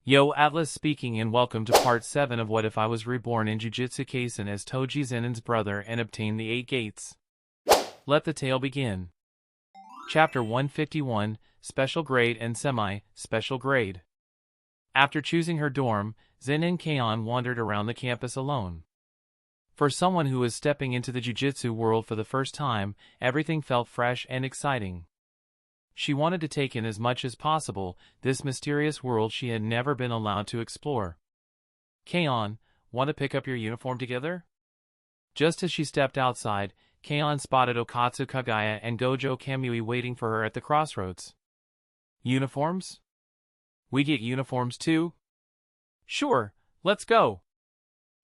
Yo, Atlas speaking and welcome to part 7 of What If I Was Reborn in Jujutsu Kaisen as Toji Zen'in's brother and obtain the 8 gates. Let the tale begin. Chapter 151, Special Grade and Semi-Special Grade. After choosing her dorm, Zen'in Kaon wandered around the campus alone. For someone who was stepping into the Jujutsu world for the first time, everything felt fresh and exciting. She wanted to take in as much as possible this mysterious world she had never been allowed to explore. Kaon, want to pick up your uniform together? Just as she stepped outside, Kaon spotted Okatsu Kagaya and Gojo Kamui waiting for her at the crossroads. Uniforms? We get uniforms too? Sure, let's go.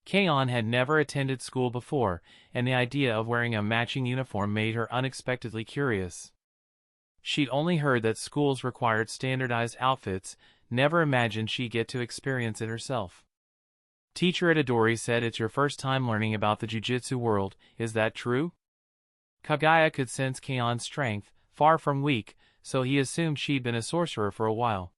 Kaon had never attended school before, and the idea of wearing a matching uniform made her unexpectedly curious. She'd only heard that schools required standardized outfits, never imagined she'd get to experience it herself. Teacher Itadori said it's your first time learning about the Jujutsu world, is that true? Kagaya could sense Kaon's strength, far from weak, so he assumed she'd been a sorcerer for a while.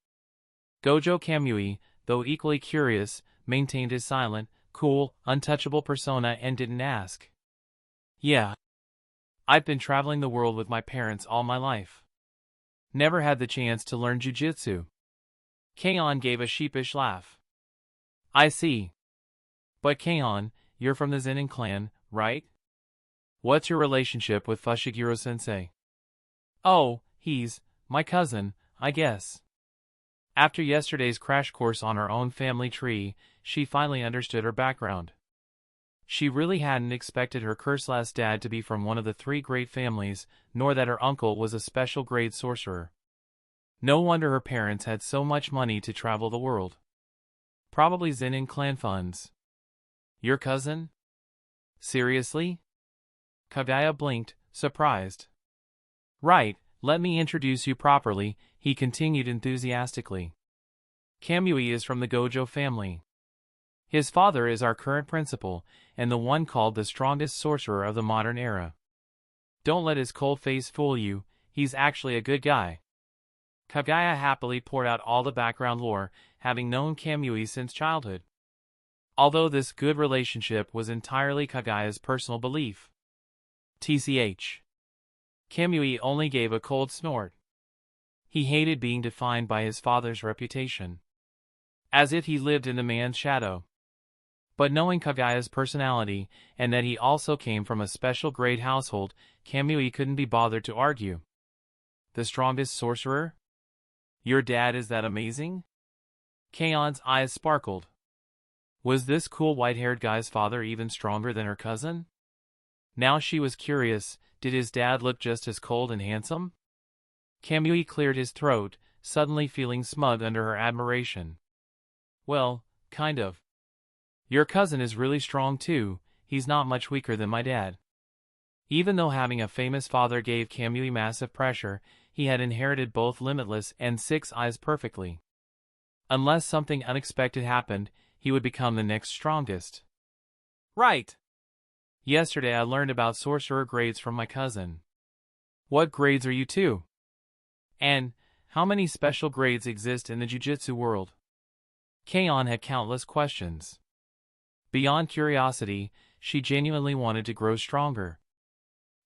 Gojo Kamui, though equally curious, maintained his silent, cool, untouchable persona and didn't ask. Yeah. I've been traveling the world with my parents all my life. Never had the chance to learn jujutsu. Kaon gave a sheepish laugh. I see. But Kaon, you're from the Zen'in clan, right? What's your relationship with Fushiguro-sensei? Oh, he's my cousin, I guess. After yesterday's crash course on her own family tree, she finally understood her background. She really hadn't expected her curse-less dad to be from one of the 3 great families, nor that her uncle was a special grade sorcerer. No wonder her parents had so much money to travel the world. Probably Zen'in clan funds. Your cousin? Seriously? Kagaya blinked, surprised. Right, let me introduce you properly, he continued enthusiastically. Kamui is from the Gojo family. His father is our current principal, and the one called the strongest sorcerer of the modern era. Don't let his cold face fool you, he's actually a good guy. Kagaya happily poured out all the background lore, having known Kamui since childhood. Although this good relationship was entirely Kagaya's personal belief. TCH. Kamui only gave a cold snort. He hated being defined by his father's reputation. As if he lived in the man's shadow. But knowing Kagaya's personality, and that he also came from a special grade household, Kamui couldn't be bothered to argue. The strongest sorcerer? Your dad is that amazing? Kaon's eyes sparkled. Was this cool white-haired guy's father even stronger than her cousin? Now she was curious, did his dad look just as cold and handsome? Kamui cleared his throat, suddenly feeling smug under her admiration. Well, kind of. Your cousin is really strong too, he's not much weaker than my dad. Even though having a famous father gave Kamui massive pressure, he had inherited both Limitless and 6 Eyes perfectly. Unless something unexpected happened, he would become the next strongest. Right. Yesterday I learned about sorcerer grades from my cousin. What grades are you too? And, how many special grades exist in the Jujutsu world? Kaon had countless questions. Beyond curiosity, she genuinely wanted to grow stronger.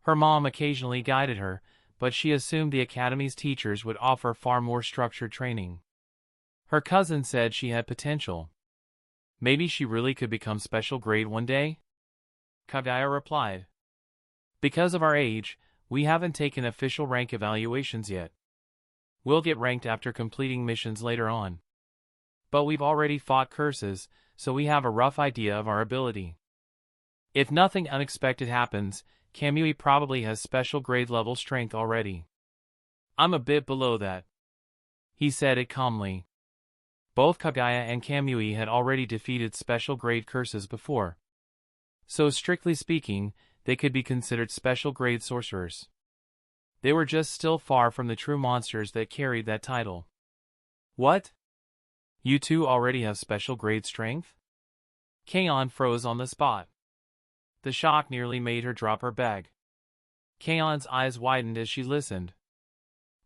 Her mom occasionally guided her, but she assumed the academy's teachers would offer far more structured training. Her cousin said she had potential. Maybe she really could become special grade one day? Kagaya replied. Because of our age, we haven't taken official rank evaluations yet. We'll get ranked after completing missions later on. But we've already fought curses, so we have a rough idea of our ability. If nothing unexpected happens, Kamui probably has special grade level strength already. I'm a bit below that. He said it calmly. Both Kagaya and Kamui had already defeated special grade curses before. So strictly speaking, they could be considered special grade sorcerers. They were just still far from the true monsters that carried that title. What? You two already have special grade strength? Kaon froze on the spot. The shock nearly made her drop her bag. Kaon's eyes widened as she listened.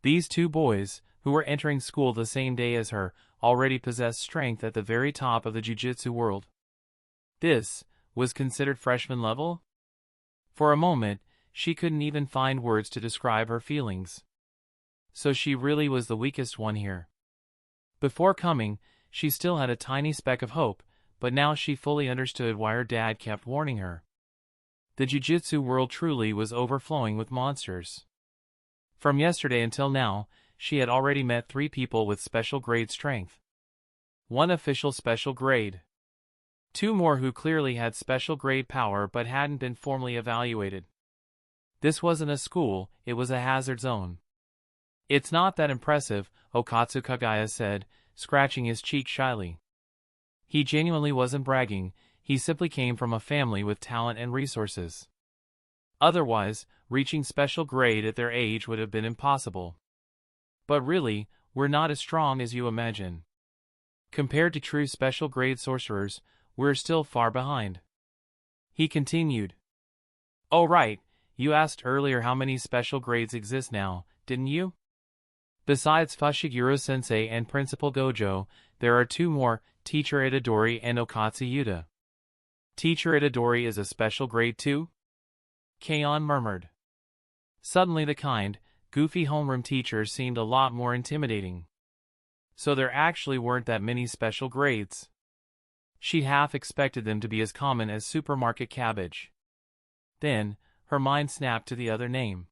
These 2 boys, who were entering school the same day as her, already possessed strength at the very top of the jujutsu world. This was considered freshman level? For a moment, she couldn't even find words to describe her feelings. So she really was the weakest one here. Before coming, she still had a tiny speck of hope, but now she fully understood why her dad kept warning her. The jujutsu world truly was overflowing with monsters. From yesterday until now, she had already met 3 people with special grade strength. 1 official special grade. 2 more who clearly had special grade power but hadn't been formally evaluated. This wasn't a school, it was a hazard zone. It's not that impressive, Okatsu Kagaya said, scratching his cheek shyly. He genuinely wasn't bragging, he simply came from a family with talent and resources. Otherwise, reaching special grade at their age would have been impossible. But really, we're not as strong as you imagine. Compared to true special grade sorcerers, we're still far behind. He continued. Oh right, you asked earlier how many special grades exist now, didn't you? Besides Fushiguro-sensei and Principal Gojo, there are 2 more, Teacher Itadori and Okatsu Yuta. Teacher Itadori is a special grade too? Keion murmured. Suddenly the kind, goofy homeroom teacher seemed a lot more intimidating. So there actually weren't that many special grades. She'd half expected them to be as common as supermarket cabbage. Then, her mind snapped to the other name.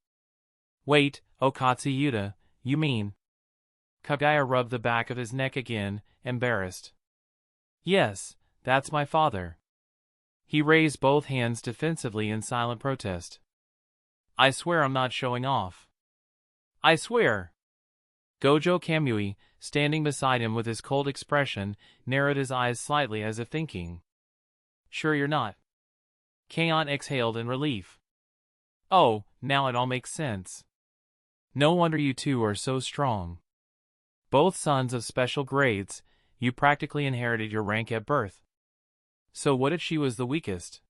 Wait, Okatsu Yuta, you mean? Kagaya rubbed the back of his neck again, embarrassed. Yes, that's my father. He raised both hands defensively in silent protest. I swear I'm not showing off. I swear. Gojo Kamui, standing beside him with his cold expression, narrowed his eyes slightly as if thinking. Sure you're not. Keion exhaled in relief. Oh, now it all makes sense. No wonder you 2 are so strong. Both sons of special grades, you practically inherited your rank at birth. So what if she was the weakest?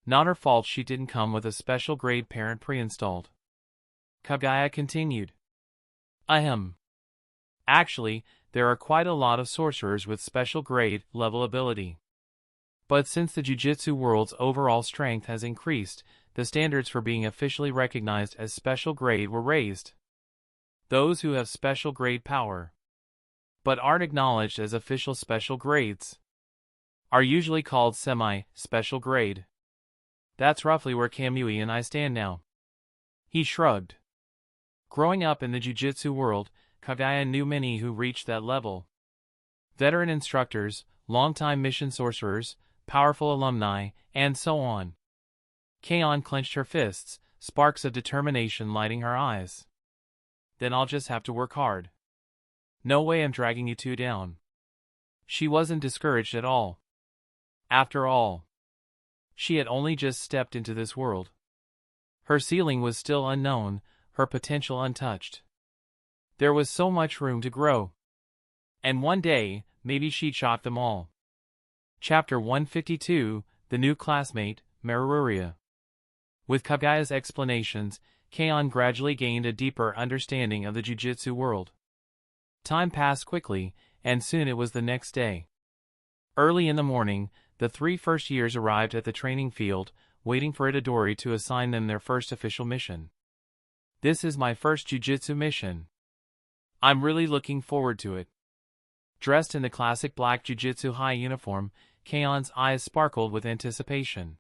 Not her fault she didn't come with a special grade parent pre-installed. Kagaya continued. Ahem. Actually, there are quite a lot of sorcerers with special grade level ability. But since the jujutsu world's overall strength has increased, the standards for being officially recognized as special grade were raised. Those who have special grade power, but aren't acknowledged as official special grades, are usually called semi-special grade. That's roughly where Kamui and I stand now. He shrugged. Growing up in the jujutsu world, Kagaya knew many who reached that level. Veteran instructors, longtime mission sorcerers, powerful alumni, and so on. Keion clenched her fists, sparks of determination lighting her eyes. Then I'll just have to work hard. No way I'm dragging you 2 down. She wasn't discouraged at all. After all, she had only just stepped into this world. Her ceiling was still unknown, her potential untouched. There was so much room to grow. And one day, maybe she'd shot them all. Chapter 152, The New Classmate, Maruruya. With Kagaya's explanations, Keion gradually gained a deeper understanding of the jujutsu world. Time passed quickly, and soon it was the next day. Early in the morning, the 3 first years arrived at the training field, waiting for Itadori to assign them their first official mission. This is my first jujutsu mission. I'm really looking forward to it. Dressed in the classic black jujutsu high uniform, Keion's eyes sparkled with anticipation.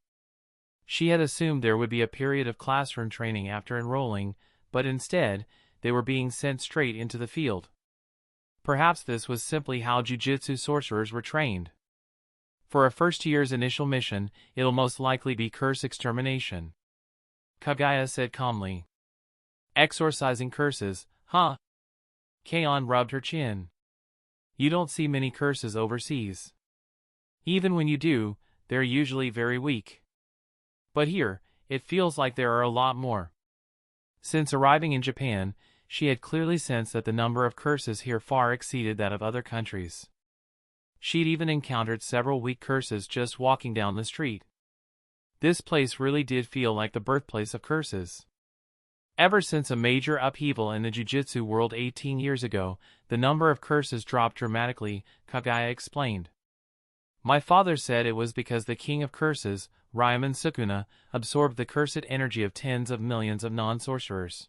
She had assumed there would be a period of classroom training after enrolling, but instead, they were being sent straight into the field. Perhaps this was simply how jujutsu sorcerers were trained. For a first year's initial mission, it'll most likely be curse extermination. Kagaya said calmly. Exorcising curses, huh? Keion rubbed her chin. You don't see many curses overseas. Even when you do, they're usually very weak. But here, it feels like there are a lot more. Since arriving in Japan, she had clearly sensed that the number of curses here far exceeded that of other countries. She'd even encountered several weak curses just walking down the street. This place really did feel like the birthplace of curses. Ever since a major upheaval in the Jujutsu world 18 years ago, the number of curses dropped dramatically, Kagaya explained. My father said it was because the king of curses, Ryaman Sukuna, absorbed the cursed energy of tens of millions of non-sorcerers.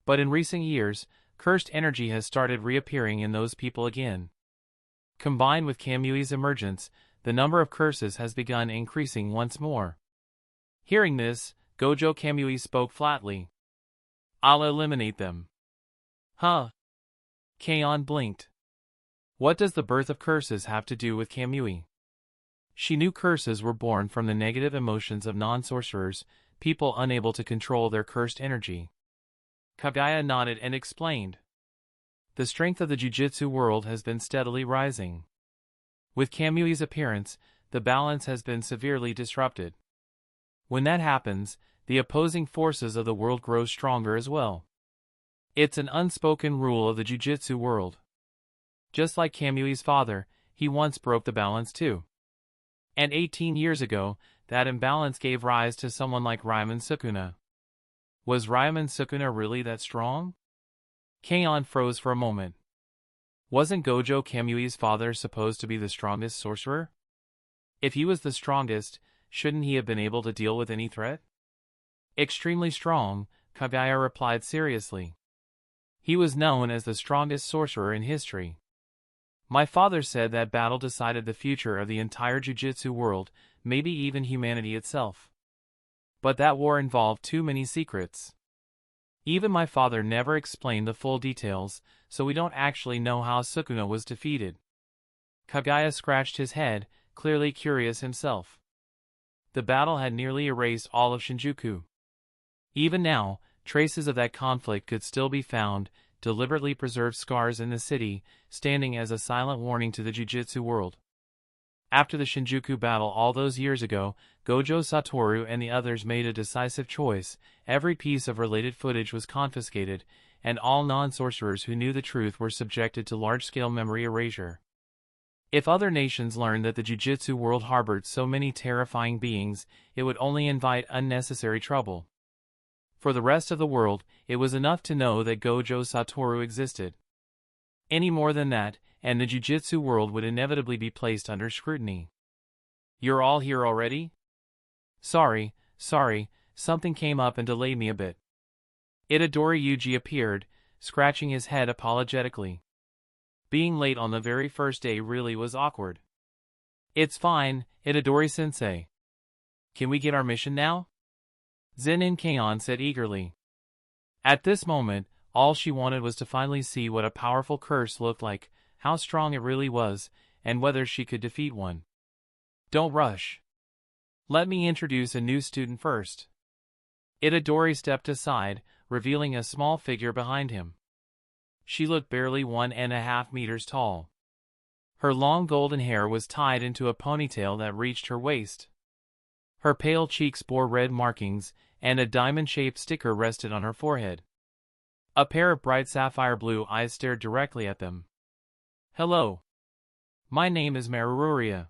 But in recent years, cursed energy has started reappearing in those people again. Combined with Kamui's emergence, the number of curses has begun increasing once more. Hearing this, Gojo Kamui spoke flatly. I'll eliminate them. Huh? Kaon blinked. What does the birth of curses have to do with Kamui? She knew curses were born from the negative emotions of non-sorcerers, people unable to control their cursed energy. Kagaya nodded and explained. The strength of the Jujutsu world has been steadily rising. With Kamui's appearance, the balance has been severely disrupted. When that happens, the opposing forces of the world grow stronger as well. It's an unspoken rule of the Jujutsu world. Just like Kamui's father, he once broke the balance too. And 18 years ago, that imbalance gave rise to someone like Ryaman Sukuna. Was Ryaman Sukuna really that strong? Kaon froze for a moment. Wasn't Gojo Kamui's father supposed to be the strongest sorcerer? If he was the strongest, shouldn't he have been able to deal with any threat? Extremely strong, Kagaya replied seriously. He was known as the strongest sorcerer in history. My father said that battle decided the future of the entire Jujutsu world, maybe even humanity itself. But that war involved too many secrets. Even my father never explained the full details, so we don't actually know how Sukuna was defeated. Kagaya scratched his head, clearly curious himself. The battle had nearly erased all of Shinjuku. Even now, traces of that conflict could still be found, deliberately preserved scars in the city, standing as a silent warning to the Jujutsu world. After the Shinjuku battle all those years ago, Gojo Satoru and the others made a decisive choice. Every piece of related footage was confiscated, and all non-sorcerers who knew the truth were subjected to large-scale memory erasure. If other nations learned that the Jujutsu world harbored so many terrifying beings, it would only invite unnecessary trouble. For the rest of the world, it was enough to know that Gojo Satoru existed. Any more than that, and the Jujutsu world would inevitably be placed under scrutiny. You're all here already? Sorry, something came up and delayed me a bit. Itadori Yuji appeared, scratching his head apologetically. Being late on the very first day really was awkward. It's fine, Itadori-sensei. Can we get our mission now? Zen'in Kaon said eagerly. At this moment, all she wanted was to finally see what a powerful curse looked like, how strong it really was, and whether she could defeat one. Don't rush. Let me introduce a new student first. Itadori stepped aside, revealing a small figure behind him. She looked barely 1.5 meters tall. Her long golden hair was tied into a ponytail that reached her waist. Her pale cheeks bore red markings, and a diamond-shaped sticker rested on her forehead. A pair of bright sapphire blue eyes stared directly at them. Hello. My name is Marururia.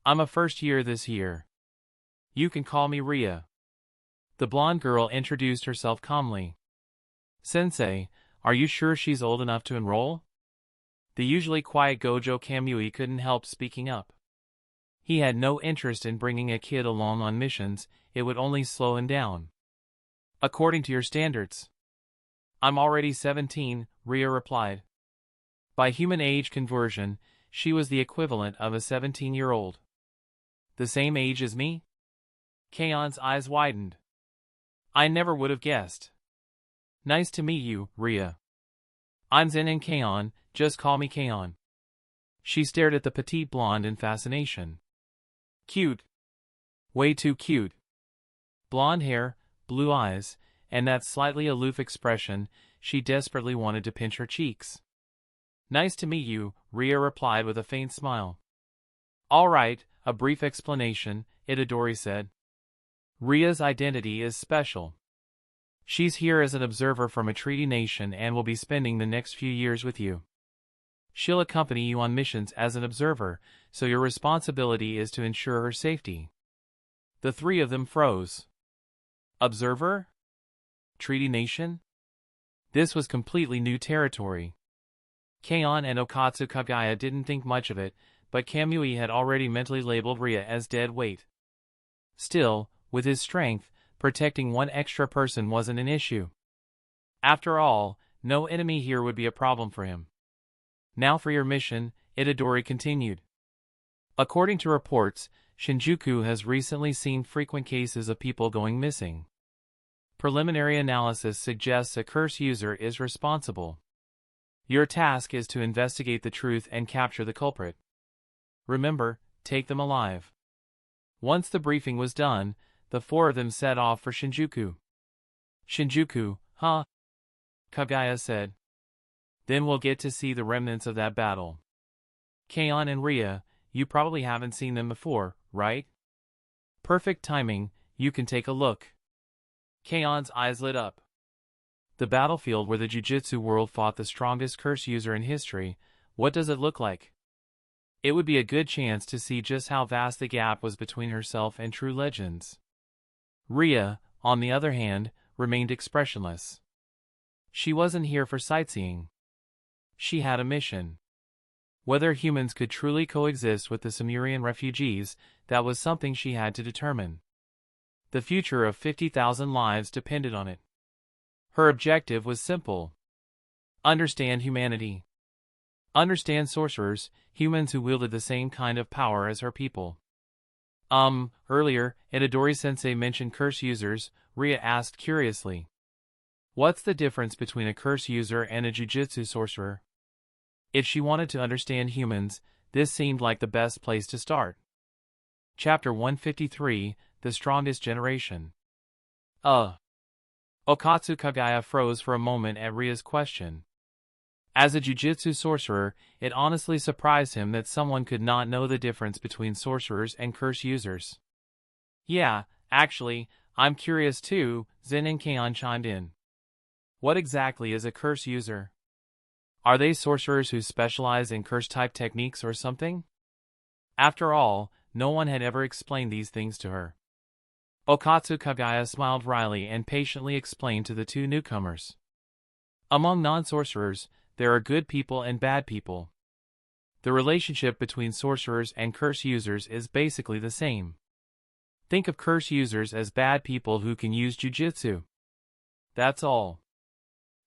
I'm a first year this year. You can call me Ria. The blonde girl introduced herself calmly. Sensei, are you sure she's old enough to enroll? The usually quiet Gojo Kamui couldn't help speaking up. He had no interest in bringing a kid along on missions, it would only slow him down. According to your standards. I'm already 17, Ria replied. By human age conversion, she was the equivalent of a 17-year-old. The same age as me? Kaon's eyes widened. I never would have guessed. Nice to meet you, Ria. I'm Zen'in Kaon, just call me Kaon. She stared at the petite blonde in fascination. Cute. Way too cute. Blonde hair, blue eyes, and that slightly aloof expression, she desperately wanted to pinch her cheeks. Nice to meet you, Ria replied with a faint smile. All right, a brief explanation, Itadori said. Ria's identity is special. She's here as an observer from a treaty nation and will be spending the next few years with you. She'll accompany you on missions as an observer, so your responsibility is to ensure her safety. The three of them froze. Observer? Treaty Nation? This was completely new territory. Keion and Okatsu Kagaya didn't think much of it, but Kamui had already mentally labeled Ria as dead weight. Still, with his strength, protecting one extra person wasn't an issue. After all, no enemy here would be a problem for him. Now for your mission, Itadori continued. According to reports, Shinjuku has recently seen frequent cases of people going missing. Preliminary analysis suggests a curse user is responsible. Your task is to investigate the truth and capture the culprit. Remember, take them alive. Once the briefing was done, the four of them set off for Shinjuku. Shinjuku, huh? Kagaya said. Then we'll get to see the remnants of that battle. Keion and Ria, you probably haven't seen them before, right? Perfect timing, you can take a look. Keion's eyes lit up. The battlefield where the Jujutsu world fought the strongest curse user in history, what does it look like? It would be a good chance to see just how vast the gap was between herself and true legends. Ria, on the other hand, remained expressionless. She wasn't here for sightseeing. She had a mission. Whether humans could truly coexist with the Sumerian refugees, that was something she had to determine. The future of 50,000 lives depended on it. Her objective was simple. Understand humanity. Understand sorcerers, humans who wielded the same kind of power as her people. Earlier, Itadori-sensei mentioned curse users, Ria asked curiously. What's the difference between a curse user and a jujutsu sorcerer? If she wanted to understand humans, this seemed like the best place to start. Chapter 153, The Strongest Generation. Okatsu Kagaya froze for a moment at Ria's question. As a jujutsu sorcerer, it honestly surprised him that someone could not know the difference between sorcerers and curse users. Yeah, actually, I'm curious too, Zen and Keion chimed in. What exactly is a curse user? Are they sorcerers who specialize in curse-type techniques or something? After all, no one had ever explained these things to her. Okatsu Kagaya smiled wryly and patiently explained to the two newcomers. Among non-sorcerers, there are good people and bad people. The relationship between sorcerers and curse users is basically the same. Think of curse users as bad people who can use jujutsu. That's all.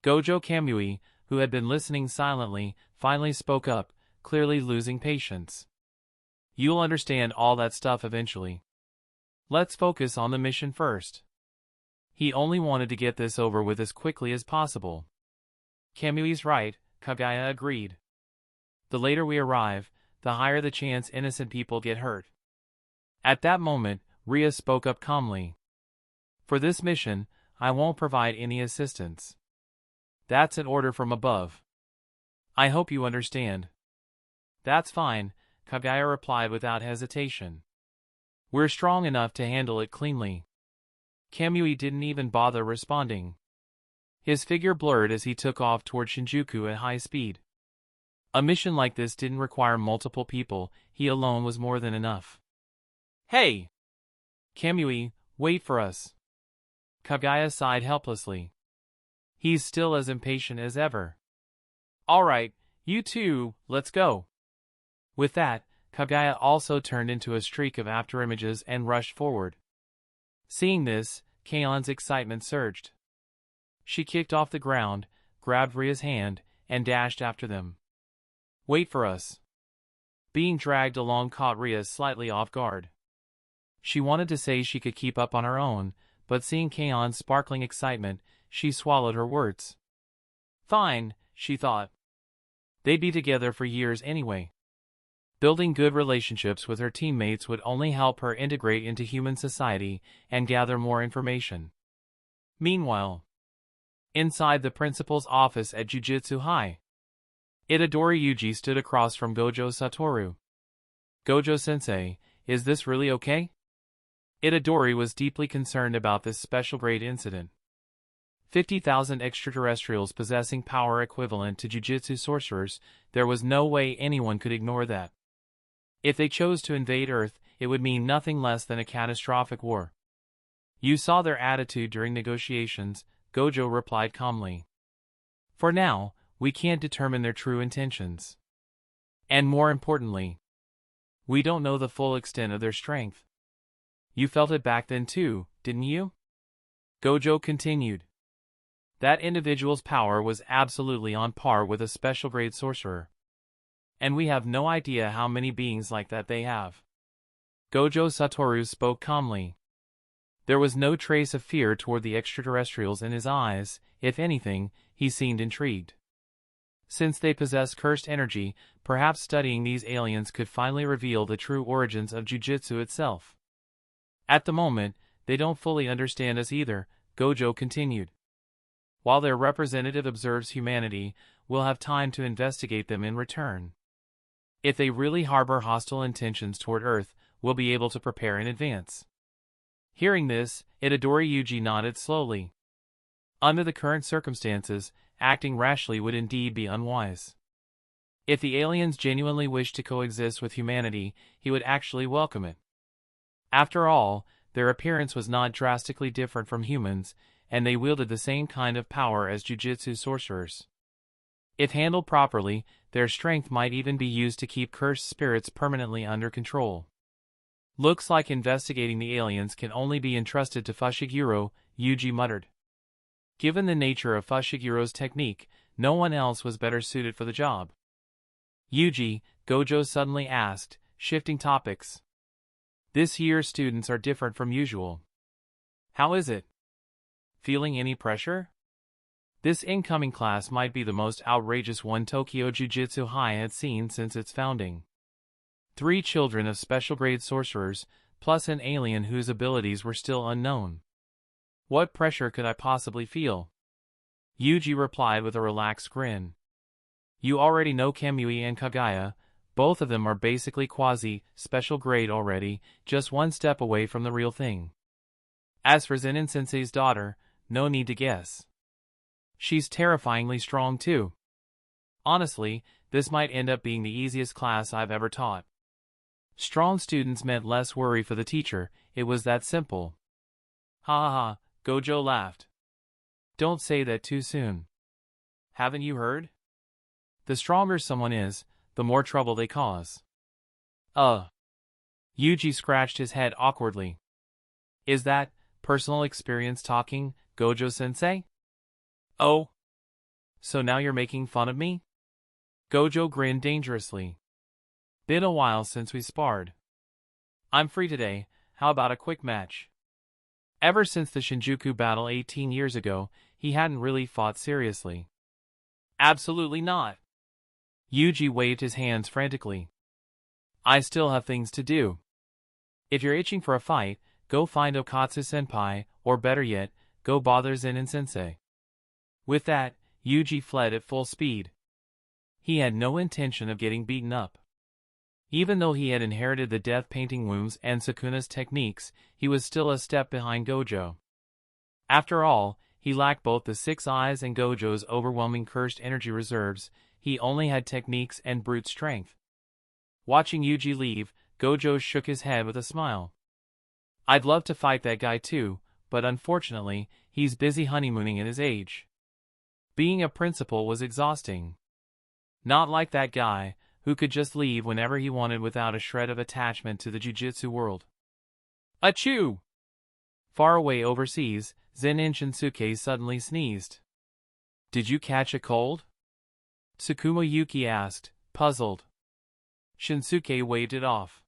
Gojo Kamui, who had been listening silently, finally spoke up, clearly losing patience. You'll understand all that stuff eventually. Let's focus on the mission first. He only wanted to get this over with as quickly as possible. Kamui's right, Kagaya agreed. The later we arrive, the higher the chance innocent people get hurt. At that moment, Ria spoke up calmly. For this mission, I won't provide any assistance. That's an order from above. I hope you understand. That's fine, Kagaya replied without hesitation. We're strong enough to handle it cleanly. Kamui didn't even bother responding. His figure blurred as he took off toward Shinjuku at high speed. A mission like this didn't require multiple people, he alone was more than enough. Hey! Kamui, wait for us. Kagaya sighed helplessly. He's still as impatient as ever. Alright, you two, let's go. With that, Kagaya also turned into a streak of afterimages and rushed forward. Seeing this, Keion's excitement surged. She kicked off the ground, grabbed Ria's hand, and dashed after them. Wait for us. Being dragged along caught Ria slightly off guard. She wanted to say she could keep up on her own, but seeing Keion's sparkling excitement, she swallowed her words. Fine, she thought. They'd be together for years anyway. Building good relationships with her teammates would only help her integrate into human society and gather more information. Meanwhile, inside the principal's office at Jujutsu High, Itadori Yuji stood across from Gojo Satoru. Gojo-sensei, is this really okay? Itadori was deeply concerned about this special grade incident. 50,000 extraterrestrials possessing power equivalent to Jujutsu sorcerers, there was no way anyone could ignore that. If they chose to invade Earth, it would mean nothing less than a catastrophic war. You saw their attitude during negotiations, Gojo replied calmly. For now, we can't determine their true intentions. And more importantly, we don't know the full extent of their strength. You felt it back then too, didn't you? Gojo continued. That individual's power was absolutely on par with a special grade sorcerer. And we have no idea how many beings like that they have. Gojo Satoru spoke calmly. There was no trace of fear toward the extraterrestrials in his eyes. If anything, he seemed intrigued. Since they possess cursed energy, perhaps studying these aliens could finally reveal the true origins of Jujutsu itself. At the moment, they don't fully understand us either, Gojo continued. While their representative observes humanity, we'll have time to investigate them in return. If they really harbor hostile intentions toward Earth, we'll be able to prepare in advance. Hearing this, Itadori Yuji nodded slowly. Under the current circumstances, acting rashly would indeed be unwise. If the aliens genuinely wished to coexist with humanity, he would actually welcome it. After all, their appearance was not drastically different from humans, and they wielded the same kind of power as Jujutsu sorcerers. If handled properly, their strength might even be used to keep cursed spirits permanently under control. Looks like investigating the aliens can only be entrusted to Fushiguro, Yuji muttered. Given the nature of Fushiguro's technique, no one else was better suited for the job. Yuji, Gojo suddenly asked, shifting topics. This year's students are different from usual. How is it? Feeling any pressure? This incoming class might be the most outrageous one Tokyo Jujutsu High had seen since its founding. 3 children of special grade sorcerers, plus an alien whose abilities were still unknown. What pressure could I possibly feel? Yuji replied with a relaxed grin. You already know Kamui and Kagaya, both of them are basically quasi-special grade already, just one step away from the real thing. As for Zen'in Sensei's daughter, no need to guess. She's terrifyingly strong too. Honestly, this might end up being the easiest class I've ever taught. Strong students meant less worry for the teacher, it was that simple. Ha ha ha, Gojo laughed. Don't say that too soon. Haven't you heard? The stronger someone is, the more trouble they cause. Yuji scratched his head awkwardly. Is that personal experience talking, Gojo-sensei? Oh. So now you're making fun of me? Gojo grinned dangerously. Been a while since we sparred. I'm free today, how about a quick match? Ever since the Shinjuku battle 18 years ago, he hadn't really fought seriously. Absolutely not. Yuji waved his hands frantically. I still have things to do. If you're itching for a fight, go find Okatsu-senpai, or better yet, go bother Zen'in-sensei. With that, Yuji fled at full speed. He had no intention of getting beaten up. Even though he had inherited the death painting wounds and Sukuna's techniques, he was still a step behind Gojo. After all, he lacked both the 6 eyes and Gojo's overwhelming cursed energy reserves. He only had techniques and brute strength. Watching Yuji leave, Gojo shook his head with a smile. I'd love to fight that guy too, but unfortunately, he's busy honeymooning at his age. Being a principal was exhausting. Not like that guy, who could just leave whenever he wanted without a shred of attachment to the Jujutsu world. Achoo! Far away overseas, Zen'in Shinsuke suddenly sneezed. Did you catch a cold? Tsukumo Yuki asked, puzzled. Shinsuke waved it off.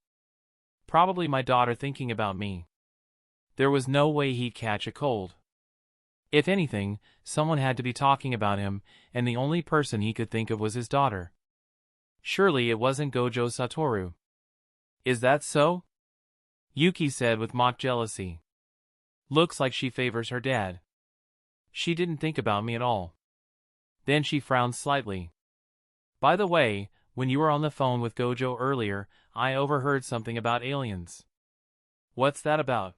Probably my daughter thinking about me. There was no way he'd catch a cold. If anything, someone had to be talking about him, and the only person he could think of was his daughter. Surely it wasn't Gojo Satoru. Is that so? Yuki said with mock jealousy. Looks like she favors her dad. She didn't think about me at all. Then she frowned slightly. By the way, when you were on the phone with Gojo earlier, I overheard something about aliens. What's that about?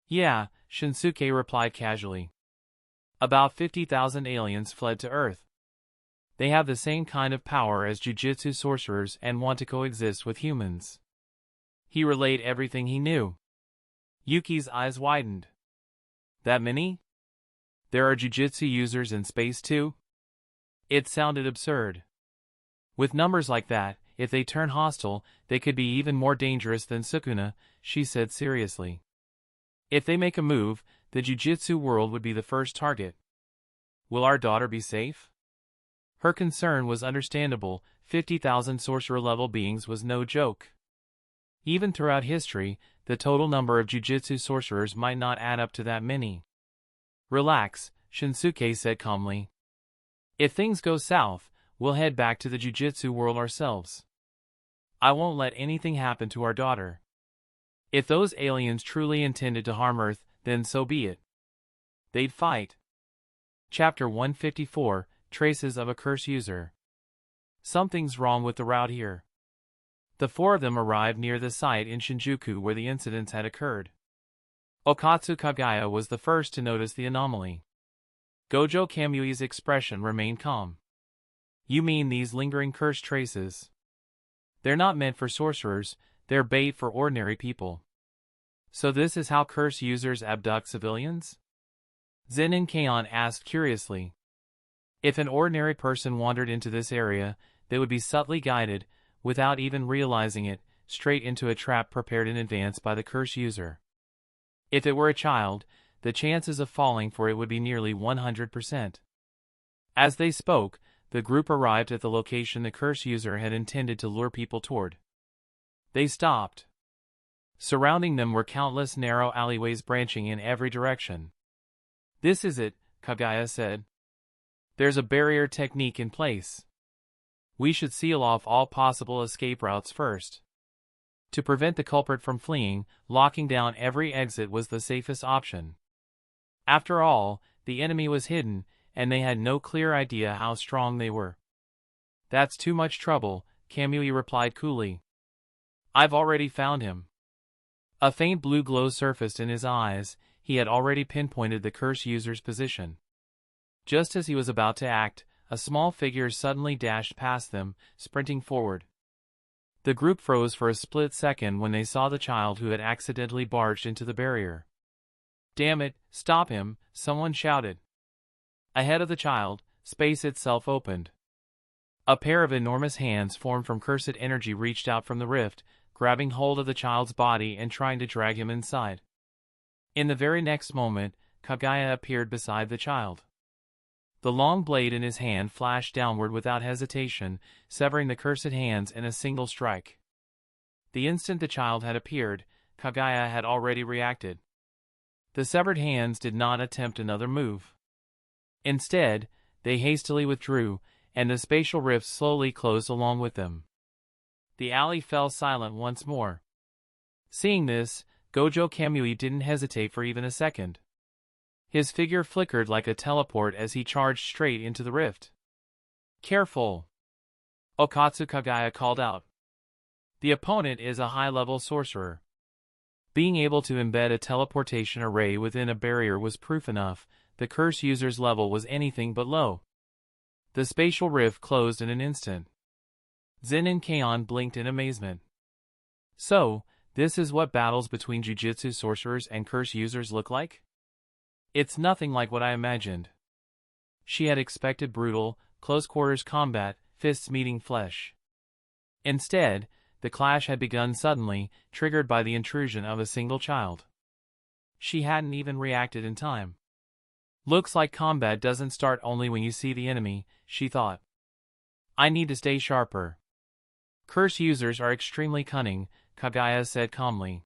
Yeah, Shinsuke replied casually. About 50,000 aliens fled to Earth. They have the same kind of power as Jujutsu sorcerers and want to coexist with humans. He relayed everything he knew. Yuki's eyes widened. That many? There are jujutsu users in space too? It sounded absurd. With numbers like that, if they turn hostile, they could be even more dangerous than Sukuna, she said seriously. If they make a move, the jujutsu world would be the first target. Will our daughter be safe? Her concern was understandable. 50,000 sorcerer-level beings was no joke. Even throughout history, the total number of jujutsu sorcerers might not add up to that many. Relax, Shinsuke said calmly. If things go south, we'll head back to the jujutsu world ourselves. I won't let anything happen to our daughter. If those aliens truly intended to harm Earth, then so be it. They'd fight. Chapter 154, Traces of a Curse User. Something's wrong with the route here. The four of them arrived near the site in Shinjuku where the incidents had occurred. Okatsu Kagaya was the first to notice the anomaly. Gojo Kamui's expression remained calm. You mean these lingering curse traces? They're not meant for sorcerers, they're bait for ordinary people. So this is how curse users abduct civilians? Zen'in Kaon asked curiously. If an ordinary person wandered into this area, they would be subtly guided, without even realizing it, straight into a trap prepared in advance by the curse user. If it were a child, the chances of falling for it would be nearly 100%. As they spoke, the group arrived at the location the curse user had intended to lure people toward. They stopped. Surrounding them were countless narrow alleyways branching in every direction. This is it, Kagaya said. There's a barrier technique in place. We should seal off all possible escape routes first. To prevent the culprit from fleeing, locking down every exit was the safest option. After all, the enemy was hidden, and they had no clear idea how strong they were. That's too much trouble, Kamui replied coolly. I've already found him. A faint blue glow surfaced in his eyes. He had already pinpointed the curse user's position. Just as he was about to act, a small figure suddenly dashed past them, sprinting forward. The group froze for a split second when they saw the child who had accidentally barged into the barrier. Damn it, stop him, someone shouted. Ahead of the child, space itself opened. A pair of enormous hands formed from cursed energy reached out from the rift, grabbing hold of the child's body and trying to drag him inside. In the very next moment, Kagaya appeared beside the child. The long blade in his hand flashed downward without hesitation, severing the cursed hands in a single strike. The instant the child had appeared, Kagaya had already reacted. The severed hands did not attempt another move. Instead, they hastily withdrew, and the spatial rift slowly closed along with them. The alley fell silent once more. Seeing this, Gojo Kamui didn't hesitate for even a second. His figure flickered like a teleport as he charged straight into the rift. Careful! Okatsu Kagaya called out. The opponent is a high-level sorcerer. Being able to embed a teleportation array within a barrier was proof enough. The curse user's level was anything but low. The spatial rift closed in an instant. Zen'in Kaon blinked in amazement. So, this is what battles between jujutsu sorcerers and curse users look like? It's nothing like what I imagined. She had expected brutal, close-quarters combat, fists meeting flesh. Instead, the clash had begun suddenly, triggered by the intrusion of a single child. She hadn't even reacted in time. Looks like combat doesn't start only when you see the enemy, she thought. I need to stay sharper. Curse users are extremely cunning, Kagaya said calmly.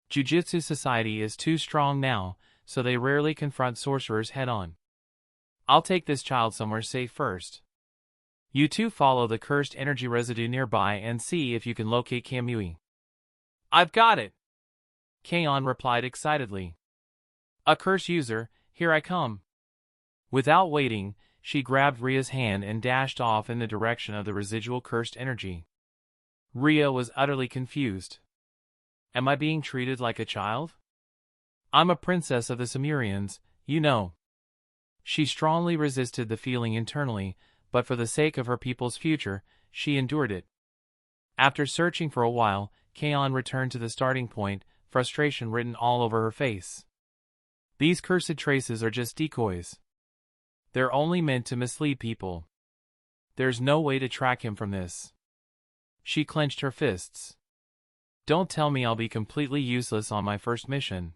Jujutsu society is too strong now, so they rarely confront sorcerers head-on. I'll take this child somewhere safe first. You two follow the cursed energy residue nearby and see if you can locate Kamui. I've got it! Kaon replied excitedly. A curse user, here I come. Without waiting, she grabbed Ria's hand and dashed off in the direction of the residual cursed energy. Ria was utterly confused. Am I being treated like a child? I'm a princess of the Sumerians, you know. She strongly resisted the feeling internally, but for the sake of her people's future, she endured it. After searching for a while, Kaon returned to the starting point, frustration written all over her face. These cursed traces are just decoys. They're only meant to mislead people. There's no way to track him from this. She clenched her fists. Don't tell me I'll be completely useless on my first mission.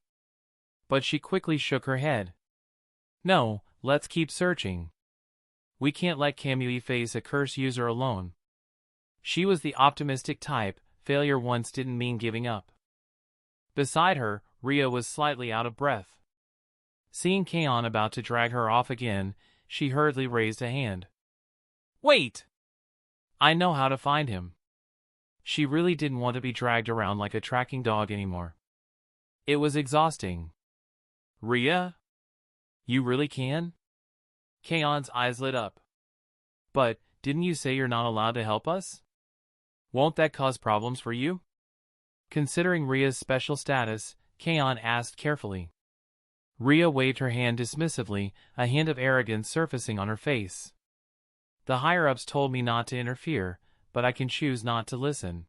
But she quickly shook her head. No, let's keep searching. We can't let Kamui face a curse user alone. She was the optimistic type. Failure once didn't mean giving up. Beside her, Ria was slightly out of breath. Seeing Kaon about to drag her off again, she hurriedly raised a hand. Wait! I know how to find him. She really didn't want to be dragged around like a tracking dog anymore. It was exhausting. Ria? You really can? Kaon's eyes lit up. But, didn't you say you're not allowed to help us? Won't that cause problems for you? Considering Ria's special status, Kaon asked carefully. Ria waved her hand dismissively, a hint of arrogance surfacing on her face. The higher-ups told me not to interfere, but I can choose not to listen.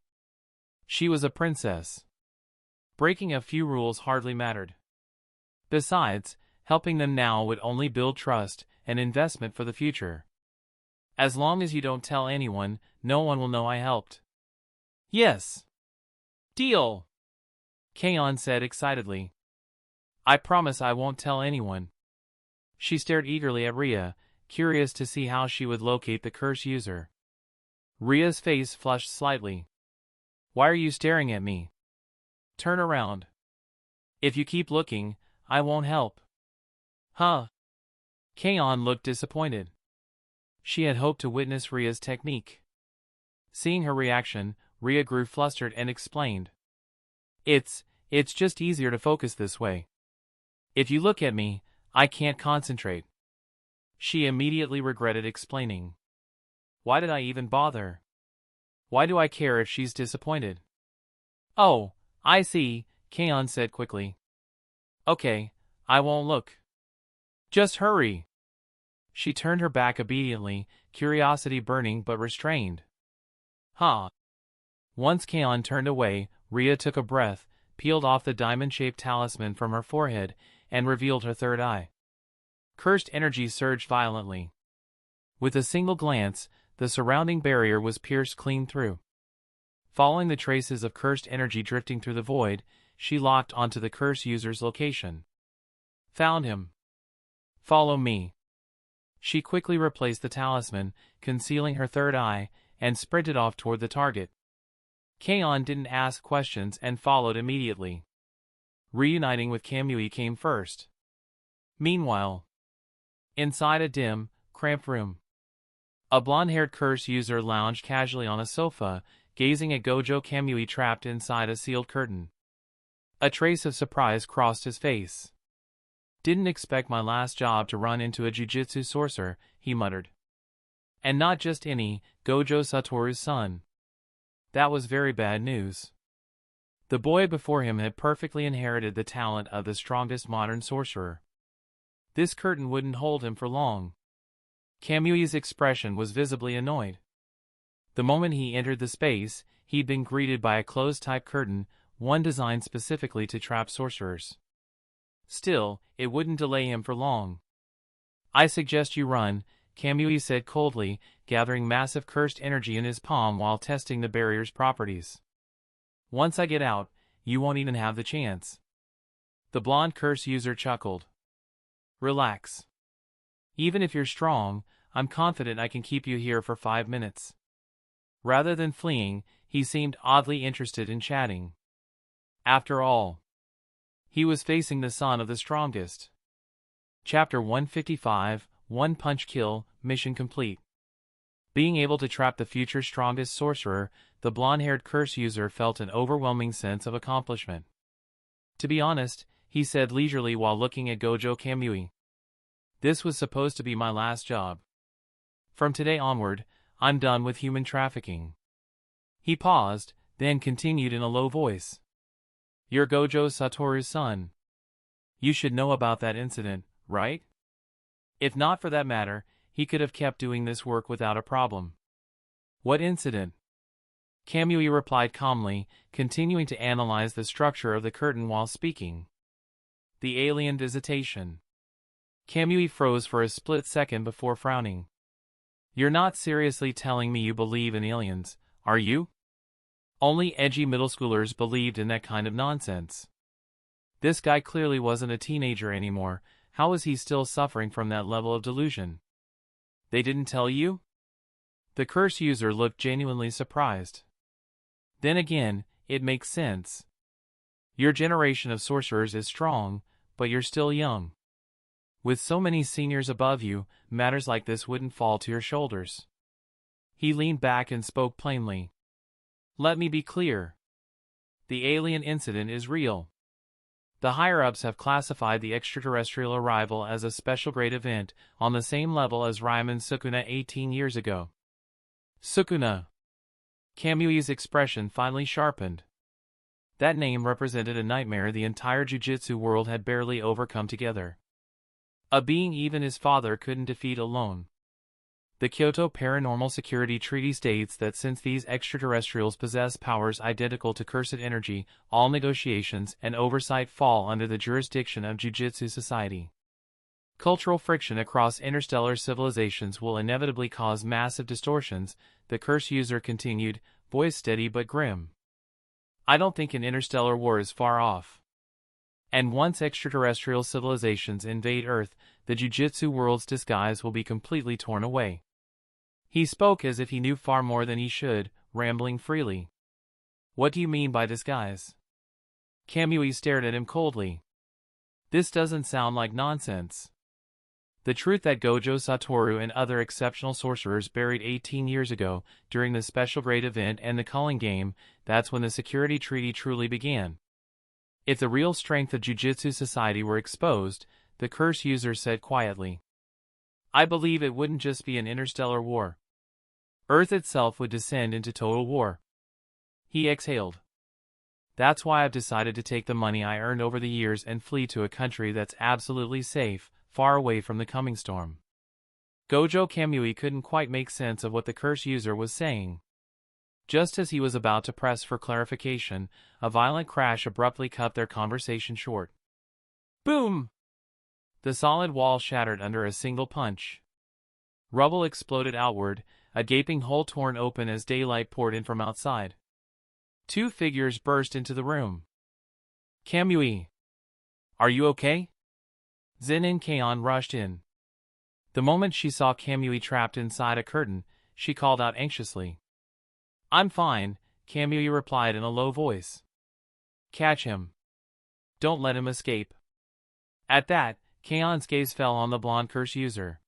She was a princess. Breaking a few rules hardly mattered. Besides, helping them now would only build trust and investment for the future. As long as you don't tell anyone, no one will know I helped. Yes. Deal! Kaon said excitedly. I promise I won't tell anyone. She stared eagerly at Ria, curious to see how she would locate the curse user. Ria's face flushed slightly. Why are you staring at me? Turn around. If you keep looking, I won't help. Huh? Kaon looked disappointed. She had hoped to witness Ria's technique. Seeing her reaction, Ria grew flustered and explained. It's just easier to focus this way. If you look at me, I can't concentrate. She immediately regretted explaining. Why did I even bother? Why do I care if she's disappointed? Oh, I see, Kaon said quickly. Okay, I won't look. Just hurry. She turned her back obediently, curiosity burning but restrained. Huh. Once Kaon turned away, Ria took a breath, peeled off the diamond-shaped talisman from her forehead, and revealed her third eye. Cursed energy surged violently. With a single glance, the surrounding barrier was pierced clean through. Following the traces of cursed energy drifting through the void, she locked onto the curse user's location. Found him. Follow me. She quickly replaced the talisman, concealing her third eye, and sprinted off toward the target. Kaon didn't ask questions and followed immediately. Reuniting with Kamui came first. Meanwhile, inside a dim, cramped room, a blonde-haired curse user lounged casually on a sofa, gazing at Gojo Kamui trapped inside a sealed curtain. A trace of surprise crossed his face. Didn't expect my last job to run into a jujutsu sorcerer, he muttered. And not just any, Gojo Satoru's son. That was very bad news. The boy before him had perfectly inherited the talent of the strongest modern sorcerer. This curtain wouldn't hold him for long. Kamui's expression was visibly annoyed. The moment he entered the space, he'd been greeted by a closed-type curtain, one designed specifically to trap sorcerers. Still, it wouldn't delay him for long. I suggest you run, Kamui said coldly, gathering massive cursed energy in his palm while testing the barrier's properties. Once I get out, you won't even have the chance. The blonde curse user chuckled. Relax. Even if you're strong, I'm confident I can keep you here for 5 minutes. Rather than fleeing, he seemed oddly interested in chatting. After all, he was facing the son of the strongest. Chapter 155, One Punch Kill, Mission Complete. Being able to trap the future strongest sorcerer, the blonde-haired curse user felt an overwhelming sense of accomplishment. To be honest, he said leisurely while looking at Gojo Kamui. This was supposed to be my last job. From today onward, I'm done with human trafficking. He paused, then continued in a low voice. You're Gojo Satoru's son. You should know about that incident, right? If not for that matter, he could have kept doing this work without a problem. What incident? Kamui replied calmly, continuing to analyze the structure of the curtain while speaking. The alien visitation. Kamui froze for a split second before frowning. You're not seriously telling me you believe in aliens, are you? Only edgy middle schoolers believed in that kind of nonsense. This guy clearly wasn't a teenager anymore. How was he still suffering from that level of delusion? They didn't tell you? The curse user looked genuinely surprised. Then again, it makes sense. Your generation of sorcerers is strong, but you're still young. With so many seniors above you, matters like this wouldn't fall to your shoulders. He leaned back and spoke plainly. Let me be clear. The alien incident is real. The higher-ups have classified the extraterrestrial arrival as a special grade event on the same level as Ryman Sukuna 18 years ago. Sukuna. Kamui's expression finally sharpened. That name represented a nightmare the entire jujutsu world had barely overcome together. A being even his father couldn't defeat alone. The Kyoto Paranormal Security Treaty states that since these extraterrestrials possess powers identical to cursed energy, all negotiations and oversight fall under the jurisdiction of Jujutsu Society. Cultural friction across interstellar civilizations will inevitably cause massive distortions, the curse user continued, voice steady but grim. I don't think an interstellar war is far off. And once extraterrestrial civilizations invade Earth, the Jujutsu world's disguise will be completely torn away. He spoke as if he knew far more than he should, rambling freely. What do you mean by disguise? Kamui stared at him coldly. This doesn't sound like nonsense. The truth that Gojo Satoru and other exceptional sorcerers buried 18 years ago, during the special grade event and the culling game, that's when the security treaty truly began. If the real strength of Jujutsu Society were exposed, the curse user said quietly. I believe it wouldn't just be an interstellar war. Earth itself would descend into total war. He exhaled. That's why I've decided to take the money I earned over the years and flee to a country that's absolutely safe, far away from the coming storm. Gojo Kamui couldn't quite make sense of what the curse user was saying. Just as he was about to press for clarification, a violent crash abruptly cut their conversation short. Boom! The solid wall shattered under a single punch. Rubble exploded outward, a gaping hole torn open as daylight poured in from outside. Two figures burst into the room. Kamui! Are you okay? Zen'in Keion rushed in. The moment she saw Kamui trapped inside a curtain, she called out anxiously. I'm fine, Kamui replied in a low voice. Catch him. Don't let him escape. At that, Keion's gaze fell on the blonde curse user.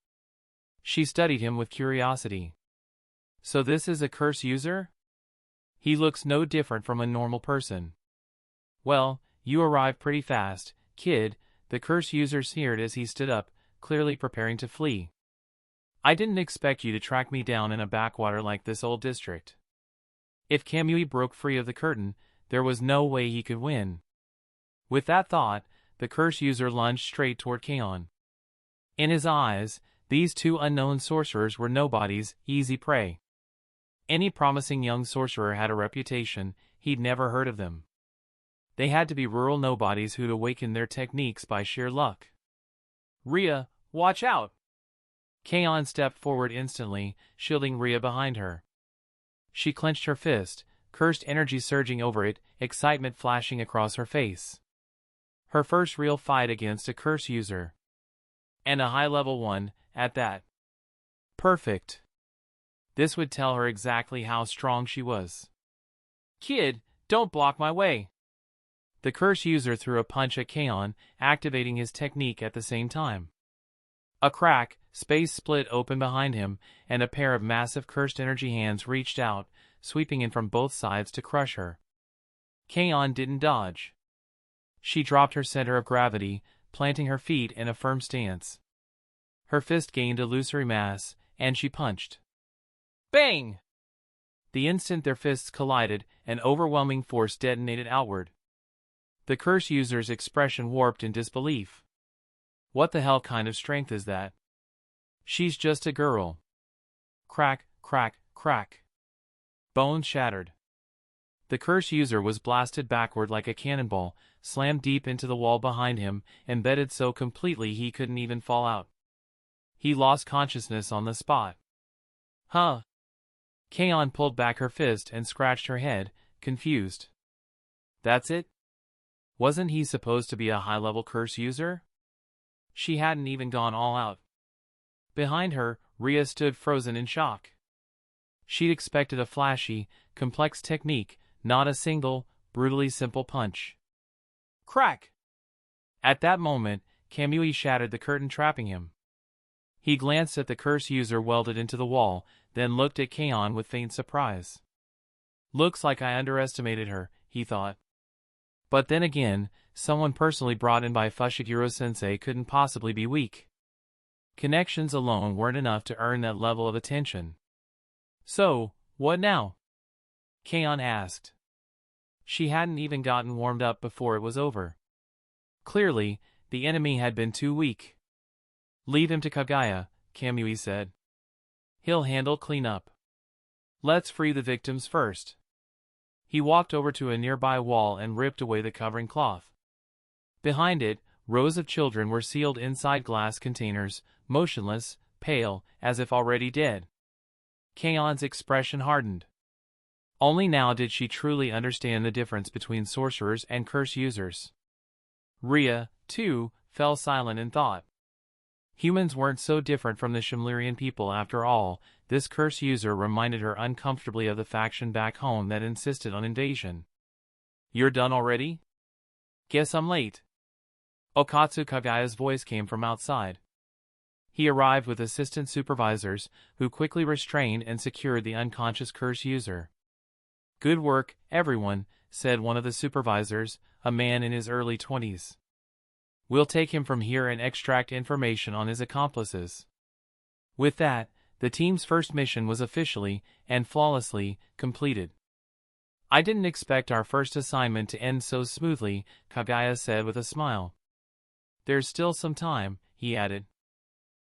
She studied him with curiosity. So this is a curse user? He looks no different from a normal person. Well, you arrived pretty fast, kid, the curse user sneered as he stood up, clearly preparing to flee. I didn't expect you to track me down in a backwater like this old district. If Kamui broke free of the curtain, there was no way he could win. With that thought, the curse user lunged straight toward Keion. In his eyes, these two unknown sorcerers were nobody's easy prey. Any promising young sorcerer had a reputation, he'd never heard of them. They had to be rural nobodies who'd awakened their techniques by sheer luck. Rhea, watch out! Keion stepped forward instantly, shielding Rhea behind her. She clenched her fist, cursed energy surging over it, excitement flashing across her face. Her first real fight against a curse user. And a high-level one, at that. Perfect. This would tell her exactly how strong she was. Kid, don't block my way. The curse user threw a punch at Keion, activating his technique at the same time. A crack, space split open behind him, and a pair of massive cursed energy hands reached out, sweeping in from both sides to crush her. Keion didn't dodge. She dropped her center of gravity, planting her feet in a firm stance. Her fist gained illusory mass, and she punched. Bang! The instant their fists collided, an overwhelming force detonated outward. The curse user's expression warped in disbelief. What the hell kind of strength is that? She's just a girl. Crack, crack, crack. Bones shattered. The curse user was blasted backward like a cannonball, slammed deep into the wall behind him, embedded so completely he couldn't even fall out. He lost consciousness on the spot. Huh? Kaon pulled back her fist and scratched her head, confused. That's it? Wasn't he supposed to be a high-level curse user? She hadn't even gone all out. Behind her, Rhea stood frozen in shock. She'd expected a flashy, complex technique, not a single, brutally simple punch. Crack! At that moment, Kamui shattered the curtain trapping him. He glanced at the curse user welded into the wall, then looked at Kaon with faint surprise. Looks like I underestimated her, he thought. But then again, someone personally brought in by Fushiguro-sensei couldn't possibly be weak. Connections alone weren't enough to earn that level of attention. So, what now? Kaon asked. She hadn't even gotten warmed up before it was over. Clearly, the enemy had been too weak. Leave him to Kaguya, Kamui said. He'll handle cleanup. Let's free the victims first. He walked over to a nearby wall and ripped away the covering cloth. Behind it, rows of children were sealed inside glass containers, motionless, pale, as if already dead. Kaon's expression hardened. Only now did she truly understand the difference between sorcerers and curse users. Rhea, too, fell silent in thought. Humans weren't so different from the Shimlerian people after all. This curse user reminded her uncomfortably of the faction back home that insisted on invasion. You're done already? Guess I'm late. Okatsu Kaguya's voice came from outside. He arrived with assistant supervisors, who quickly restrained and secured the unconscious curse user. Good work, everyone, said one of the supervisors, a man in his early 20s. We'll take him from here and extract information on his accomplices. With that, the team's first mission was officially, and flawlessly, completed. I didn't expect our first assignment to end so smoothly, Kaguya said with a smile. There's still some time, he added.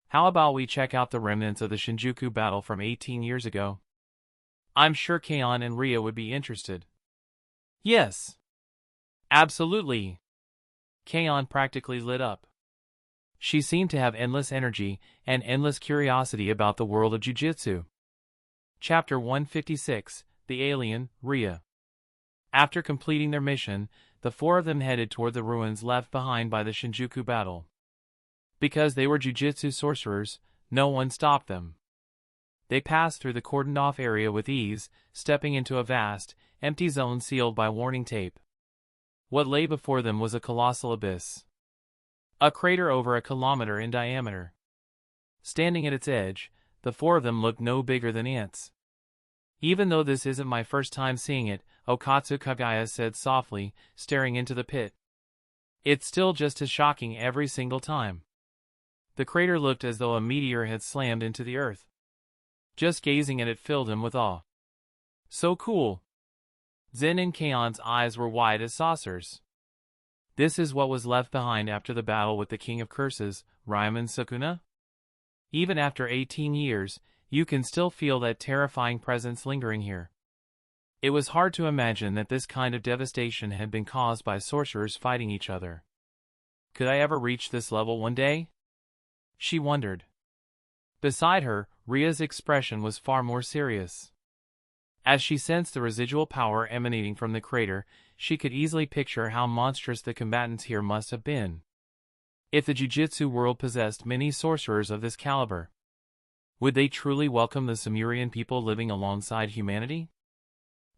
How about we check out the remnants of the Shinjuku battle from 18 years ago? I'm sure Kaon and Rhea would be interested. Yes. Absolutely. Kaon practically lit up. She seemed to have endless energy and endless curiosity about the world of Jujutsu. Chapter 156, The Alien, Rhea. After completing their mission, the four of them headed toward the ruins left behind by the Shinjuku battle. Because they were Jujutsu sorcerers, no one stopped them. They passed through the cordoned-off area with ease, stepping into a vast, empty zone sealed by warning tape. What lay before them was a colossal abyss. A crater over a kilometer in diameter. Standing at its edge, the four of them looked no bigger than ants. Even though this isn't my first time seeing it, Okatsu Kaguya said softly, staring into the pit. It's still just as shocking every single time. The crater looked as though a meteor had slammed into the earth. Just gazing at it filled him with awe. So cool. Zen and Kaon's eyes were wide as saucers. This is what was left behind after the battle with the King of Curses, Ryman Sukuna? Even after 18 years, you can still feel that terrifying presence lingering here. It was hard to imagine that this kind of devastation had been caused by sorcerers fighting each other. Could I ever reach this level one day? She wondered. Beside her, Rhea's expression was far more serious. As she sensed the residual power emanating from the crater, she could easily picture how monstrous the combatants here must have been. If the Jujutsu world possessed many sorcerers of this caliber, would they truly welcome the Sumerian people living alongside humanity?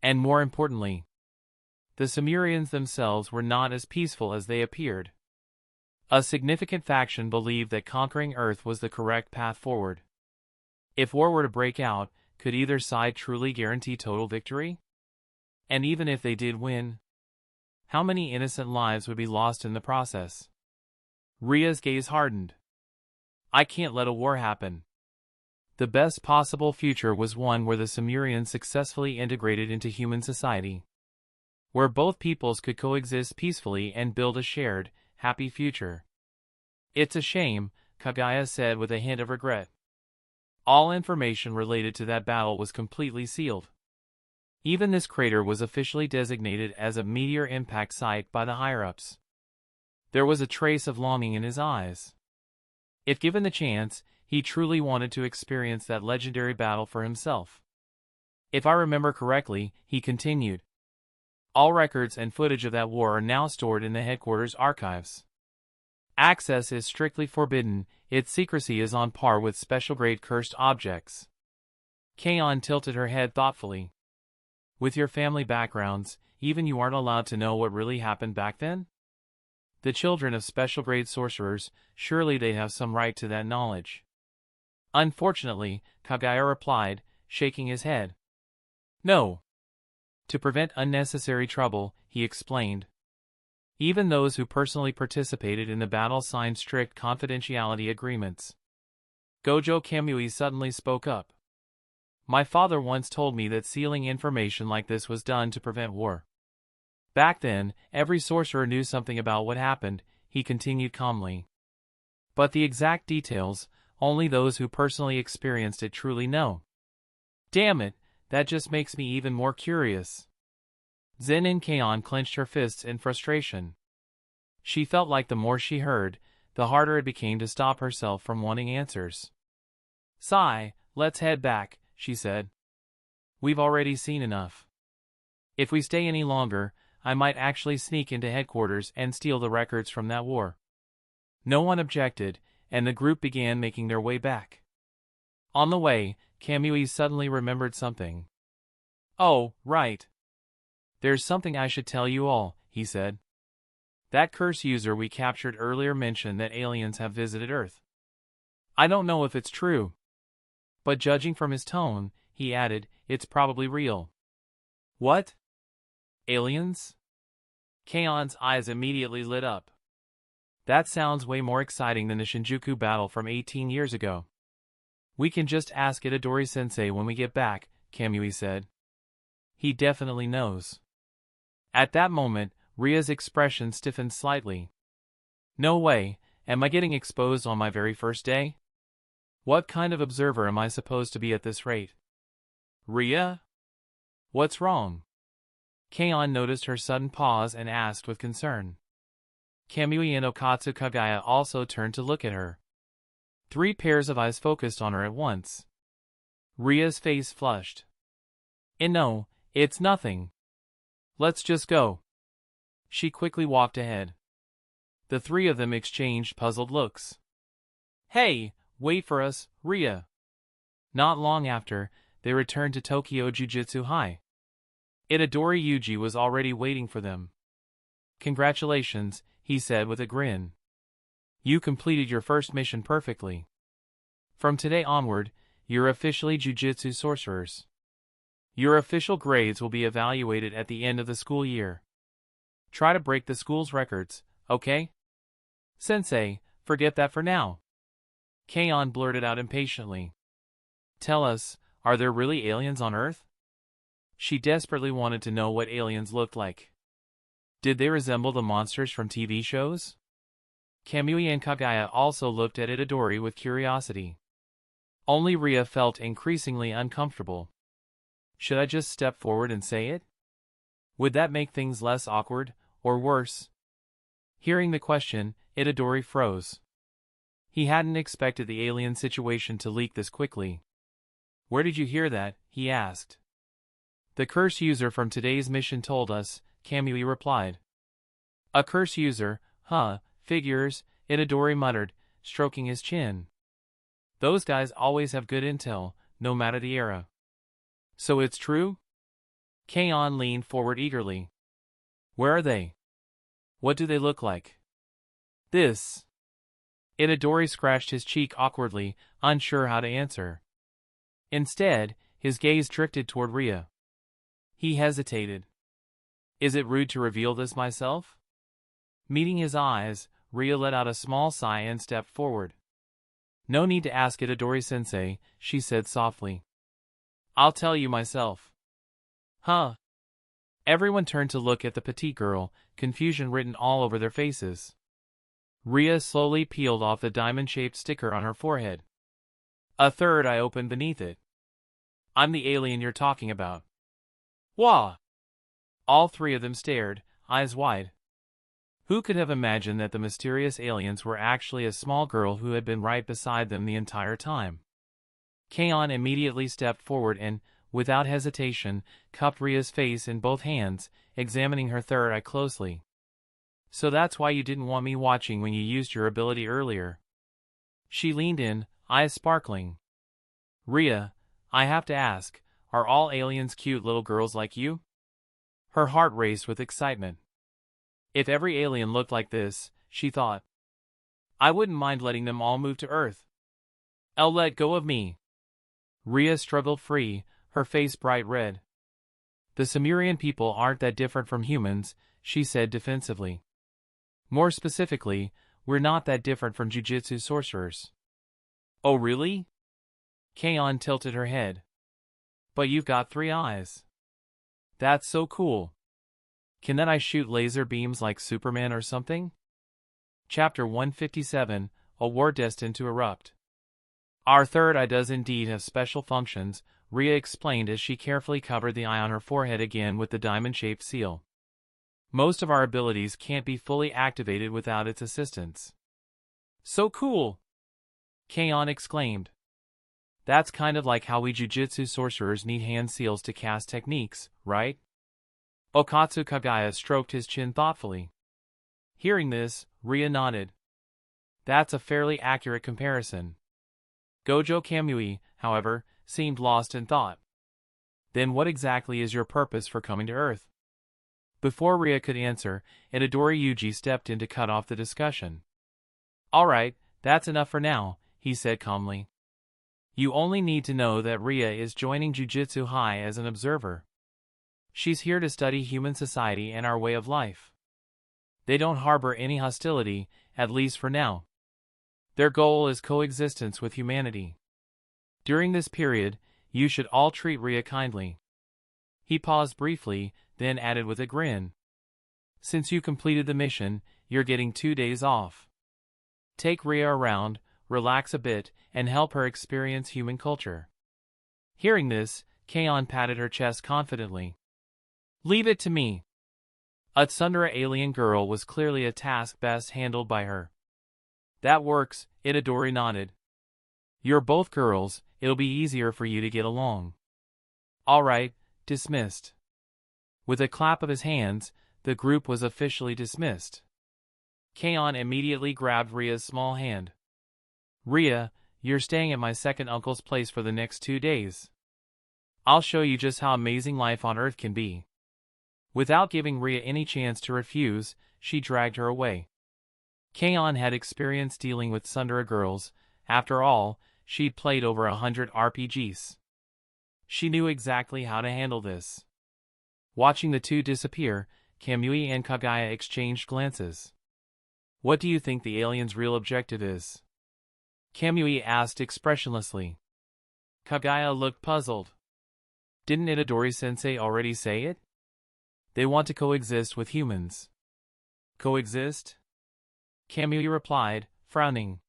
And more importantly, the Sumerians themselves were not as peaceful as they appeared. A significant faction believed that conquering Earth was the correct path forward. If war were to break out, could either side truly guarantee total victory? And even if they did win, how many innocent lives would be lost in the process? Rhea's gaze hardened. I can't let a war happen. The best possible future was one where the Sumerians successfully integrated into human society, where both peoples could coexist peacefully and build a shared, happy future. It's a shame, Kaguya said with a hint of regret. All information related to that battle was completely sealed. Even this crater was officially designated as a meteor impact site by the higher-ups. There was a trace of longing in his eyes. If given the chance, he truly wanted to experience that legendary battle for himself. If I remember correctly, he continued, all records and footage of that war are now stored in the headquarters archives. Access is strictly forbidden, its secrecy is on par with special-grade cursed objects. Kaon tilted her head thoughtfully. With your family backgrounds, even you aren't allowed to know what really happened back then? The children of special-grade sorcerers, surely they have some right to that knowledge. Unfortunately, Kagaya replied, shaking his head. No. To prevent unnecessary trouble, he explained. Even those who personally participated in the battle signed strict confidentiality agreements. Gojo Kamui suddenly spoke up. My father once told me that sealing information like this was done to prevent war. Back then, every sorcerer knew something about what happened, he continued calmly. But the exact details, only those who personally experienced it truly know. Damn it, that just makes me even more curious. Zen'in Kaon clenched her fists in frustration. She felt like the more she heard, the harder it became to stop herself from wanting answers. Sigh, let's head back, she said. We've already seen enough. If we stay any longer, I might actually sneak into headquarters and steal the records from that war. No one objected, and the group began making their way back. On the way, Kamui suddenly remembered something. Oh, right. There's something I should tell you all, he said. That curse user we captured earlier mentioned that aliens have visited Earth. I don't know if it's true. But judging from his tone, he added, it's probably real. What? Aliens? Kaon's eyes immediately lit up. That sounds way more exciting than the Shinjuku battle from 18 years ago. We can just ask Itadori-sensei when we get back, Kamui said. He definitely knows. At that moment, Ria's expression stiffened slightly. No way, am I getting exposed on my very first day? What kind of observer am I supposed to be at this rate? Ria? What's wrong? Kaon noticed her sudden pause and asked with concern. Kamui and Okatsu Kagaya also turned to look at her. 3 pairs of eyes focused on her at once. Ria's face flushed. No, it's nothing. Let's just go. She quickly walked ahead. The 3 of them exchanged puzzled looks. Hey, wait for us, Ria. Not long after, they returned to Tokyo Jujutsu High. Itadori Yuji was already waiting for them. Congratulations, he said with a grin. You completed your first mission perfectly. From today onward, you're officially Jujutsu sorcerers. Your official grades will be evaluated at the end of the school year. Try to break the school's records, okay? Sensei, forget that for now. Kaon blurted out impatiently. Tell us, are there really aliens on Earth? She desperately wanted to know what aliens looked like. Did they resemble the monsters from TV shows? Kamui and Kagaya also looked at Itadori with curiosity. Only Ria felt increasingly uncomfortable. Should I just step forward and say it? Would that make things less awkward, or worse? Hearing the question, Itadori froze. He hadn't expected the alien situation to leak this quickly. Where did you hear that? He asked. The curse user from today's mission told us, Kamui replied. A curse user, huh, figures, Itadori muttered, stroking his chin. Those guys always have good intel, no matter the era. So it's true? Kaon leaned forward eagerly. Where are they? What do they look like? This. Itadori scratched his cheek awkwardly, unsure how to answer. Instead, his gaze drifted toward Ria. He hesitated. Is it rude to reveal this myself? Meeting his eyes, Ria let out a small sigh and stepped forward. No need to ask Itadori-sensei, she said softly. I'll tell you myself. Huh? Everyone turned to look at the petite girl, confusion written all over their faces. Ria slowly peeled off the diamond-shaped sticker on her forehead. A third eye opened beneath it. I'm the alien you're talking about. Wah! All three of them stared, eyes wide. Who could have imagined that the mysterious aliens were actually a small girl who had been right beside them the entire time? Kaon immediately stepped forward and, without hesitation, cupped Ria's face in both hands, examining her third eye closely. So that's why you didn't want me watching when you used your ability earlier. She leaned in, eyes sparkling. Ria, I have to ask, are all aliens cute little girls like you? Her heart raced with excitement. If every alien looked like this, she thought, I wouldn't mind letting them all move to Earth. I'll let go of me. Ria struggled free, her face bright red. The Sumerian people aren't that different from humans, she said defensively. More specifically, we're not that different from Jujutsu sorcerers. Oh really? Kaon tilted her head. But you've got 3 eyes. That's so cool. Can that eye shoot laser beams like Superman or something? Chapter 157, A War Destined to Erupt. Our third eye does indeed have special functions, Ria explained as she carefully covered the eye on her forehead again with the diamond-shaped seal. Most of our abilities can't be fully activated without its assistance. So cool! Kaon exclaimed. That's kind of like how we Jujutsu sorcerers need hand seals to cast techniques, right? Okatsu Kagaya stroked his chin thoughtfully. Hearing this, Ria nodded. That's a fairly accurate comparison. Gojo Kamui, however, seemed lost in thought. Then what exactly is your purpose for coming to Earth? Before Ria could answer, Itadori Yuji stepped in to cut off the discussion. Alright, that's enough for now, he said calmly. You only need to know that Ria is joining Jujutsu High as an observer. She's here to study human society and our way of life. They don't harbor any hostility, at least for now. Their goal is coexistence with humanity. During this period, you should all treat Ria kindly. He paused briefly, then added with a grin. Since you completed the mission, you're getting 2 days off. Take Ria around, relax a bit, and help her experience human culture. Hearing this, Kaon patted her chest confidently. Leave it to me. A Tsundere alien girl was clearly a task best handled by her. That works, Itadori nodded. You're both girls, it'll be easier for you to get along. Alright, dismissed. With a clap of his hands, the group was officially dismissed. Kaon immediately grabbed Ria's small hand. Ria, you're staying at my second uncle's place for the next 2 days. I'll show you just how amazing life on Earth can be. Without giving Ria any chance to refuse, she dragged her away. Kaon had experience dealing with Tsundere girls. After all, she'd played over 100 RPGs. She knew exactly how to handle this. Watching the two disappear, Kamui and Kagaya exchanged glances. What do you think the alien's real objective is? Kamui asked expressionlessly. Kagaya looked puzzled. Didn't Itadori-sensei already say it? They want to coexist with humans. Coexist? Kamui replied, frowning.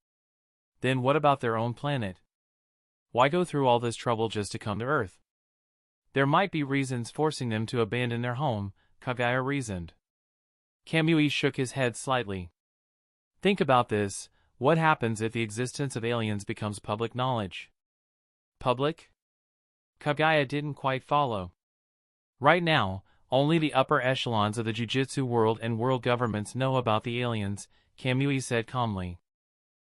Then what about their own planet? Why go through all this trouble just to come to Earth? There might be reasons forcing them to abandon their home, Kagaya reasoned. Kamui shook his head slightly. Think about this, what happens if the existence of aliens becomes public knowledge? Public? Kagaya didn't quite follow. Right now, only the upper echelons of the Jujutsu world and world governments know about the aliens, Kamui said calmly.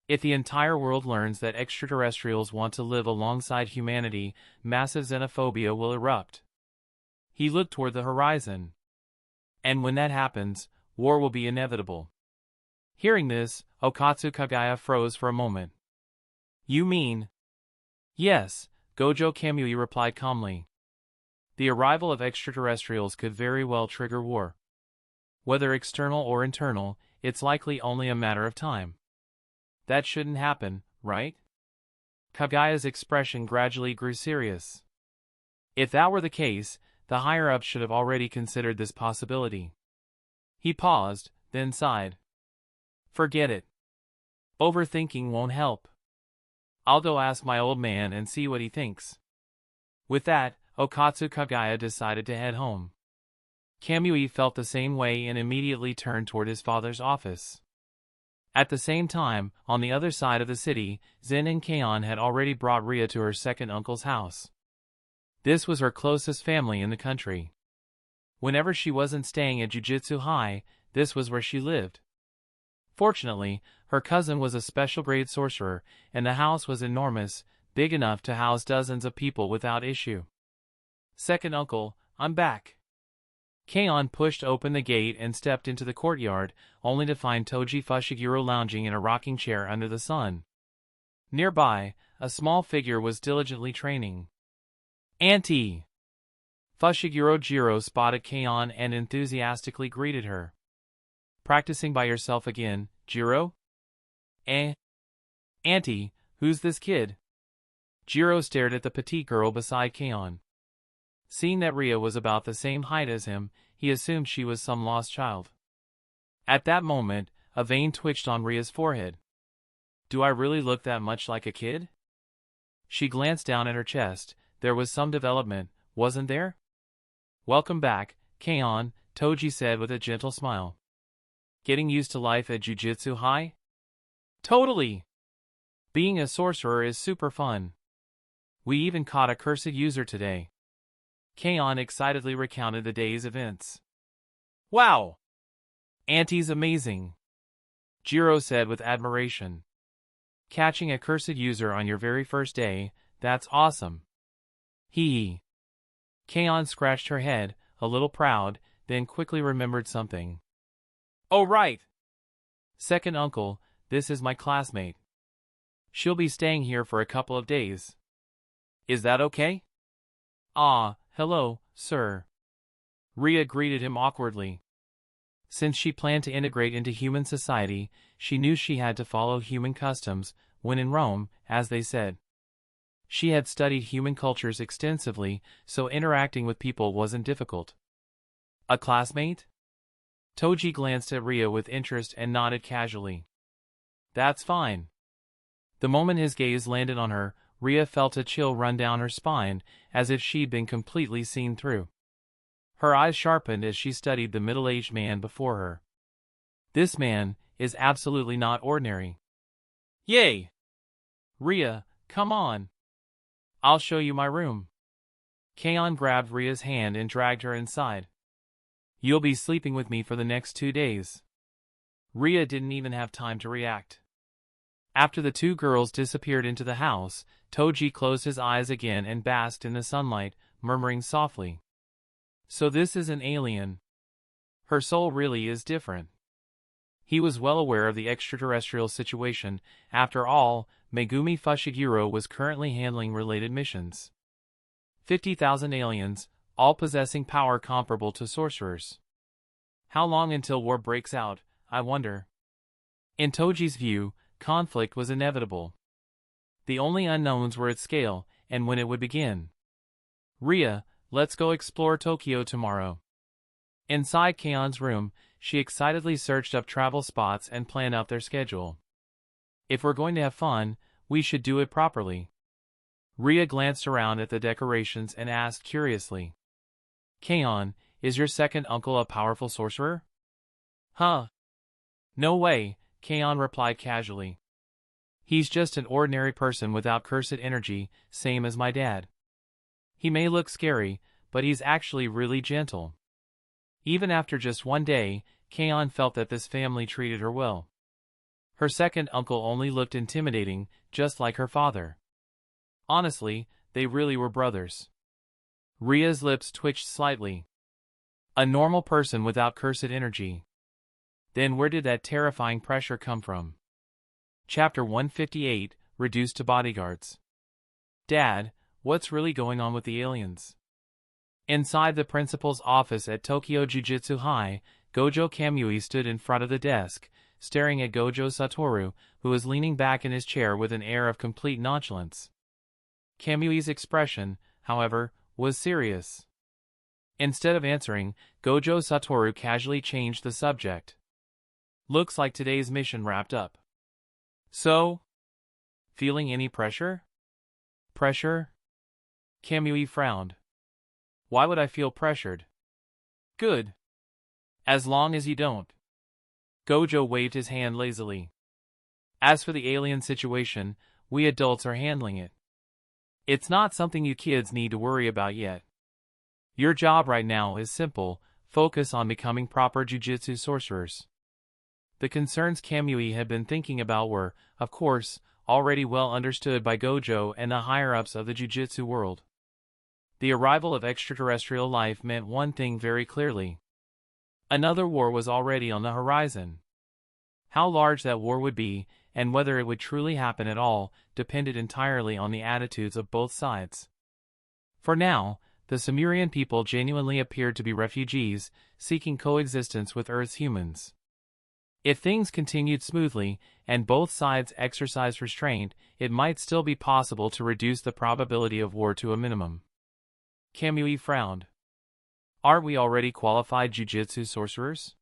If the entire world learns that extraterrestrials want to live alongside humanity, massive xenophobia will erupt. He looked toward the horizon. And when that happens, war will be inevitable. Hearing this, Okatsu Kagaya froze for a moment. You mean? Yes, Gojo Kamui replied calmly. The arrival of extraterrestrials could very well trigger war. Whether external or internal, it's likely only a matter of time. That shouldn't happen, right? Kagaya's expression gradually grew serious. If that were the case, the higher-ups should have already considered this possibility. He paused, then sighed. Forget it. Overthinking won't help. I'll go ask my old man and see what he thinks. With that, Okatsu Kagaya decided to head home. Kamui felt the same way and immediately turned toward his father's office. At the same time, on the other side of the city, Zen and Keion had already brought Ria to her second uncle's house. This was her closest family in the country. Whenever she wasn't staying at Jujutsu High, this was where she lived. Fortunately, her cousin was a special grade sorcerer, and the house was enormous, big enough to house dozens of people without issue. Second uncle, I'm back. Keion pushed open the gate and stepped into the courtyard, only to find Toji Fushiguro lounging in a rocking chair under the sun. Nearby, a small figure was diligently training. Auntie! Fushiguro Jiro spotted Keion and enthusiastically greeted her. Practicing by yourself again, Jiro? Auntie, who's this kid? Jiro stared at the petite girl beside Keion. Seeing that Ria was about the same height as him, he assumed she was some lost child. At that moment, a vein twitched on Ria's forehead. Do I really look that much like a kid? She glanced down at her chest. There was some development, wasn't there? Welcome back, Keion, Toji said with a gentle smile. Getting used to life at Jujutsu High? Totally! Being a sorcerer is super fun. We even caught a cursed user today. Keion excitedly recounted the day's events. Wow! Auntie's amazing, Jiro said with admiration. Catching a cursed user on your very first day, that's awesome. Hee. Keion scratched her head, a little proud, then quickly remembered something. Oh right! Second uncle, this is my classmate. She'll be staying here for a couple of days. Is that okay? Ah, hello, sir. Ria greeted him awkwardly. Since she planned to integrate into human society, she knew she had to follow human customs, when in Rome, as they said. She had studied human cultures extensively, so interacting with people wasn't difficult. A classmate? Toji glanced at Ria with interest and nodded casually. That's fine. The moment his gaze landed on her, Ria felt a chill run down her spine, as if she'd been completely seen through. Her eyes sharpened as she studied the middle-aged man before her. This man is absolutely not ordinary. Yay! Ria, come on. I'll show you my room. Keion grabbed Ria's hand and dragged her inside. You'll be sleeping with me for the next 2 days. Ria didn't even have time to react. After the two girls disappeared into the house, Toji closed his eyes again and basked in the sunlight, murmuring softly. So this is an alien. Her soul really is different. He was well aware of the extraterrestrial situation. After all, Megumi Fushiguro was currently handling related missions. 50,000 aliens, all possessing power comparable to sorcerers. How long until war breaks out, I wonder? In Toji's view, conflict was inevitable. The only unknowns were its scale, and when it would begin. Ria, let's go explore Tokyo tomorrow. Inside Keion's room, she excitedly searched up travel spots and planned out their schedule. If we're going to have fun, we should do it properly. Ria glanced around at the decorations and asked curiously. Keion, is your second uncle a powerful sorcerer? Huh? No way, Keion replied casually. He's just an ordinary person without cursed energy, same as my dad. He may look scary, but he's actually really gentle. Even after just 1 day, Keion felt that this family treated her well. Her second uncle only looked intimidating, just like her father. Honestly, they really were brothers. Ria's lips twitched slightly. A normal person without cursed energy. Then where did that terrifying pressure come from? Chapter 158, Reduced to Bodyguards. Dad, what's really going on with the aliens? Inside the principal's office at Tokyo Jujutsu High, Gojo Kamui stood in front of the desk, staring at Gojo Satoru, who was leaning back in his chair with an air of complete nonchalance. Kamui's expression, however, was serious. Instead of answering, Gojo Satoru casually changed the subject. Looks like today's mission wrapped up. So? Feeling any pressure? Pressure? Kamui frowned. Why would I feel pressured? Good. As long as you don't. Gojo waved his hand lazily. As for the alien situation, we adults are handling it. It's not something you kids need to worry about yet. Your job right now is simple, focus on becoming proper jujutsu sorcerers. The concerns Kamui had been thinking about were, of course, already well understood by Gojo and the higher-ups of the jujutsu world. The arrival of extraterrestrial life meant one thing very clearly. Another war was already on the horizon. How large that war would be, and whether it would truly happen at all, depended entirely on the attitudes of both sides. For now, the Sumerian people genuinely appeared to be refugees, seeking coexistence with Earth's humans. If things continued smoothly, and both sides exercised restraint, it might still be possible to reduce the probability of war to a minimum. Kamui frowned. Aren't we already qualified jujutsu sorcerers?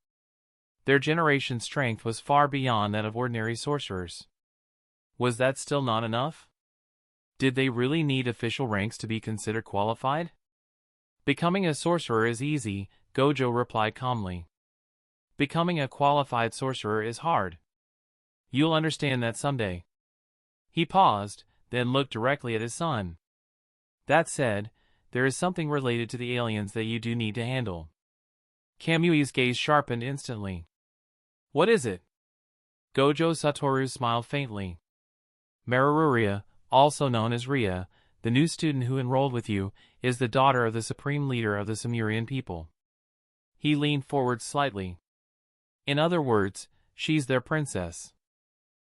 Their generation's strength was far beyond that of ordinary sorcerers. Was that still not enough? Did they really need official ranks to be considered qualified? Becoming a sorcerer is easy, Gojo replied calmly. Becoming a qualified sorcerer is hard. You'll understand that someday. He paused, then looked directly at his son. That said, there is something related to the aliens that you do need to handle. Kamui's gaze sharpened instantly. What is it? Gojo Satoru smiled faintly. Maruruya, also known as Ria, the new student who enrolled with you, is the daughter of the supreme leader of the Sumerian people. He leaned forward slightly. In other words, she's their princess.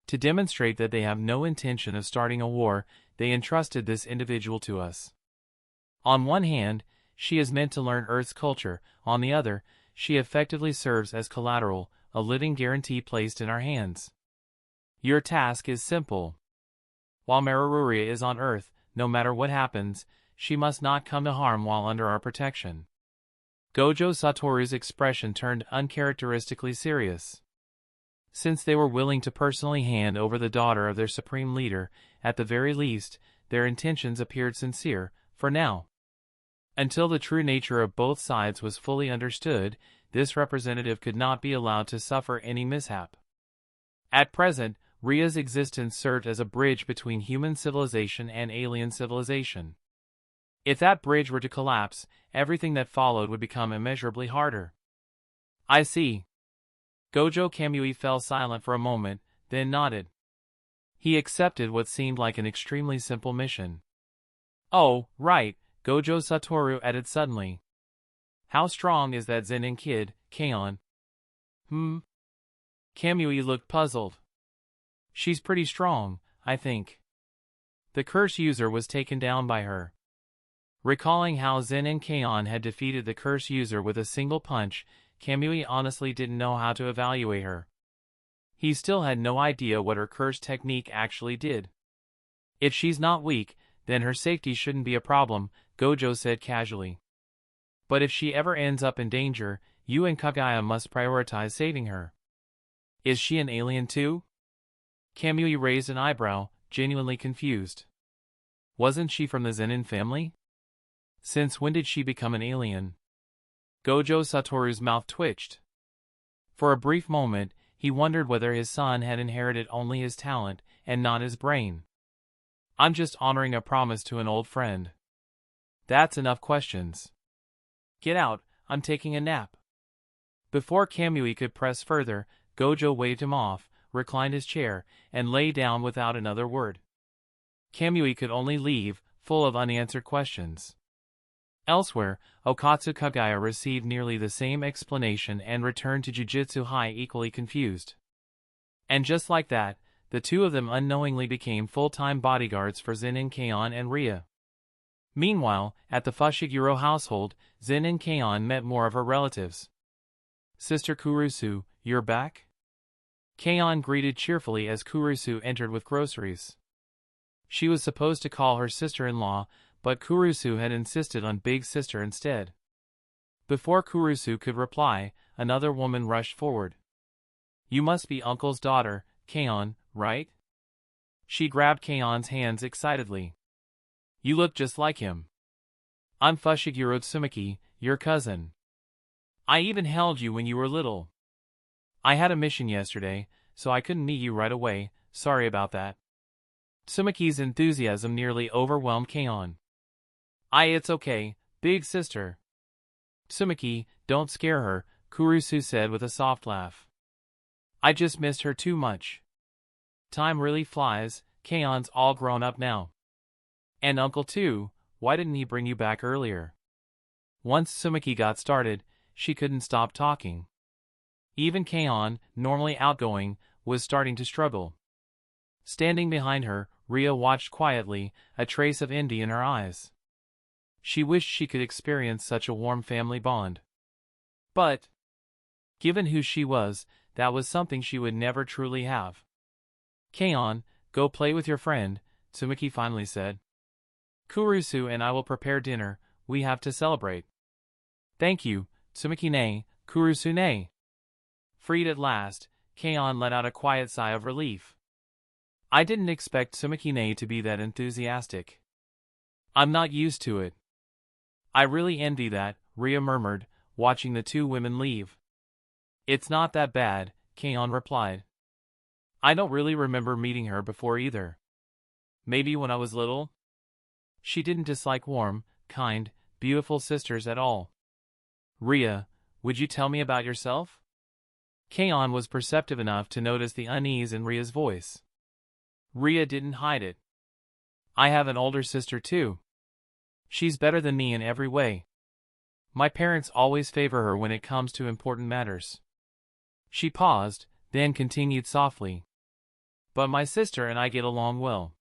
To demonstrate that they have no intention of starting a war, they entrusted this individual to us. On one hand, she is meant to learn Earth's culture, on the other, she effectively serves as collateral, a living guarantee placed in our hands. Your task is simple. While Maruruya is on Earth, no matter what happens, she must not come to harm while under our protection. Gojo Satoru's expression turned uncharacteristically serious. Since they were willing to personally hand over the daughter of their supreme leader, at the very least, their intentions appeared sincere, for now. Until the true nature of both sides was fully understood, this representative could not be allowed to suffer any mishap. At present, Ria's existence served as a bridge between human civilization and alien civilization. If that bridge were to collapse, everything that followed would become immeasurably harder. I see. Gojo Kamui fell silent for a moment, then nodded. He accepted what seemed like an extremely simple mission. Oh, right, Gojo Satoru added suddenly. How strong is that Zen'in kid, Keion? Kamui looked puzzled. She's pretty strong, I think. The curse user was taken down by her. Recalling how Zen'in Keion had defeated the curse user with a single punch, Kamui honestly didn't know how to evaluate her. He still had no idea what her curse technique actually did. If she's not weak, then her safety shouldn't be a problem, Gojo said casually. But if she ever ends up in danger, you and Kagaya must prioritize saving her. Is she an alien too? Kamui raised an eyebrow, genuinely confused. Wasn't she from the Zen'in family? Since when did she become an alien? Gojo Satoru's mouth twitched. For a brief moment, he wondered whether his son had inherited only his talent, and not his brain. I'm just honoring a promise to an old friend. That's enough questions. Get out, I'm taking a nap. Before Kamui could press further, Gojo waved him off, reclined his chair, and lay down without another word. Kamui could only leave, full of unanswered questions. Elsewhere, Okatsu Kagaya received nearly the same explanation and returned to Jujutsu High equally confused. And just like that, the two of them unknowingly became full-time bodyguards for Zen'in Keion and Ria. Meanwhile, at the Fushiguro household, Zen'in Keion met more of her relatives. Sister Kurusu, you're back? Keion greeted cheerfully as Kurusu entered with groceries. She was supposed to call her sister-in-law, but Kurusu had insisted on big sister instead. Before Kurusu could reply, another woman rushed forward. You must be Uncle's daughter, Keion, right? She grabbed Keion's hands excitedly. You look just like him. I'm Fushiguro Tsumaki, your cousin. I even held you when you were little. I had a mission yesterday, so I couldn't meet you right away, sorry about that. Tsumaki's enthusiasm nearly overwhelmed Keion. It's okay, big sister. Tsumaki, don't scare her, Kurusu said with a soft laugh. I just missed her too much. Time really flies, Keion's all grown up now. And Uncle too, why didn't he bring you back earlier? Once Tsumaki got started, she couldn't stop talking. Even Keion, normally outgoing, was starting to struggle. Standing behind her, Ria watched quietly, a trace of envy in her eyes. She wished she could experience such a warm family bond. But, given who she was, that was something she would never truly have. Keion, go play with your friend, Tsumaki finally said. Kurusu and I will prepare dinner, we have to celebrate. Thank you, Tsumaki ne, Kurusu ne. Freed at last, Keion let out a quiet sigh of relief. I didn't expect Tsumaki ne to be that enthusiastic. I'm not used to it. I really envy that, Ria murmured, watching the two women leave. It's not that bad, Keion replied. I don't really remember meeting her before either. Maybe when I was little? She didn't dislike warm, kind, beautiful sisters at all. Ria, would you tell me about yourself? Keion was perceptive enough to notice the unease in Ria's voice. Ria didn't hide it. I have an older sister too. She's better than me in every way. My parents always favor her when it comes to important matters. She paused, then continued softly. But my sister and I get along well.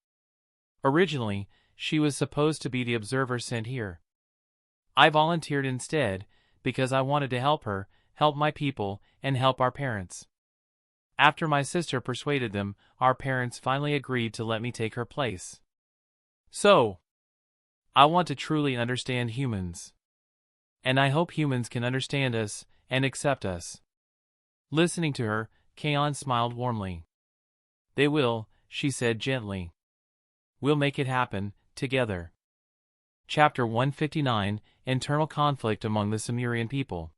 Originally, she was supposed to be the observer sent here. I volunteered instead, because I wanted to help her, help my people, and help our parents. After my sister persuaded them, our parents finally agreed to let me take her place. So, I want to truly understand humans. And I hope humans can understand us, and accept us. Listening to her, Keion smiled warmly. They will, she said gently. We'll make it happen, together. Chapter 159, Internal Conflict Among the Sumerian People.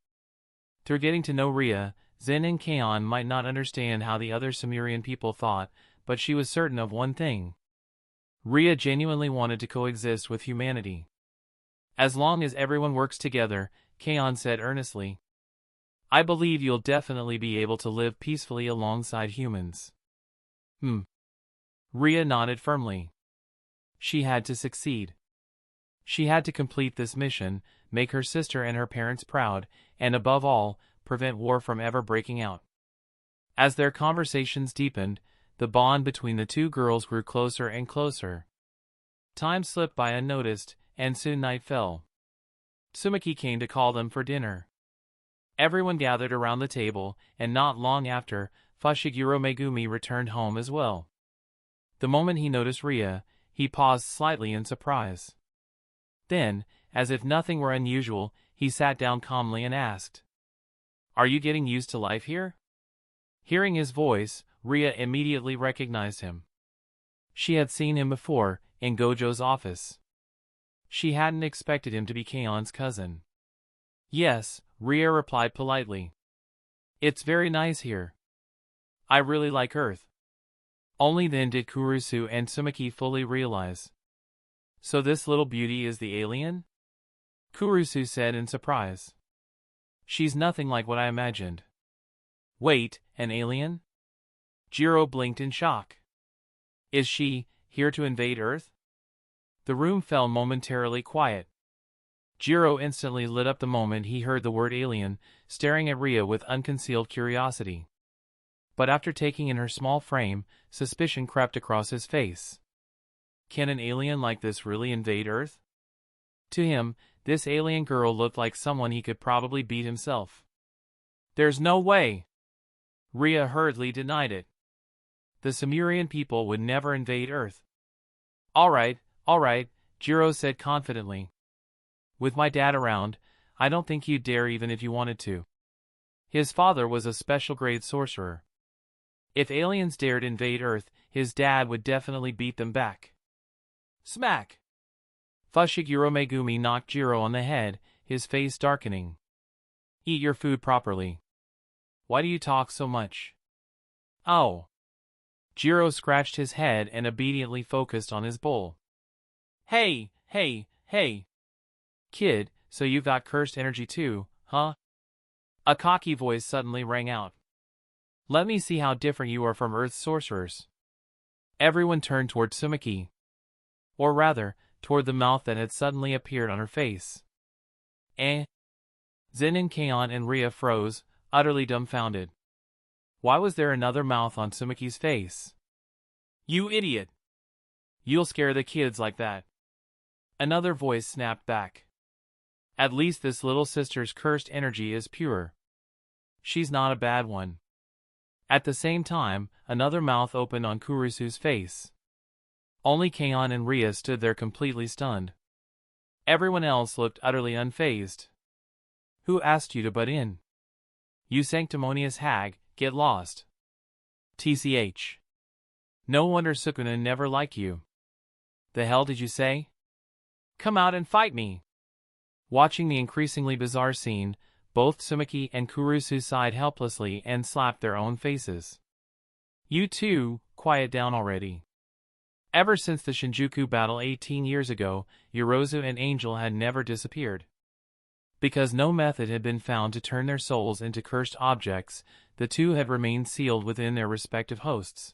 Through getting to know Ria, Zen and Keion might not understand how the other Sumerian people thought, but she was certain of one thing. Ria genuinely wanted to coexist with humanity. As long as everyone works together, Keion said earnestly. I believe you'll definitely be able to live peacefully alongside humans. Ria nodded firmly. She had to succeed. She had to complete this mission, make her sister and her parents proud, and above all, prevent war from ever breaking out. As their conversations deepened, the bond between the two girls grew closer and closer. Time slipped by unnoticed, and soon night fell. Tsumaki came to call them for dinner. Everyone gathered around the table, and not long after, Fushiguro Megumi returned home as well. The moment he noticed Ria, he paused slightly in surprise. Then, as if nothing were unusual, he sat down calmly and asked, Are you getting used to life here? Hearing his voice, Ria immediately recognized him. She had seen him before, in Gojo's office. She hadn't expected him to be Keion's cousin. Yes, Ria replied politely. It's very nice here. I really like Earth. Only then did Kurusu and Tsumaki fully realize. So this little beauty is the alien? Kurusu said in surprise. She's nothing like what I imagined. Wait, an alien? Jiro blinked in shock. Is she here to invade Earth? The room fell momentarily quiet. Jiro instantly lit up the moment he heard the word alien, staring at Ria with unconcealed curiosity. But after taking in her small frame, suspicion crept across his face. Can an alien like this really invade Earth? To him, this alien girl looked like someone he could probably beat himself. There's no way! Ria hurriedly denied it. The Sumerian people would never invade Earth. All right, Jiro said confidently. With my dad around, I don't think you'd dare even if you wanted to. His father was a special-grade sorcerer. If aliens dared invade Earth, his dad would definitely beat them back. Smack! Fushiguro Megumi knocked Jiro on the head, his face darkening. Eat your food properly. Why do you talk so much? Oh. Jiro scratched his head and obediently focused on his bowl. Hey, hey, hey. Kid, so you've got cursed energy too, huh? A cocky voice suddenly rang out. Let me see how different you are from Earth's sorcerers. Everyone turned toward Tsumaki. Or rather, toward the mouth that had suddenly appeared on her face. Zen'in, Keion, and Ria froze, utterly dumbfounded. Why was there another mouth on Tsumaki's face? You idiot! You'll scare the kids like that. Another voice snapped back. At least this little sister's cursed energy is pure. She's not a bad one. At the same time, another mouth opened on Kurusu's face. Only Keion and Ria stood there completely stunned. Everyone else looked utterly unfazed. Who asked you to butt in? You sanctimonious hag, get lost. TCH. No wonder Sukuna never liked you. The hell did you say? Come out and fight me. Watching the increasingly bizarre scene, both Tsumaki and Kurusu sighed helplessly and slapped their own faces. You two, quiet down already. Ever since the Shinjuku battle 18 years ago, Yorozu and Angel had never disappeared. Because no method had been found to turn their souls into cursed objects, the two had remained sealed within their respective hosts.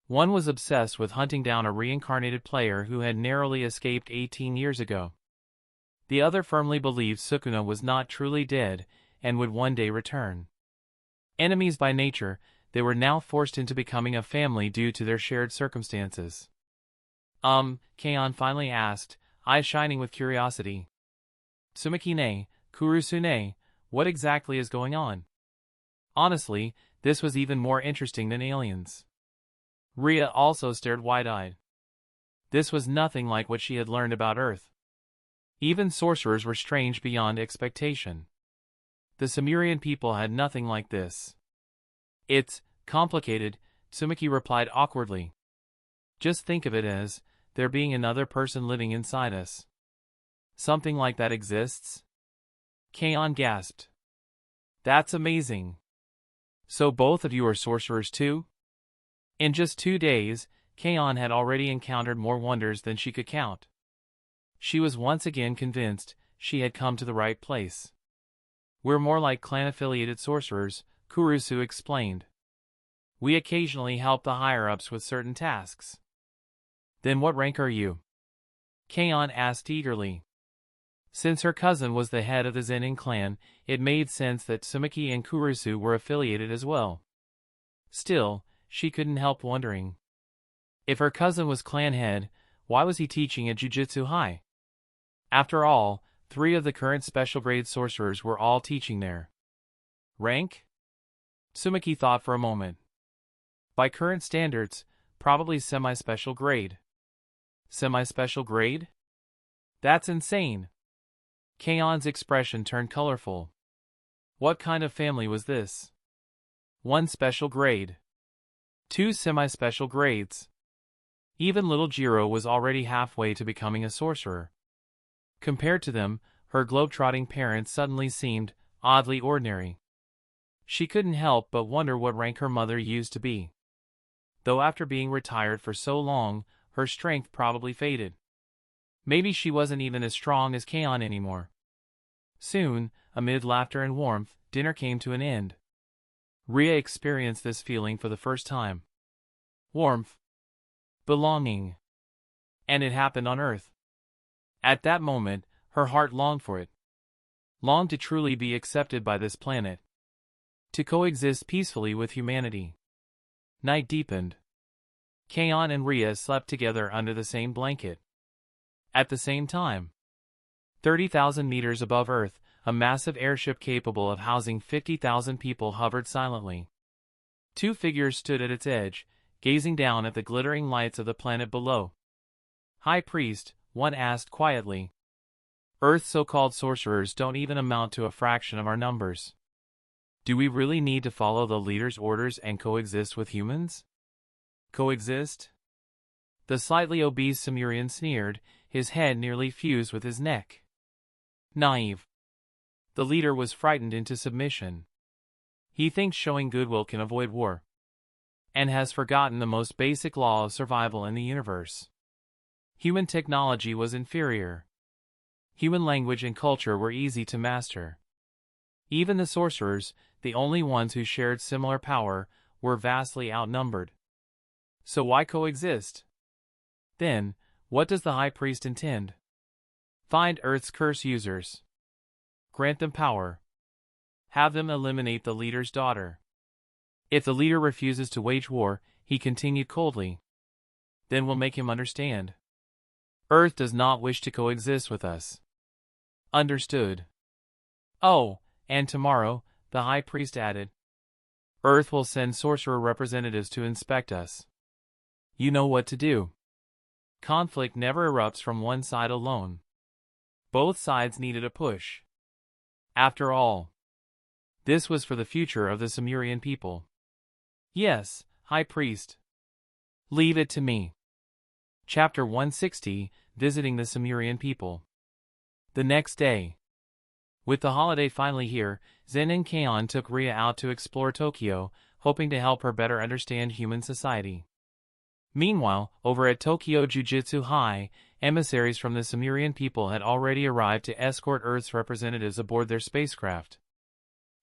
One was obsessed with hunting down a reincarnated player who had narrowly escaped 18 years ago. The other firmly believed Sukuna was not truly dead and would one day return. Enemies by nature, they were now forced into becoming a family due to their shared circumstances. Keion finally asked, eyes shining with curiosity. Tsumaki-ne, Kurusu-ne, what exactly is going on? Honestly, this was even more interesting than aliens. Ria also stared wide-eyed. This was nothing like what she had learned about Earth. Even sorcerers were strange beyond expectation. The Sumerian people had nothing like this. It's complicated, Tsumaki replied awkwardly. Just think of it as there being another person living inside us. Something like that exists? Keion gasped. That's amazing. So both of you are sorcerers too? In just 2 days, Keion had already encountered more wonders than she could count. She was once again convinced she had come to the right place. We're more like clan-affiliated sorcerers, Kurusu explained. We occasionally help the higher-ups with certain tasks. Then what rank are you? Keion asked eagerly. Since her cousin was the head of the Zen'in clan, it made sense that Tsumaki and Kurusu were affiliated as well. Still, she couldn't help wondering. If her cousin was clan head, why was he teaching at Jujutsu High? After all, 3 of the current special grade sorcerers were all teaching there. Rank? Tsumaki thought for a moment. By current standards, probably semi-special grade. Semi-special grade? That's insane. Keion's expression turned colorful. What kind of family was this? 1 special grade. 2 semi-special grades. Even little Jiro was already halfway to becoming a sorcerer. Compared to them, her globe-trotting parents suddenly seemed oddly ordinary. She couldn't help but wonder what rank her mother used to be. Though after being retired for so long, her strength probably faded. Maybe she wasn't even as strong as Keion anymore. Soon, amid laughter and warmth, dinner came to an end. Ria experienced this feeling for the first time. Warmth. Belonging. And it happened on Earth. At that moment, her heart longed for it. Longed to truly be accepted by this planet. To coexist peacefully with humanity. Night deepened. Keion and Ria slept together under the same blanket. At the same time, 30,000 meters above Earth, a massive airship capable of housing 50,000 people hovered silently. 2 figures stood at its edge, gazing down at the glittering lights of the planet below. High Priest, one asked quietly. Earth's so-called sorcerers don't even amount to a fraction of our numbers. Do we really need to follow the leader's orders and coexist with humans? Coexist? The slightly obese Sumerian sneered, his head nearly fused with his neck. Naive. The leader was frightened into submission. He thinks showing goodwill can avoid war, and has forgotten the most basic law of survival in the universe. Human technology was inferior. Human language and culture were easy to master. Even the sorcerers, the only ones who shared similar power, were vastly outnumbered. So why coexist? Then, what does the High Priest intend? Find Earth's curse users. Grant them power. Have them eliminate the leader's daughter. If the leader refuses to wage war, he continued coldly, then we'll make him understand. Earth does not wish to coexist with us. Understood. Oh, and tomorrow, the High Priest added, Earth will send sorcerer representatives to inspect us. You know what to do. Conflict never erupts from one side alone. Both sides needed a push. After all, this was for the future of the Sumerian people. Yes, High Priest. Leave it to me. Chapter 160, Visiting the Sumerian People. The next day. With the holiday finally here, Zen'in Kaon took Ria out to explore Tokyo, hoping to help her better understand human society. Meanwhile, over at Tokyo Jujutsu High, emissaries from the Sumerian people had already arrived to escort Earth's representatives aboard their spacecraft,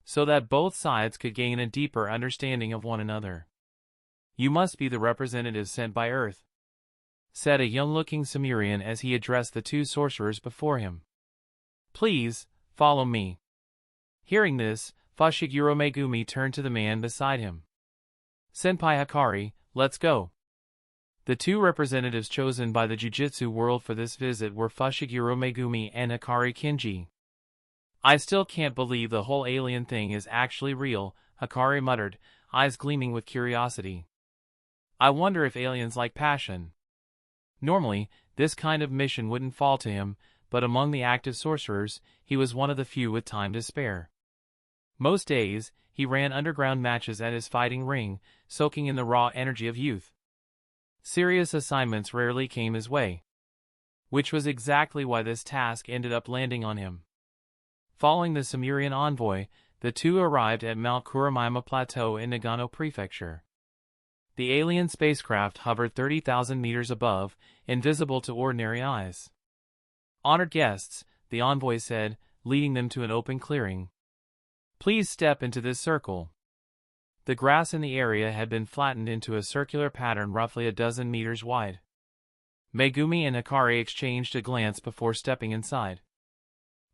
so that both sides could gain a deeper understanding of one another. You must be the representatives sent by Earth, said a young-looking Sumerian as he addressed the two sorcerers before him. Please, follow me. Hearing this, Fushiguro Megumi turned to the man beside him. Senpai Hikari, let's go. The two representatives chosen by the Jujutsu world for this visit were Fushiguro Megumi and Hikari Kinji. I still can't believe the whole alien thing is actually real, Hikari muttered, eyes gleaming with curiosity. I wonder if aliens like passion. Normally, this kind of mission wouldn't fall to him, but among the active sorcerers, he was one of the few with time to spare. Most days, he ran underground matches at his fighting ring, soaking in the raw energy of youth. Serious assignments rarely came his way, which was exactly why this task ended up landing on him. Following the Sumerian envoy, the two arrived at Mount Kuramaima Plateau in Nagano Prefecture. The alien spacecraft hovered 30,000 meters above, invisible to ordinary eyes. Honored guests, the envoy said, leading them to an open clearing. Please step into this circle. The grass in the area had been flattened into a circular pattern roughly a dozen meters wide. Megumi and Hikari exchanged a glance before stepping inside.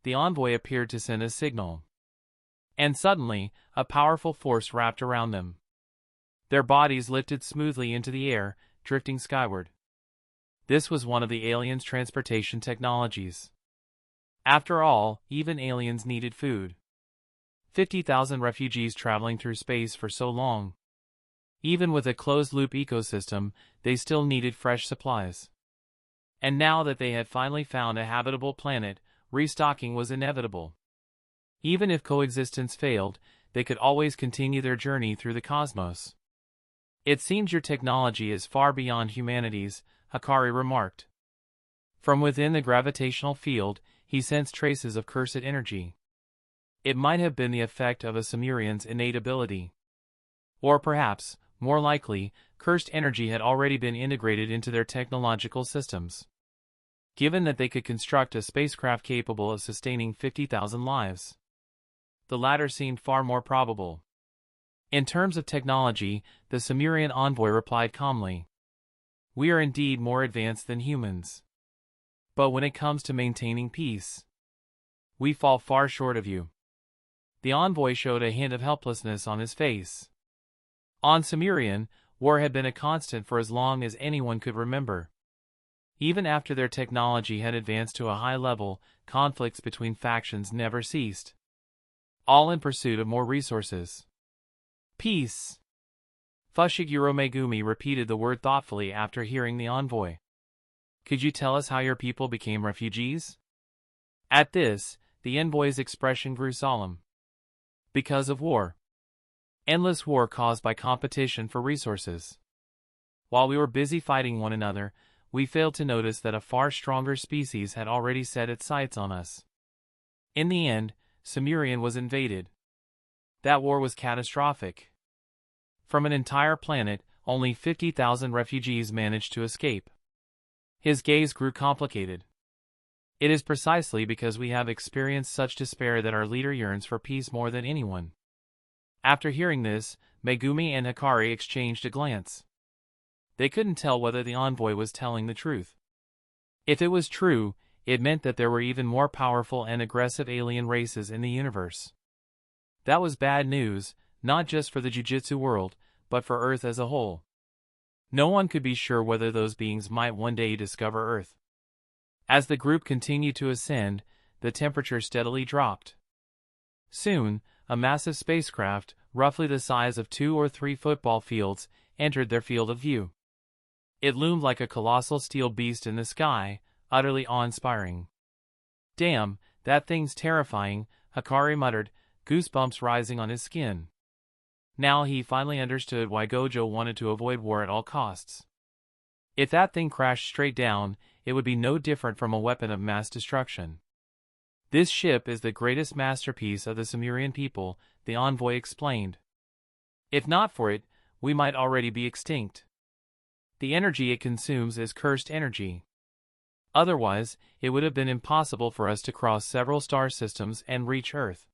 The envoy appeared to send a signal. And suddenly, a powerful force wrapped around them. Their bodies lifted smoothly into the air, drifting skyward. This was one of the aliens' transportation technologies. After all, even aliens needed food. 50,000 refugees traveling through space for so long. Even with a closed-loop ecosystem, they still needed fresh supplies. And now that they had finally found a habitable planet, restocking was inevitable. Even if coexistence failed, they could always continue their journey through the cosmos. It seems your technology is far beyond humanity's, Hikari remarked. From within the gravitational field, he sensed traces of cursed energy. It might have been the effect of a Sumerian's innate ability. Or perhaps, more likely, cursed energy had already been integrated into their technological systems. Given that they could construct a spacecraft capable of sustaining 50,000 lives, the latter seemed far more probable. In terms of technology, the Sumerian envoy replied calmly. We are indeed more advanced than humans. But when it comes to maintaining peace, we fall far short of you. The envoy showed a hint of helplessness on his face. On Sumerian, war had been a constant for as long as anyone could remember. Even after their technology had advanced to a high level, conflicts between factions never ceased, all in pursuit of more resources. Peace. Fushiguro Megumi repeated the word thoughtfully after hearing the envoy. Could you tell us how your people became refugees? At this, the envoy's expression grew solemn. Because of war. Endless war caused by competition for resources. While we were busy fighting one another, we failed to notice that a far stronger species had already set its sights on us. In the end, Sumerian was invaded. That war was catastrophic. From an entire planet, only 50,000 refugees managed to escape. His gaze grew complicated. It is precisely because we have experienced such despair that our leader yearns for peace more than anyone. After hearing this, Megumi and Hikari exchanged a glance. They couldn't tell whether the envoy was telling the truth. If it was true, it meant that there were even more powerful and aggressive alien races in the universe. That was bad news, not just for the Jujutsu world, but for Earth as a whole. No one could be sure whether those beings might one day discover Earth. As the group continued to ascend, the temperature steadily dropped. Soon, a massive spacecraft, roughly the size of 2 or 3 football fields, entered their field of view. It loomed like a colossal steel beast in the sky, utterly awe-inspiring. "Damn, that thing's terrifying," Hikari muttered, goosebumps rising on his skin. Now he finally understood why Gojo wanted to avoid war at all costs. If that thing crashed straight down, it would be no different from a weapon of mass destruction. "This ship is the greatest masterpiece of the Sumerian people," the envoy explained. "If not for it, we might already be extinct. The energy it consumes is cursed energy. Otherwise, it would have been impossible for us to cross several star systems and reach Earth."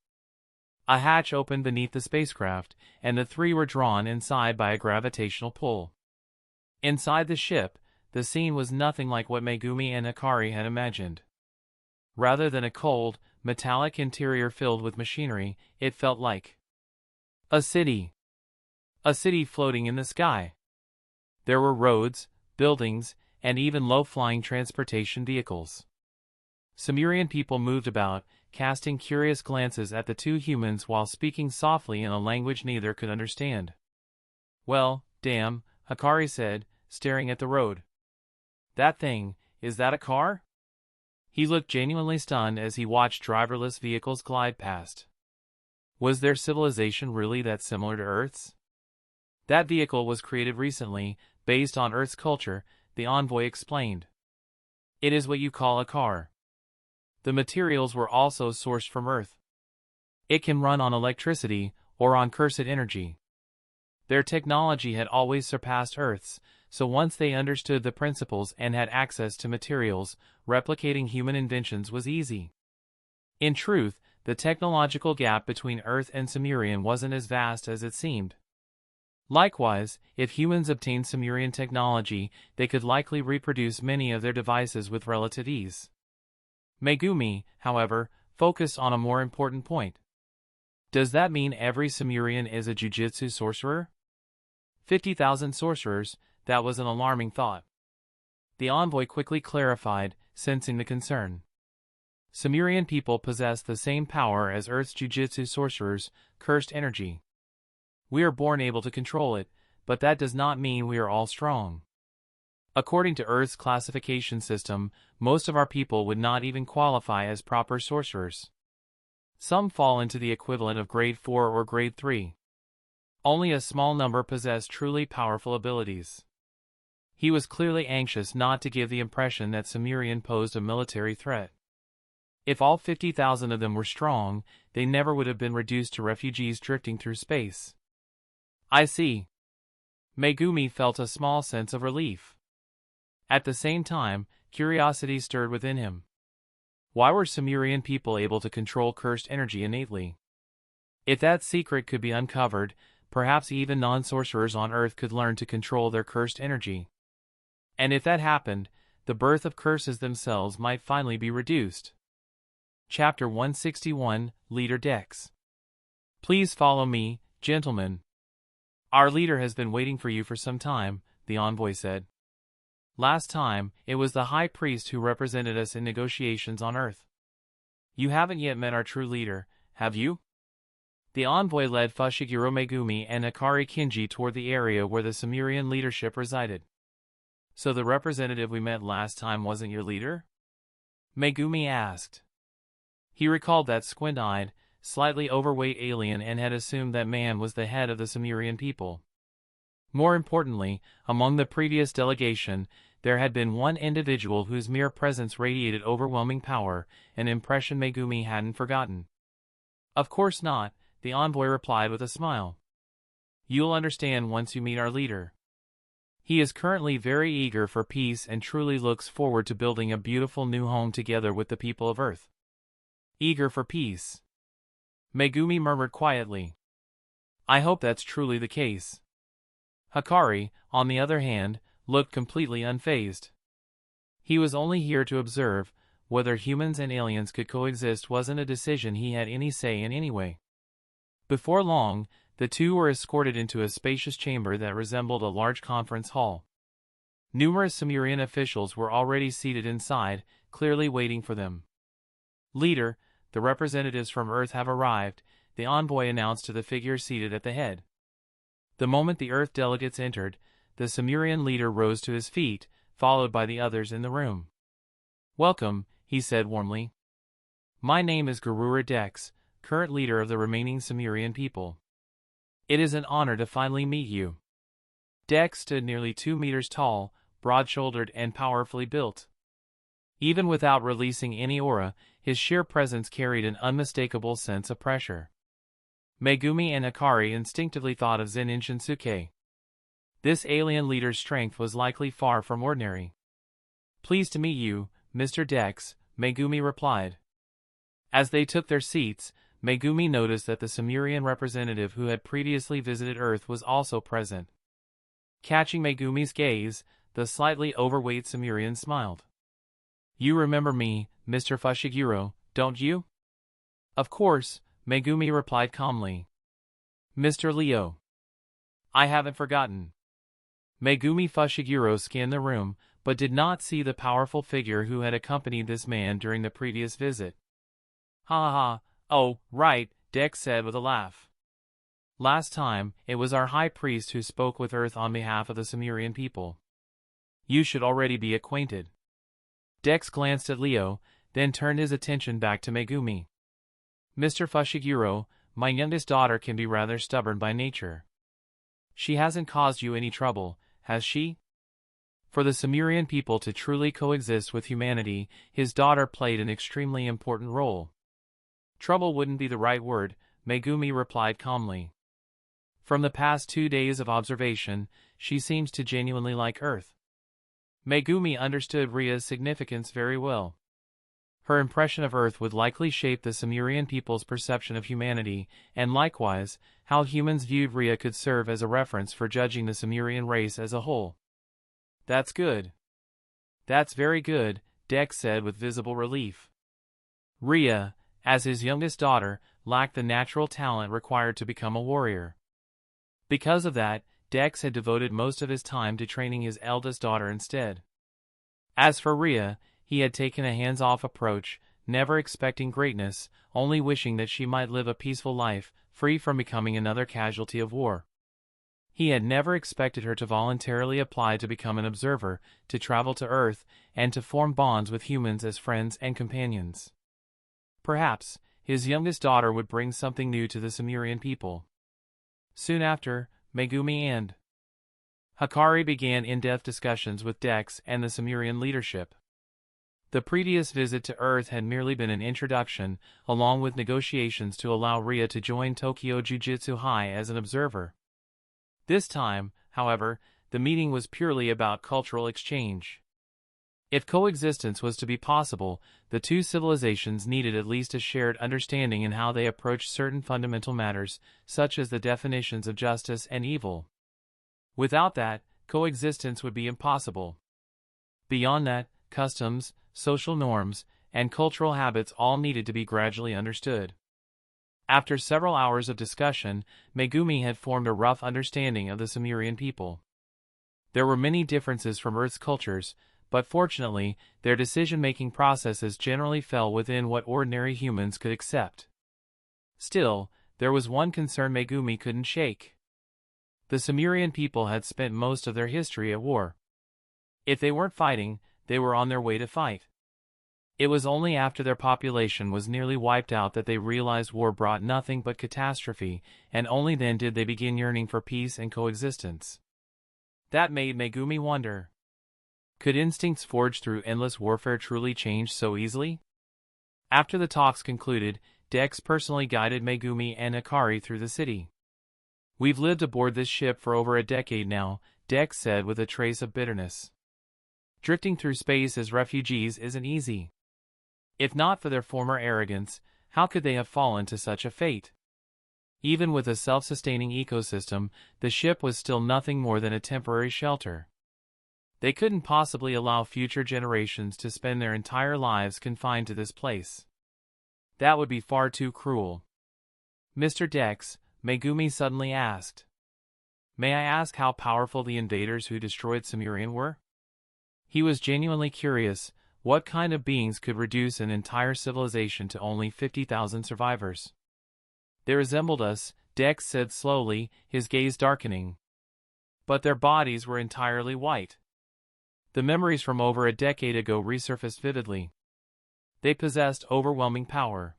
A hatch opened beneath the spacecraft, and the three were drawn inside by a gravitational pull. Inside the ship, the scene was nothing like what Megumi and Hikari had imagined. Rather than a cold, metallic interior filled with machinery, it felt like a city. A city floating in the sky. There were roads, buildings, and even low-flying transportation vehicles. Sumerian people moved about, casting curious glances at the two humans while speaking softly in a language neither could understand. "Well, damn," Hikari said, staring at the road. "That thing, is that a car?" He looked genuinely stunned as he watched driverless vehicles glide past. Was their civilization really that similar to Earth's? "That vehicle was created recently, based on Earth's culture," the envoy explained. "It is what you call a car. The materials were also sourced from Earth. It can run on electricity, or on cursed energy. Their technology had always surpassed Earth's, so once they understood the principles and had access to materials, replicating human inventions was easy. In truth, the technological gap between Earth and Sumerian wasn't as vast as it seemed. Likewise, if humans obtained Sumerian technology, they could likely reproduce many of their devices with relative ease. Megumi, however, focused on a more important point. "Does that mean every Sumerian is a Jujutsu sorcerer?" 50,000 sorcerers, that was an alarming thought. The envoy quickly clarified, sensing the concern. "Sumerian people possess the same power as Earth's Jujutsu sorcerers, cursed energy. We are born able to control it, but that does not mean we are all strong. According to Earth's classification system, most of our people would not even qualify as proper sorcerers. Some fall into the equivalent of grade 4 or grade 3. Only a small number possess truly powerful abilities." He was clearly anxious not to give the impression that Sumerian posed a military threat. If all 50,000 of them were strong, they never would have been reduced to refugees drifting through space. "I see." Megumi felt a small sense of relief. At the same time, curiosity stirred within him. Why were Sumerian people able to control cursed energy innately? If that secret could be uncovered, perhaps even non-sorcerers on Earth could learn to control their cursed energy. And if that happened, the birth of curses themselves might finally be reduced. Chapter 161, Leader Dex. "Please follow me, gentlemen. Our leader has been waiting for you for some time," the envoy said. "Last time, it was the high priest who represented us in negotiations on Earth. You haven't yet met our true leader, have you?" The envoy led Fushiguro Megumi and Hikari Kinji toward the area where the Sumerian leadership resided. "So the representative we met last time wasn't your leader?" Megumi asked. He recalled that squint-eyed, slightly overweight alien and had assumed that man was the head of the Sumerian people. More importantly, among the previous delegation, there had been one individual whose mere presence radiated overwhelming power, an impression Megumi hadn't forgotten. Of course not, the envoy replied with a smile. You'll understand once you meet our leader. He is currently very eager for peace and truly looks forward to building a beautiful new home together with the people of Earth. Eager for peace. Megumi murmured quietly. I hope that's truly the case. Hikari, on the other hand, looked completely unfazed. He was only here to observe. Whether humans and aliens could coexist wasn't a decision he had any say in anyway. Before long, the two were escorted into a spacious chamber that resembled a large conference hall. Numerous Sumerian officials were already seated inside, clearly waiting for them. Leader, the representatives from Earth have arrived, the envoy announced to the figure seated at the head. The moment the Earth delegates entered, the Sumerian leader rose to his feet, followed by the others in the room. Welcome, he said warmly. My name is Garura Dex, current leader of the remaining Sumerian people. It is an honor to finally meet you. Dex stood nearly 2 meters tall, broad-shouldered and powerfully built. Even without releasing any aura, his sheer presence carried an unmistakable sense of pressure. Megumi and Hikari instinctively thought of Zen'in Shinsuke. This alien leader's strength was likely far from ordinary. Pleased to meet you, Mr. Dex, Megumi replied. As they took their seats, Megumi noticed that the Sumerian representative who had previously visited Earth was also present. Catching Megumi's gaze, the slightly overweight Sumerian smiled. You remember me, Mr. Fushiguro, don't you? Of course, Megumi replied calmly. Mr. Leo. I haven't forgotten. Megumi Fushiguro scanned the room, but did not see the powerful figure who had accompanied this man during the previous visit. Ha ha, oh, right, Dex said with a laugh. Last time, it was our high priest who spoke with Earth on behalf of the Sumerian people. You should already be acquainted. Dex glanced at Leo, then turned his attention back to Megumi. Mr. Fushiguro, my youngest daughter can be rather stubborn by nature. She hasn't caused you any trouble, has she? For the Sumerian people to truly coexist with humanity, his daughter played an extremely important role. Trouble wouldn't be the right word, Megumi replied calmly. From the past 2 days of observation, she seems to genuinely like Earth. Megumi understood Rhea's significance very well. Her impression of Earth would likely shape the Sumerian people's perception of humanity, and likewise, how humans viewed Rhea could serve as a reference for judging the Sumerian race as a whole. That's good. That's very good, Dex said with visible relief. Rhea, as his youngest daughter, lacked the natural talent required to become a warrior. Because of that, Dex had devoted most of his time to training his eldest daughter instead. As for Rhea, he had taken a hands-off approach, never expecting greatness, only wishing that she might live a peaceful life, free from becoming another casualty of war. He had never expected her to voluntarily apply to become an observer, to travel to Earth, and to form bonds with humans as friends and companions. Perhaps, his youngest daughter would bring something new to the Sumerian people. Soon after, Megumi and Hikari began in-depth discussions with Dex and the Sumerian leadership. The previous visit to Earth had merely been an introduction, along with negotiations to allow Rhea to join Tokyo Jujutsu High as an observer. This time, however, the meeting was purely about cultural exchange. If coexistence was to be possible, the two civilizations needed at least a shared understanding in how they approached certain fundamental matters, such as the definitions of justice and evil. Without that, coexistence would be impossible. Beyond that, customs, social norms, and cultural habits all needed to be gradually understood. After several hours of discussion, Megumi had formed a rough understanding of the Sumerian people. There were many differences from Earth's cultures, but fortunately, their decision-making processes generally fell within what ordinary humans could accept. Still, there was one concern Megumi couldn't shake. The Sumerian people had spent most of their history at war. If they weren't fighting, they were on their way to fight. It was only after their population was nearly wiped out that they realized war brought nothing but catastrophe, and only then did they begin yearning for peace and coexistence. That made Megumi wonder. Could instincts forged through endless warfare truly change so easily? After the talks concluded, Dex personally guided Megumi and Akari through the city. We've lived aboard this ship for over a decade now, Dex said with a trace of bitterness. Drifting through space as refugees isn't easy. If not for their former arrogance, how could they have fallen to such a fate? Even with a self-sustaining ecosystem, the ship was still nothing more than a temporary shelter. They couldn't possibly allow future generations to spend their entire lives confined to this place. That would be far too cruel. Mr. Dex, Megumi suddenly asked. May I ask how powerful the invaders who destroyed Sumerian were? He was genuinely curious. What kind of beings could reduce an entire civilization to only 50,000 survivors? They resembled us, Dex said slowly, his gaze darkening. But their bodies were entirely white. The memories from over a decade ago resurfaced vividly. They possessed overwhelming power.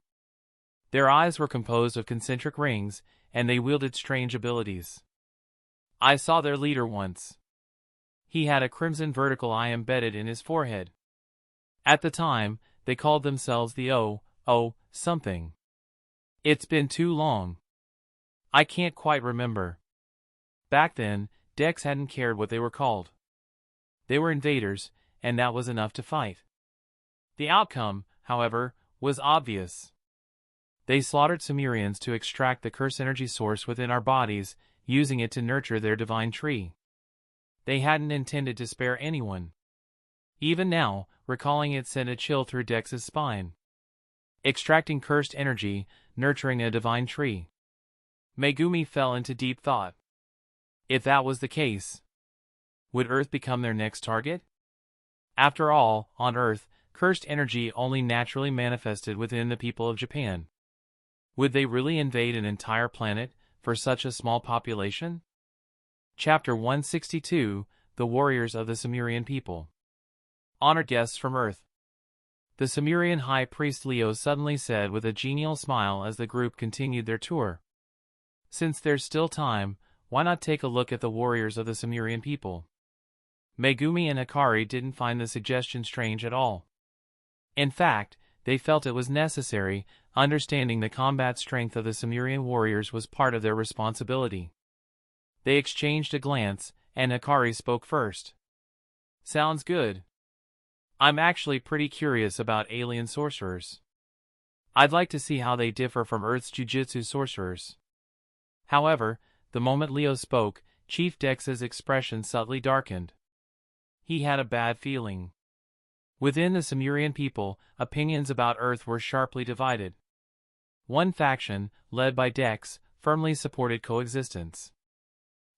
Their eyes were composed of concentric rings, and they wielded strange abilities. I saw their leader once. He had a crimson vertical eye embedded in his forehead. At the time, they called themselves the something. It's been too long. I can't quite remember. Back then, Dex hadn't cared what they were called. They were invaders, and that was enough to fight. The outcome, however, was obvious. They slaughtered Sumerians to extract the curse energy source within our bodies, using it to nurture their divine tree. They hadn't intended to spare anyone. Even now, recalling it sent a chill through Dex's spine. Extracting cursed energy, nurturing a divine tree. Megumi fell into deep thought. If that was the case, would Earth become their next target? After all, on Earth, cursed energy only naturally manifested within the people of Japan. Would they really invade an entire planet for such a small population? Chapter 162, The Warriors of the Sumerian People. Honored guests from Earth. The Sumerian High Priest Leo suddenly said with a genial smile as the group continued their tour. Since there's still time, why not take a look at the warriors of the Sumerian people? Megumi and Akari didn't find the suggestion strange at all. In fact, they felt it was necessary. Understanding the combat strength of the Sumerian warriors was part of their responsibility. They exchanged a glance, and Akari spoke first. Sounds good. I'm actually pretty curious about alien sorcerers. I'd like to see how they differ from Earth's Jujutsu sorcerers. However, the moment Leo spoke, Chief Dex's expression subtly darkened. He had a bad feeling. Within the Sumerian people, opinions about Earth were sharply divided. One faction, led by Dex, firmly supported coexistence.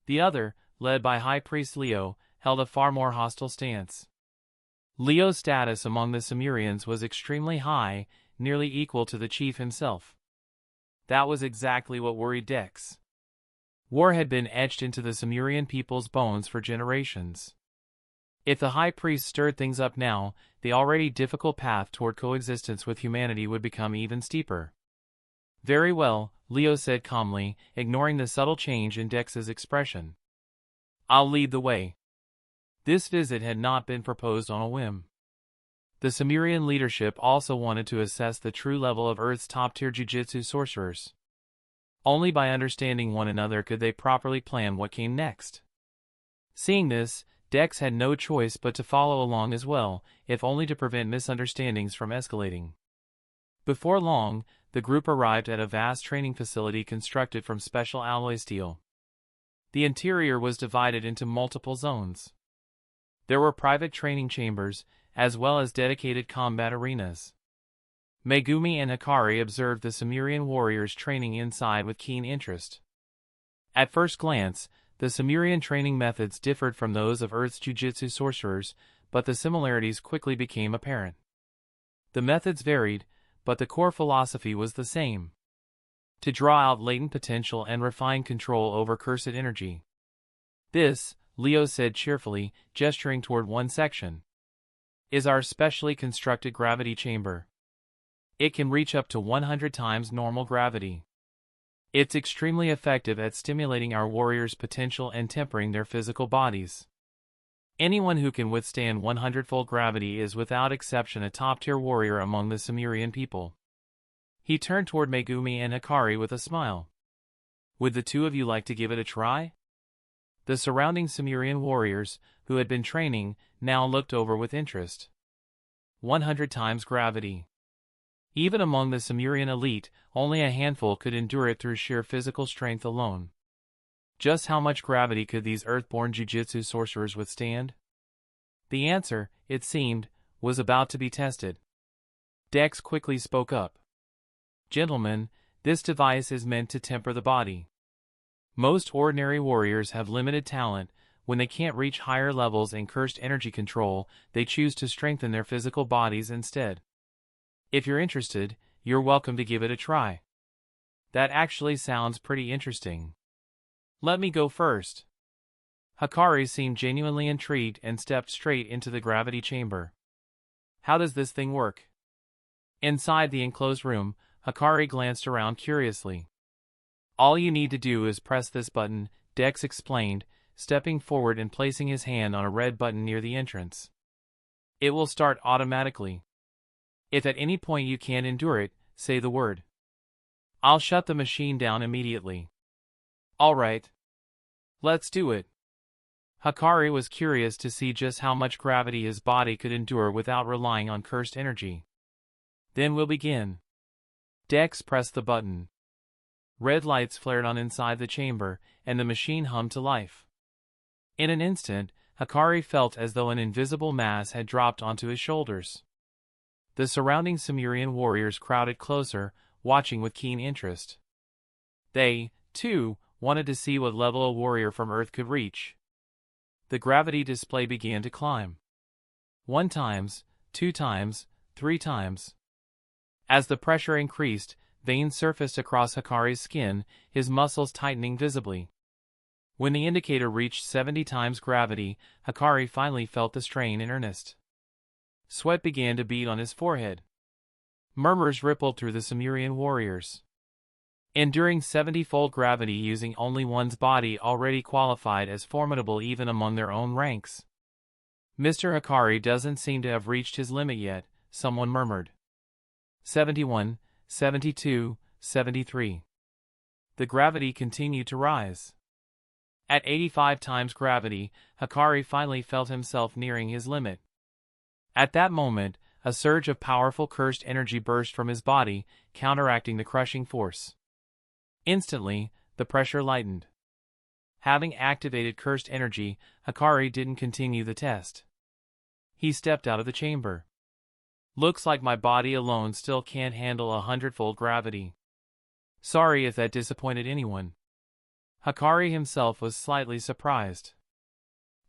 The other, led by High Priest Leo, held a far more hostile stance. Leo's status among the Sumerians was extremely high, nearly equal to the chief himself. That was exactly what worried Dex. War had been etched into the Sumerian people's bones for generations. If the High Priest stirred things up now, the already difficult path toward coexistence with humanity would become even steeper. Very well, Leo said calmly, ignoring the subtle change in Dex's expression. I'll lead the way. This visit had not been proposed on a whim. The Sumerian leadership also wanted to assess the true level of Earth's top-tier Jujutsu sorcerers. Only by understanding one another could they properly plan what came next. Seeing this, Dex had no choice but to follow along as well, if only to prevent misunderstandings from escalating. Before long, the group arrived at a vast training facility constructed from special alloy steel. The interior was divided into multiple zones. There were private training chambers, as well as dedicated combat arenas. Megumi and Akari observed the Sumerian warriors training inside with keen interest. At first glance, the Sumerian training methods differed from those of Earth's Jujutsu sorcerers, but the similarities quickly became apparent. The methods varied, but the core philosophy was the same: to draw out latent potential and refine control over cursed energy. This, Leo said cheerfully, gesturing toward one section, is our specially constructed gravity chamber. It can reach up to 100 times normal gravity. It's extremely effective at stimulating our warriors' potential and tempering their physical bodies. Anyone who can withstand 100-fold gravity is without exception a top-tier warrior among the Sumerian people. He turned toward Megumi and Hikari with a smile. Would the two of you like to give it a try? The surrounding Sumerian warriors, who had been training, now looked over with interest. 100 times gravity. Even among the Sumerian elite, only a handful could endure it through sheer physical strength alone. Just how much gravity could these earthborn jujutsu sorcerers withstand? The answer, it seemed, was about to be tested. Dex quickly spoke up. Gentlemen, this device is meant to temper the body. Most ordinary warriors have limited talent. When they can't reach higher levels in cursed energy control, they choose to strengthen their physical bodies instead. If you're interested, you're welcome to give it a try. That actually sounds pretty interesting. Let me go first. Hikari seemed genuinely intrigued and stepped straight into the gravity chamber. How does this thing work? Inside the enclosed room, Hikari glanced around curiously. All you need to do is press this button, Dex explained, stepping forward and placing his hand on a red button near the entrance. It will start automatically. If at any point you can't endure it, say the word. I'll shut the machine down immediately. All right. Let's do it. Hikari was curious to see just how much gravity his body could endure without relying on cursed energy. Then we'll begin. Dex pressed the button. Red lights flared on inside the chamber, and the machine hummed to life. In an instant, Hikari felt as though an invisible mass had dropped onto his shoulders. The surrounding Sumerian warriors crowded closer, watching with keen interest. They, too, wanted to see what level a warrior from Earth could reach. The gravity display began to climb. 1 times, 2 times, 3 times. As the pressure increased, veins surfaced across Hikari's skin, his muscles tightening visibly. When the indicator reached 70 times gravity, Hikari finally felt the strain in earnest. Sweat began to bead on his forehead. Murmurs rippled through the Sumerian warriors. Enduring 70-fold gravity using only one's body already qualified as formidable even among their own ranks. Mr. Hikari doesn't seem to have reached his limit yet, someone murmured. 71, 72, 73. The gravity continued to rise. At 85 times gravity, Hikari finally felt himself nearing his limit. At that moment, a surge of powerful cursed energy burst from his body, counteracting the crushing force. Instantly, the pressure lightened. Having activated cursed energy, Hikari didn't continue the test. He stepped out of the chamber. Looks like my body alone still can't handle 100-fold gravity. Sorry if that disappointed anyone. Hikari himself was slightly surprised.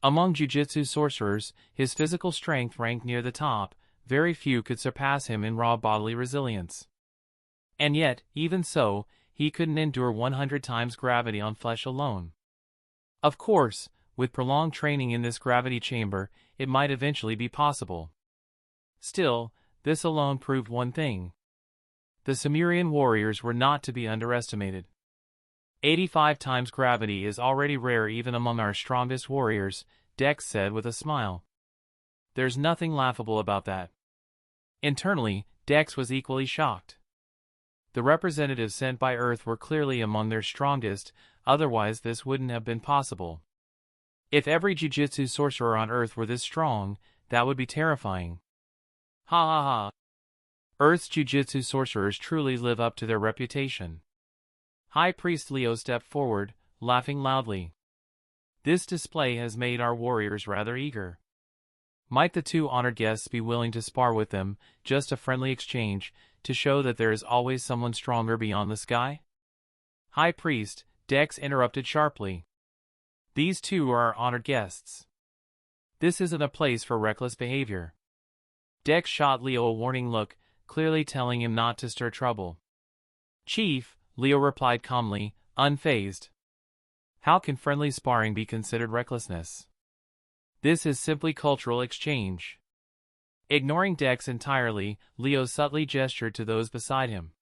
Among jujutsu sorcerers, his physical strength ranked near the top. Very few could surpass him in raw bodily resilience. And yet, even so, he couldn't endure 100 times gravity on flesh alone. Of course, with prolonged training in this gravity chamber, it might eventually be possible. Still, this alone proved one thing. The Sumerian warriors were not to be underestimated. 85 times gravity is already rare even among our strongest warriors, Dex said with a smile. There's nothing laughable about that. Internally, Dex was equally shocked. The representatives sent by Earth were clearly among their strongest, otherwise this wouldn't have been possible. If every jujutsu sorcerer on Earth were this strong, that would be terrifying. Ha ha ha. Earth's jujutsu sorcerers truly live up to their reputation. High Priest Leo stepped forward, laughing loudly. This display has made our warriors rather eager. Might the two honored guests be willing to spar with them, just a friendly exchange, to show that there is always someone stronger beyond the sky? High Priest, Dex interrupted sharply. These two are our honored guests. This isn't a place for reckless behavior. Dex shot Leo a warning look, clearly telling him not to stir trouble. Chief, Leo replied calmly, unfazed. How can friendly sparring be considered recklessness? This is simply cultural exchange. Ignoring Dex entirely, Leo subtly gestured to those beside him.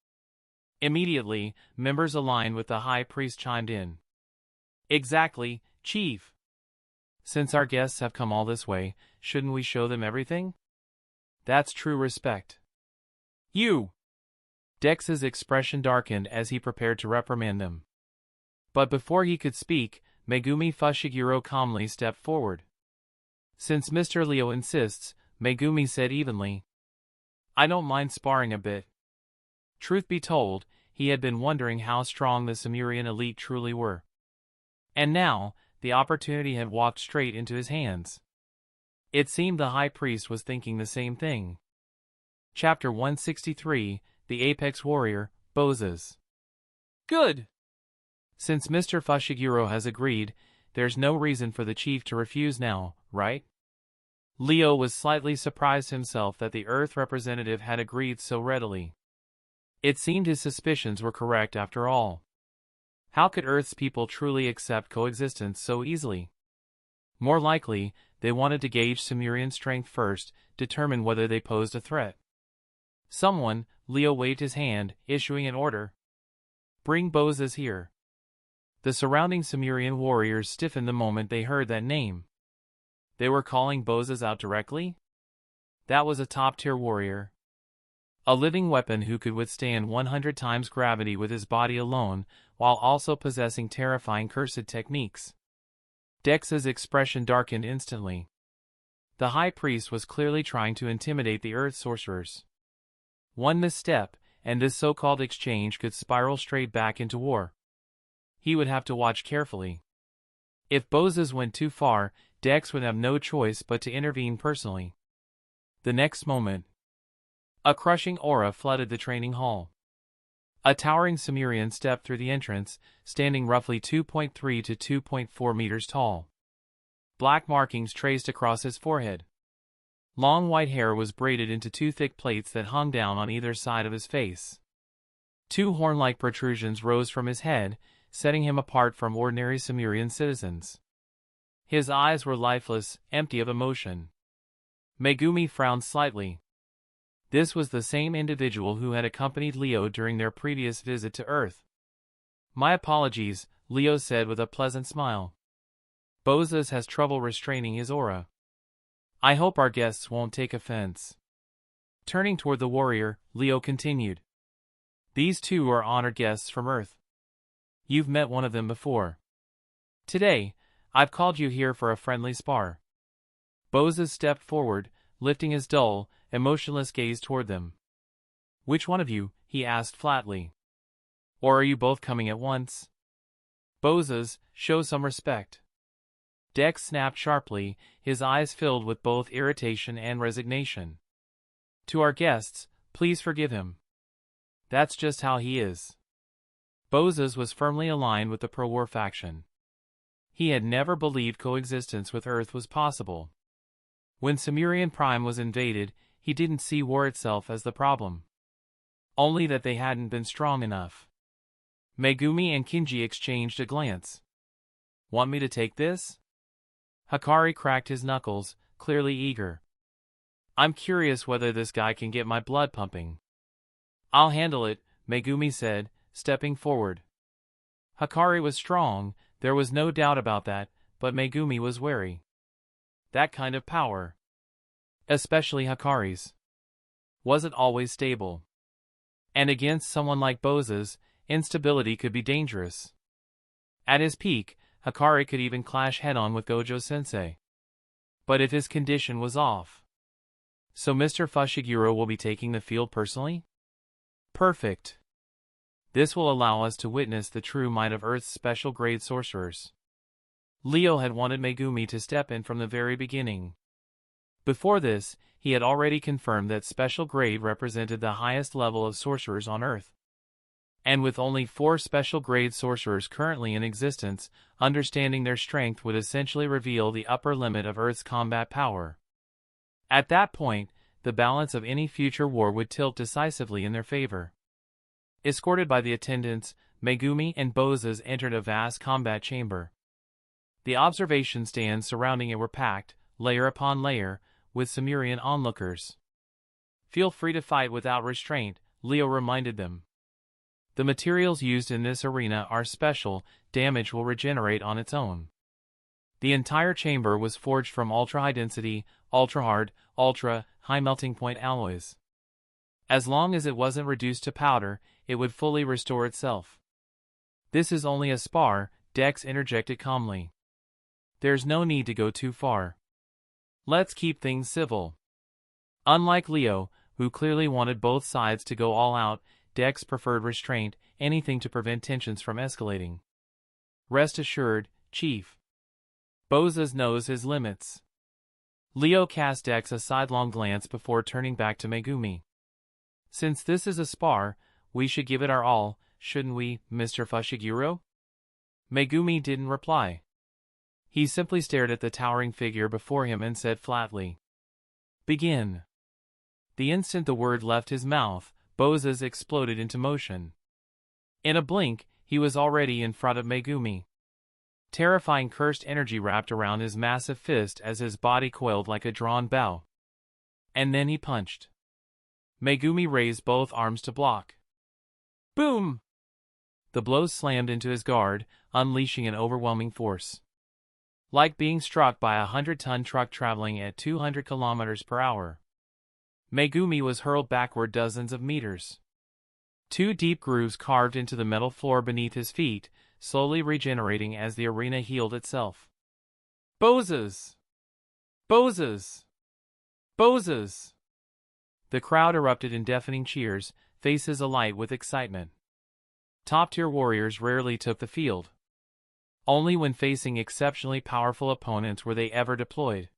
Immediately, members aligned with the high priest chimed in. Exactly, Chief. Since our guests have come all this way, shouldn't we show them everything? That's true respect. You! Dex's expression darkened as he prepared to reprimand them. But before he could speak, Megumi Fushiguro calmly stepped forward. Since Mr. Leo insists, Megumi said evenly, I don't mind sparring a bit. Truth be told, he had been wondering how strong the Sumerian elite truly were. And now, the opportunity had walked straight into his hands. It seemed the high priest was thinking the same thing. Chapter 163, The Apex Warrior, Bozes. Good! Since Mr. Fushiguro has agreed, there's no reason for the chief to refuse now, right? Leo was slightly surprised himself that the Earth representative had agreed so readily. It seemed his suspicions were correct after all. How could Earth's people truly accept coexistence so easily? More likely, they wanted to gauge Sumerian strength first, determine whether they posed a threat. Someone, Leo waved his hand, issuing an order. Bring Bozes here. The surrounding Sumerian warriors stiffened the moment they heard that name. They were calling Bozes out directly? That was a top-tier warrior. A living weapon who could withstand 100 times gravity with his body alone, while also possessing terrifying cursed techniques. Dex's expression darkened instantly. The high priest was clearly trying to intimidate the earth sorcerers. One misstep, and this so-called exchange could spiral straight back into war. He would have to watch carefully. If Bozes went too far, Dex would have no choice but to intervene personally. The next moment, a crushing aura flooded the training hall. A towering Sumerian stepped through the entrance, standing roughly 2.3 to 2.4 meters tall. Black markings traced across his forehead. Long white hair was braided into two thick plaits that hung down on either side of his face. Two horn-like protrusions rose from his head, setting him apart from ordinary Sumerian citizens. His eyes were lifeless, empty of emotion. Megumi frowned slightly. This was the same individual who had accompanied Leo during their previous visit to Earth. My apologies, Leo said with a pleasant smile. Bozes has trouble restraining his aura. I hope our guests won't take offense. Turning toward the warrior, Leo continued. These two are honored guests from Earth. You've met one of them before. Today, I've called you here for a friendly spar. Bozes stepped forward, lifting his dull, emotionless gaze toward them. Which one of you? He asked flatly. Or are you both coming at once? Bozes, show some respect. Dex snapped sharply, his eyes filled with both irritation and resignation. To our guests, please forgive him. That's just how he is. Bozes was firmly aligned with the pro-war faction. He had never believed coexistence with Earth was possible. When Sumerian Prime was invaded, he didn't see war itself as the problem. Only that they hadn't been strong enough. Megumi and Kinji exchanged a glance. Want me to take this? Hikari cracked his knuckles, clearly eager. I'm curious whether this guy can get my blood pumping. I'll handle it, Megumi said, stepping forward. Hikari was strong, there was no doubt about that, but Megumi was wary. That kind of power, especially Hikari's, wasn't always stable. And against someone like Bozes, instability could be dangerous. At his peak, Hikari could even clash head-on with Gojo-sensei. But if his condition was off. So Mr. Fushiguro will be taking the field personally? Perfect. This will allow us to witness the true might of Earth's special-grade sorcerers. Leo had wanted Megumi to step in from the very beginning. Before this, he had already confirmed that special grade represented the highest level of sorcerers on Earth. And with only 4 special grade sorcerers currently in existence, understanding their strength would essentially reveal the upper limit of Earth's combat power. At that point, the balance of any future war would tilt decisively in their favor. Escorted by the attendants, Megumi and Bozes entered a vast combat chamber. The observation stands surrounding it were packed, layer upon layer, with Sumerian onlookers. Feel free to fight without restraint, Leo reminded them. The materials used in this arena are special, damage will regenerate on its own. The entire chamber was forged from ultra-high density, ultra-hard, ultra-high melting point alloys. As long as it wasn't reduced to powder, it would fully restore itself. This is only a spar, Dex interjected calmly. There's no need to go too far. Let's keep things civil. Unlike Leo, who clearly wanted both sides to go all out, Dex preferred restraint, anything to prevent tensions from escalating. Rest assured, Chief. Boza's knows his limits. Leo cast Dex a sidelong glance before turning back to Megumi. Since this is a spar, we should give it our all, shouldn't we, Mr. Fushiguro? Megumi didn't reply. He simply stared at the towering figure before him and said flatly, "Begin." The instant the word left his mouth, Boza's exploded into motion. In a blink, he was already in front of Megumi. Terrifying cursed energy wrapped around his massive fist as his body coiled like a drawn bow. And then he punched. Megumi raised both arms to block. Boom! The blows slammed into his guard, unleashing an overwhelming force. Like being struck by a 100-ton truck traveling at 200 kilometers per hour. Megumi was hurled backward dozens of meters. Two deep grooves carved into the metal floor beneath his feet, slowly regenerating as the arena healed itself. Bozas! Bozas! Bozas! The crowd erupted in deafening cheers, faces alight with excitement. Top-tier warriors rarely took the field. Only when facing exceptionally powerful opponents were they ever deployed.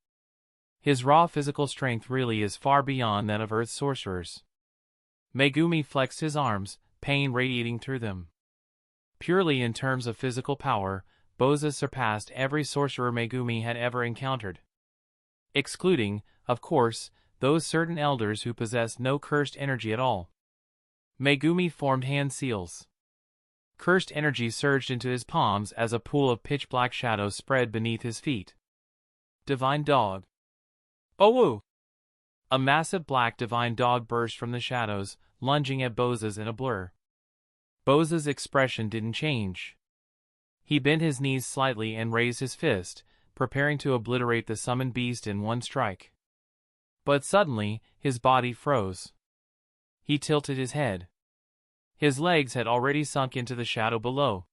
His raw physical strength really is far beyond that of Earth's sorcerers. Megumi flexed his arms, pain radiating through them. Purely in terms of physical power, Boza surpassed every sorcerer Megumi had ever encountered. Excluding, of course, those certain elders who possessed no cursed energy at all. Megumi formed hand seals. Cursed energy surged into his palms as a pool of pitch-black shadows spread beneath his feet. Divine Dog. Owu! A massive black divine dog burst from the shadows, lunging at Boza's in a blur. Boza's expression didn't change. He bent his knees slightly and raised his fist, preparing to obliterate the summoned beast in one strike. But suddenly, his body froze. He tilted his head. His legs had already sunk into the shadow below.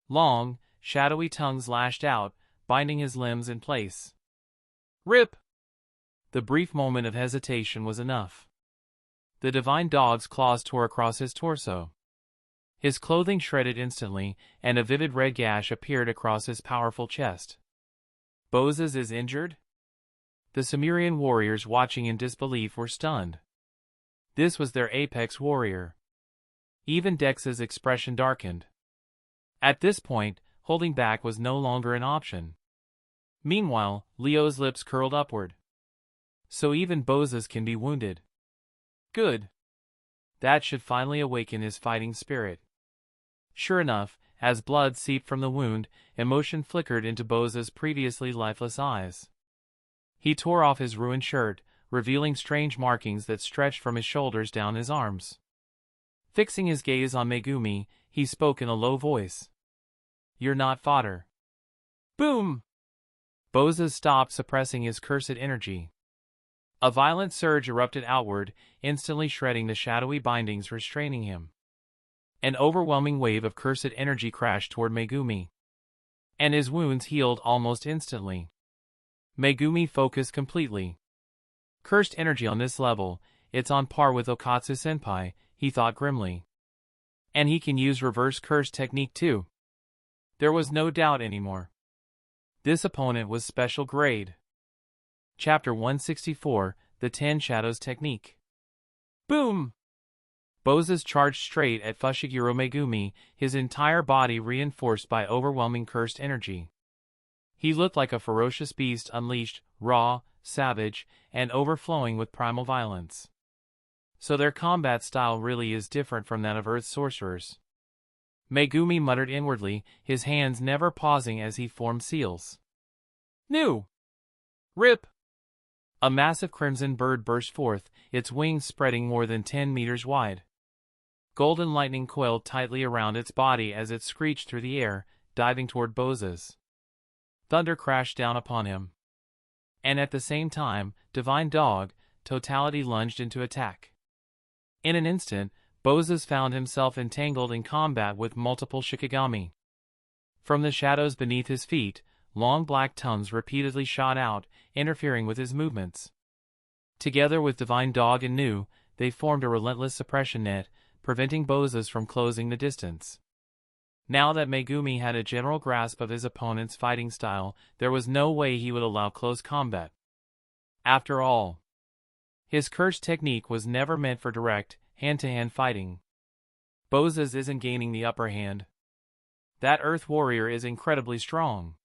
Long, shadowy tongues lashed out, binding his limbs in place. Rip! The brief moment of hesitation was enough. The divine dog's claws tore across his torso. His clothing shredded instantly, and a vivid red gash appeared across his powerful chest. Bozas is injured? The Sumerian warriors watching in disbelief were stunned. This was their apex warrior. Even Dex's expression darkened. At this point, holding back was no longer an option. Meanwhile, Leo's lips curled upward. So even Bozas can be wounded. Good. That should finally awaken his fighting spirit. Sure enough, as blood seeped from the wound, emotion flickered into Bozas' previously lifeless eyes. He tore off his ruined shirt, revealing strange markings that stretched from his shoulders down his arms. Fixing his gaze on Megumi, he spoke in a low voice. You're not fodder. Boom! Bozas stopped suppressing his cursed energy. A violent surge erupted outward, instantly shredding the shadowy bindings restraining him. An overwhelming wave of cursed energy crashed toward Megumi. And his wounds healed almost instantly. Megumi focused completely. Cursed energy on this level, it's on par with Okatsu-senpai, he thought grimly. And he can use reverse curse technique too. There was no doubt anymore. This opponent was special grade. Chapter 164, The 10 Shadows Technique. Boom! Bozas charged straight at Fushiguro Megumi, his entire body reinforced by overwhelming cursed energy. He looked like a ferocious beast unleashed, raw, savage, and overflowing with primal violence. So their combat style really is different from that of Earth's sorcerers. Megumi muttered inwardly, his hands never pausing as he formed seals. New! Rip! A massive crimson bird burst forth, its wings spreading more than 10 meters wide. Golden lightning coiled tightly around its body as it screeched through the air, diving toward Bozes. Thunder crashed down upon him. And at the same time, Divine Dog, Totality lunged into attack. In an instant, Bozes found himself entangled in combat with multiple Shikigami. From the shadows beneath his feet, long black tongues repeatedly shot out, interfering with his movements. Together with Divine Dog and Nu, they formed a relentless suppression net, preventing Bozes from closing the distance. Now that Megumi had a general grasp of his opponent's fighting style, there was no way he would allow close combat. After all, his cursed technique was never meant for direct, hand-to-hand fighting. Bozes isn't gaining the upper hand. That Earth warrior is incredibly strong.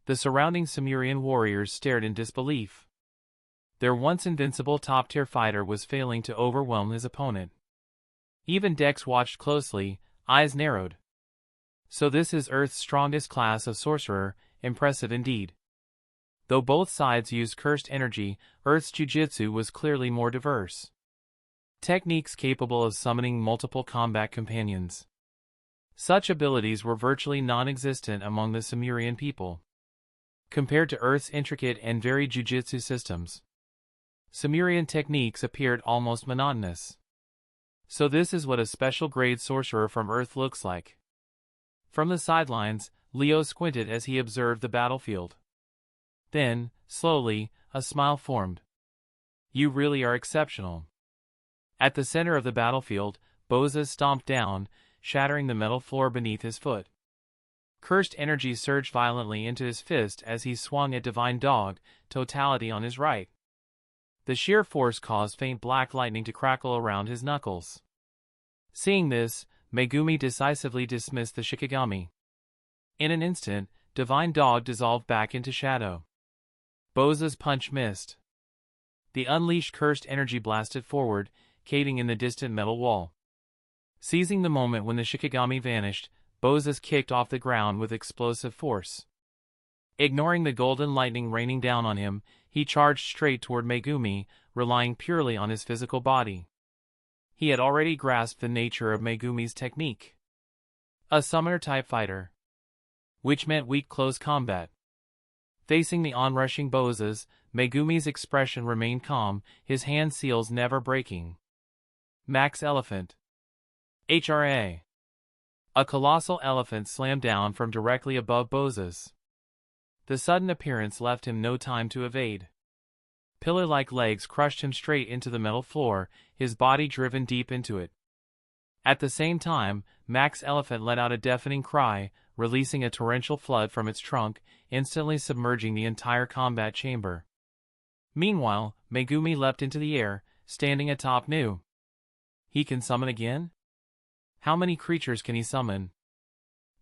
The surrounding Sumerian warriors stared in disbelief. Their once invincible top-tier fighter was failing to overwhelm his opponent. Even Dex watched closely, eyes narrowed. So this is Earth's strongest class of sorcerer, impressive indeed. Though both sides used cursed energy, Earth's jujutsu was clearly more diverse. Techniques capable of summoning multiple combat companions. Such abilities were virtually non-existent among the Sumerian people. Compared to Earth's intricate and varied jujutsu systems, Sumerian techniques appeared almost monotonous. So this is what a special grade sorcerer from Earth looks like. From the sidelines, Leo squinted as he observed the battlefield. Then, slowly, a smile formed. You really are exceptional. At the center of the battlefield, Bozes stomped down, shattering the metal floor beneath his foot. Cursed energy surged violently into his fist as he swung at Divine Dog, Totality on his right. The sheer force caused faint black lightning to crackle around his knuckles. Seeing this, Megumi decisively dismissed the Shikigami. In an instant, Divine Dog dissolved back into shadow. Bozes' punch missed. The unleashed cursed energy blasted forward, caving in the distant metal wall. Seizing the moment when the Shikigami vanished, Bozes kicked off the ground with explosive force. Ignoring the golden lightning raining down on him, he charged straight toward Megumi, relying purely on his physical body. He had already grasped the nature of Megumi's technique. A summoner-type fighter. Which meant weak close combat. Facing the onrushing Bozes, Megumi's expression remained calm, his hand seals never breaking. Max Elephant. HRA. A colossal elephant slammed down from directly above Bozes. The sudden appearance left him no time to evade. Pillar-like legs crushed him straight into the metal floor, his body driven deep into it. At the same time, Max Elephant let out a deafening cry, releasing a torrential flood from its trunk, instantly submerging the entire combat chamber. Meanwhile, Megumi leapt into the air, standing atop Nu. He can summon again? How many creatures can he summon?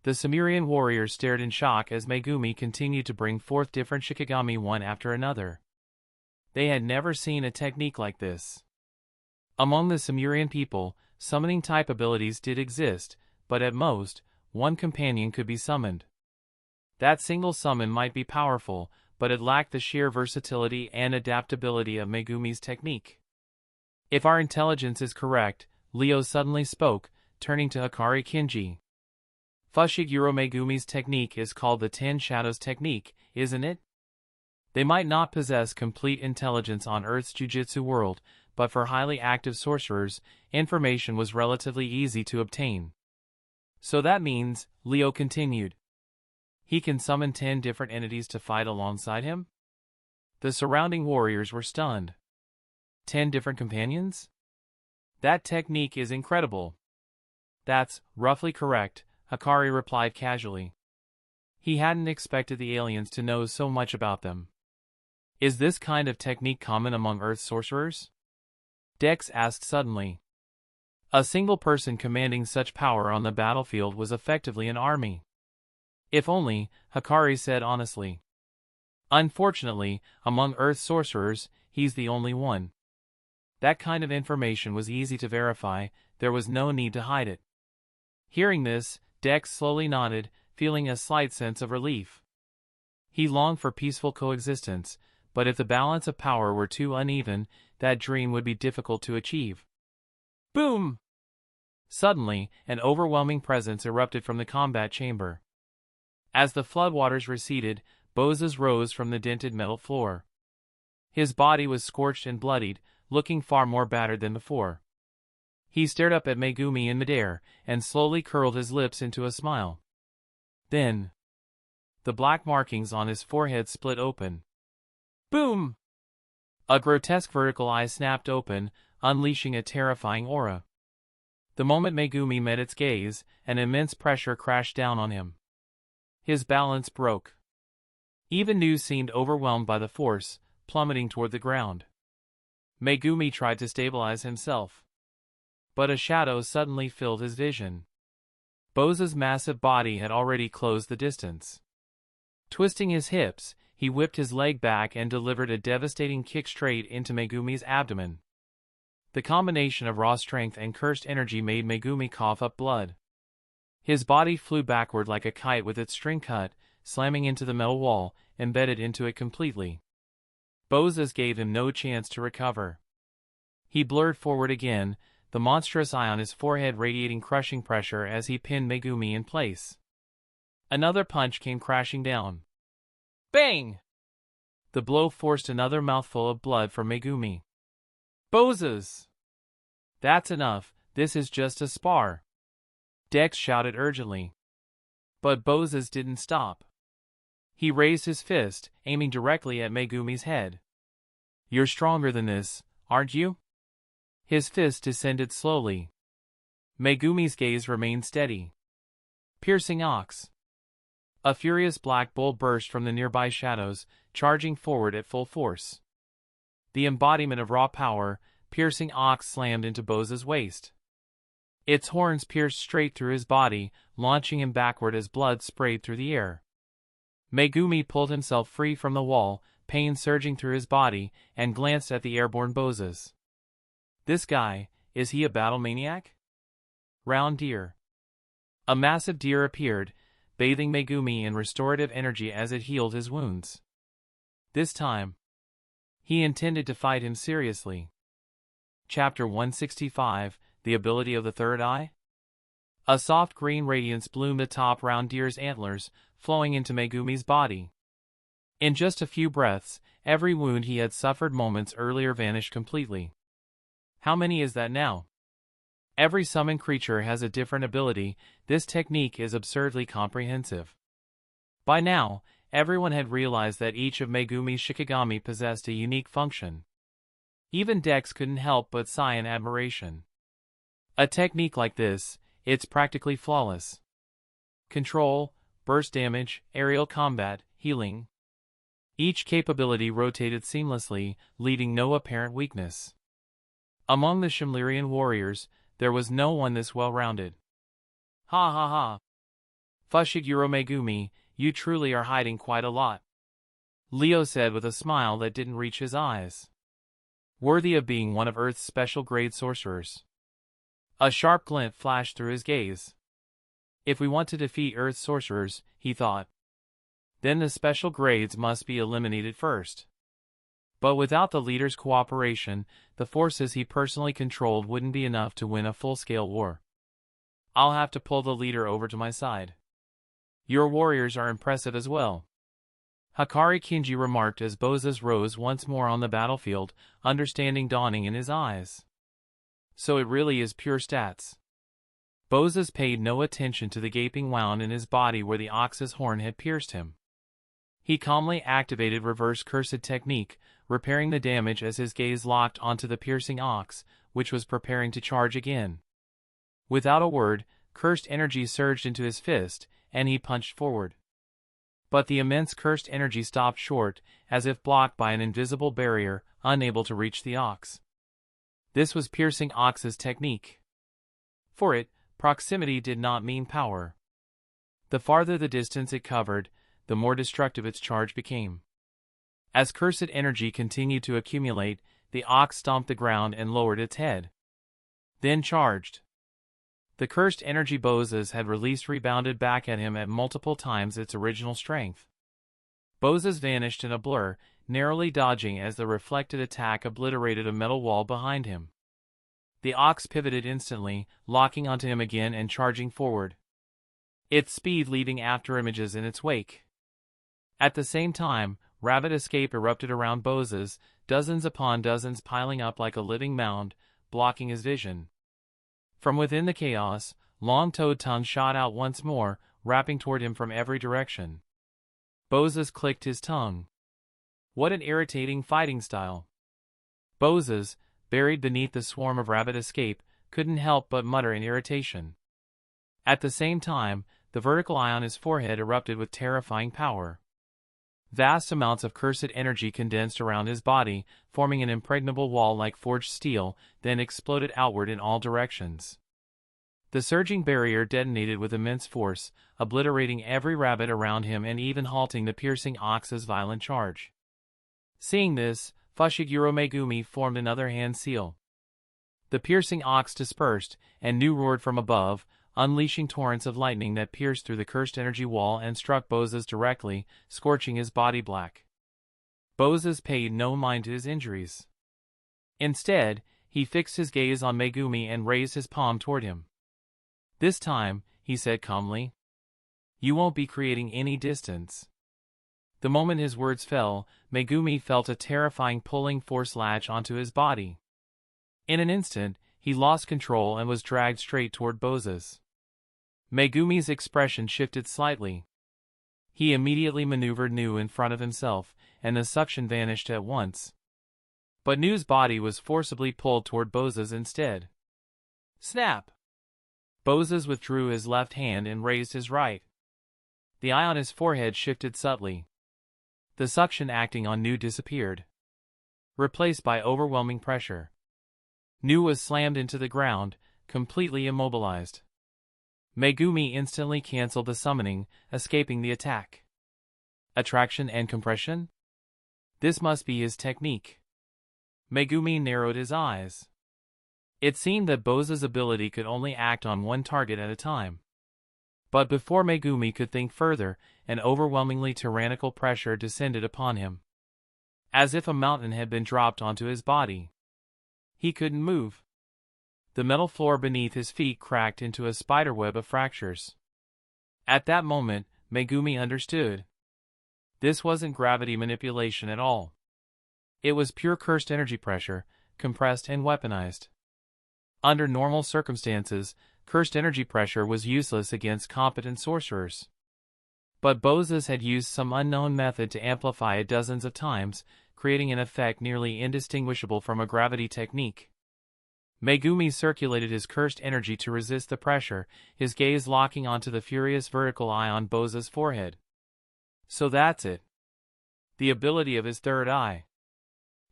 The Sumerian warriors stared in shock as Megumi continued to bring forth different Shikigami one after another. They had never seen a technique like this. Among the Sumerian people, summoning-type abilities did exist, but at most, one companion could be summoned. That single summon might be powerful, but it lacked the sheer versatility and adaptability of Megumi's technique. If our intelligence is correct, Leo suddenly spoke, turning to Hikari Kinji. Fushiguro Megumi's technique is called the 10 Shadows technique, isn't it? They might not possess complete intelligence on Earth's jujutsu world, but for highly active sorcerers, information was relatively easy to obtain. So that means, Leo continued, he can summon 10 different entities to fight alongside him? The surrounding warriors were stunned. 10 different companions? That technique is incredible. That's roughly correct, Hikari replied casually. He hadn't expected the aliens to know so much about them. Is this kind of technique common among Earth sorcerers? Dex asked suddenly. A single person commanding such power on the battlefield was effectively an army. If only, Hikari said honestly. Unfortunately, among Earth sorcerers, he's the only one. That kind of information was easy to verify, there was no need to hide it. Hearing this, Dex slowly nodded, feeling a slight sense of relief. He longed for peaceful coexistence, but if the balance of power were too uneven, that dream would be difficult to achieve. Boom! Suddenly, an overwhelming presence erupted from the combat chamber. As the floodwaters receded, Bozes rose from the dented metal floor. His body was scorched and bloodied, looking far more battered than before. He stared up at Megumi in midair, and slowly curled his lips into a smile. Then, the black markings on his forehead split open. Boom! A grotesque vertical eye snapped open, unleashing a terrifying aura. The moment Megumi met its gaze, an immense pressure crashed down on him. His balance broke. Even Nu seemed overwhelmed by the force, plummeting toward the ground. Megumi tried to stabilize himself. But a shadow suddenly filled his vision. Boza's massive body had already closed the distance. Twisting his hips, he whipped his leg back and delivered a devastating kick straight into Megumi's abdomen. The combination of raw strength and cursed energy made Megumi cough up blood. His body flew backward like a kite with its string cut, slamming into the metal wall, embedded into it completely. Bozes gave him no chance to recover. He blurred forward again, the monstrous eye on his forehead radiating crushing pressure as he pinned Megumi in place. Another punch came crashing down. Bang! The blow forced another mouthful of blood from Megumi. Bozes! That's enough, this is just a spar. Dex shouted urgently. But Bozes didn't stop. He raised his fist, aiming directly at Megumi's head. You're stronger than this, aren't you? His fist descended slowly. Megumi's gaze remained steady. Piercing ox. A furious black bull burst from the nearby shadows, charging forward at full force. The embodiment of raw power, piercing ox slammed into Boza's waist. Its horns pierced straight through his body, launching him backward as blood sprayed through the air. Megumi pulled himself free from the wall, pain surging through his body, and glanced at the airborne Bozes. This guy, is he a battle maniac? Round deer. A massive deer appeared, bathing Megumi in restorative energy as it healed his wounds. This time, he intended to fight him seriously. Chapter 165, The Ability of the Third Eye? A soft green radiance bloomed atop round deer's antlers, flowing into Megumi's body. In just a few breaths, every wound he had suffered moments earlier vanished completely. How many is that now? Every summoned creature has a different ability. This technique is absurdly comprehensive. By now, everyone had realized that each of Megumi's Shikigami possessed a unique function. Even Dex couldn't help but sigh in admiration. A technique like this, it's practically flawless. Control, burst damage, aerial combat, healing. Each capability rotated seamlessly, leaving no apparent weakness. Among the Shimlerian warriors, there was no one this well-rounded. Ha ha ha. Fushiguro Megumi, you truly are hiding quite a lot. Leo said with a smile that didn't reach his eyes. Worthy of being one of Earth's special-grade sorcerers. A sharp glint flashed through his gaze. If we want to defeat Earth's sorcerers, he thought, then the special grades must be eliminated first. But without the leader's cooperation, the forces he personally controlled wouldn't be enough to win a full-scale war. I'll have to pull the leader over to my side. Your warriors are impressive as well. Hakari Kinji remarked as Bozes rose once more on the battlefield, understanding dawning in his eyes. So it really is pure stats. Bozes paid no attention to the gaping wound in his body where the ox's horn had pierced him. He calmly activated reverse cursed technique, repairing the damage as his gaze locked onto the piercing ox, which was preparing to charge again. Without a word, cursed energy surged into his fist, and he punched forward. But the immense cursed energy stopped short, as if blocked by an invisible barrier, unable to reach the ox. This was piercing ox's technique. For it, proximity did not mean power. The farther the distance it covered, the more destructive its charge became. As cursed energy continued to accumulate, the ox stomped the ground and lowered its head. Then charged. The cursed energy Bozes had released rebounded back at him at multiple times its original strength. Bozes vanished in a blur, narrowly dodging as the reflected attack obliterated a metal wall behind him. The ox pivoted instantly, locking onto him again and charging forward, its speed leaving after images in its wake. At the same time, rapid escape erupted around Boses, dozens upon dozens piling up like a living mound, blocking his vision. From within the chaos, long-toed tongue shot out once more, wrapping toward him from every direction. Boses clicked his tongue. What an irritating fighting style. Boses, buried beneath the swarm of rapid escape, couldn't help but mutter in irritation. At the same time, the vertical eye on his forehead erupted with terrifying power. Vast amounts of cursed energy condensed around his body, forming an impregnable wall like forged steel, then exploded outward in all directions. The surging barrier detonated with immense force, obliterating every rabbit around him and even halting the piercing ox's violent charge. Seeing this, Fushiguro Megumi formed another hand seal. The piercing ox dispersed, and Nu roared from above, unleashing torrents of lightning that pierced through the cursed energy wall and struck Boses directly, scorching his body black. Boses paid no mind to his injuries. Instead, he fixed his gaze on Megumi and raised his palm toward him. "This time," he said calmly, "you won't be creating any distance." The moment his words fell, Megumi felt a terrifying pulling force latch onto his body. In an instant, he lost control and was dragged straight toward Boses. Megumi's expression shifted slightly. He immediately maneuvered Nu in front of himself, and the suction vanished at once. But Nu's body was forcibly pulled toward Boses instead. Snap! Boses withdrew his left hand and raised his right. The eye on his forehead shifted subtly. The suction acting on Nu disappeared, replaced by overwhelming pressure. Nu was slammed into the ground, completely immobilized. Megumi instantly canceled the summoning, escaping the attack. Attraction and compression? This must be his technique. Megumi narrowed his eyes. It seemed that Boses' ability could only act on one target at a time. But before Megumi could think further, an overwhelmingly tyrannical pressure descended upon him. As if a mountain had been dropped onto his body. He couldn't move. The metal floor beneath his feet cracked into a spiderweb of fractures. At that moment, Megumi understood. This wasn't gravity manipulation at all. It was pure cursed energy pressure, compressed and weaponized. Under normal circumstances, cursed energy pressure was useless against competent sorcerers. But Boses had used some unknown method to amplify it dozens of times, creating an effect nearly indistinguishable from a gravity technique. Megumi circulated his cursed energy to resist the pressure, his gaze locking onto the furious vertical eye on Boses' forehead. So that's it. The ability of his third eye.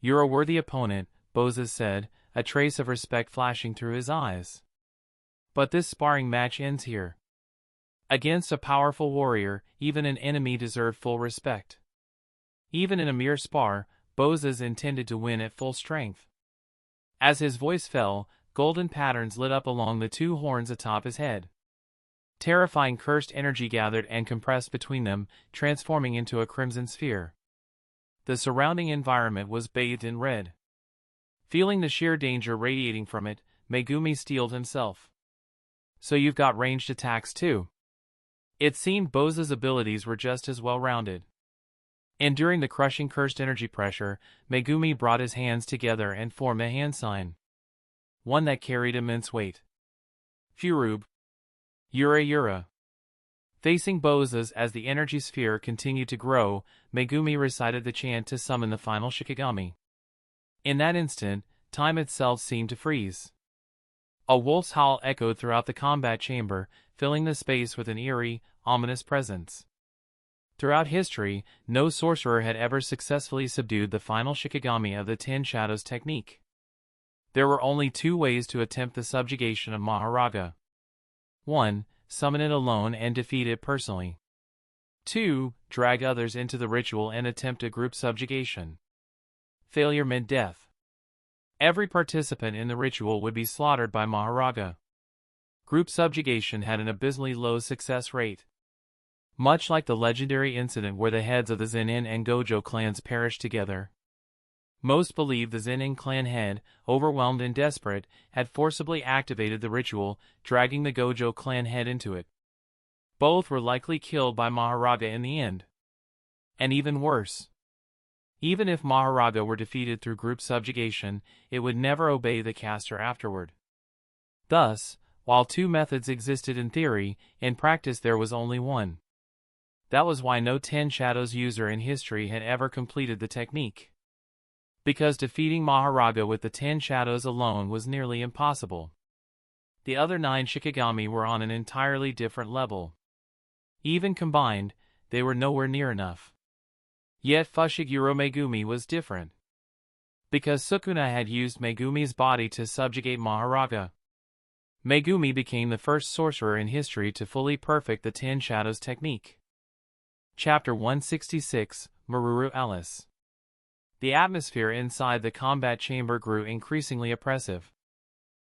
"You're a worthy opponent," Boses said, a trace of respect flashing through his eyes. "But this sparring match ends here. Against a powerful warrior, even an enemy deserved full respect." Even in a mere spar, Boses intended to win at full strength. As his voice fell, golden patterns lit up along the two horns atop his head. Terrifying cursed energy gathered and compressed between them, transforming into a crimson sphere. The surrounding environment was bathed in red. Feeling the sheer danger radiating from it, Megumi steeled himself. "So you've got ranged attacks too." It seemed Boses' abilities were just as well-rounded. Enduring the crushing cursed energy pressure, Megumi brought his hands together and formed a hand sign. One that carried immense weight. Furub. Yura Yura. Facing Boses as the energy sphere continued to grow, Megumi recited the chant to summon the final Shikigami. In that instant, time itself seemed to freeze. A wolf's howl echoed throughout the combat chamber, filling the space with an eerie, ominous presence. Throughout history, no sorcerer had ever successfully subdued the final Shikigami of the Ten Shadows technique. There were only two ways to attempt the subjugation of Maharaga. 1. Summon it alone and defeat it personally. 2. Drag others into the ritual and attempt a group subjugation. Failure meant death. Every participant in the ritual would be slaughtered by Maharaga. Group subjugation had an abysmally low success rate. Much like the legendary incident where the heads of the Zen'in and Gojo clans perished together. Most believe the Zen'in clan head, overwhelmed and desperate, had forcibly activated the ritual, dragging the Gojo clan head into it. Both were likely killed by Maharaga in the end. And even worse. Even if Maharaga were defeated through group subjugation, it would never obey the caster afterward. Thus, while two methods existed in theory, in practice there was only one. That was why no 10 Shadows user in history had ever completed the technique. Because defeating Maharaga with the 10 Shadows alone was nearly impossible. The other 9 Shikigami were on an entirely different level. Even combined, they were nowhere near enough. Yet Fushiguro Megumi was different. Because Sukuna had used Megumi's body to subjugate Maharaga. Megumi became the first sorcerer in history to fully perfect the 10 Shadows technique. Chapter 166, Maruru Alice. The atmosphere inside the combat chamber grew increasingly oppressive.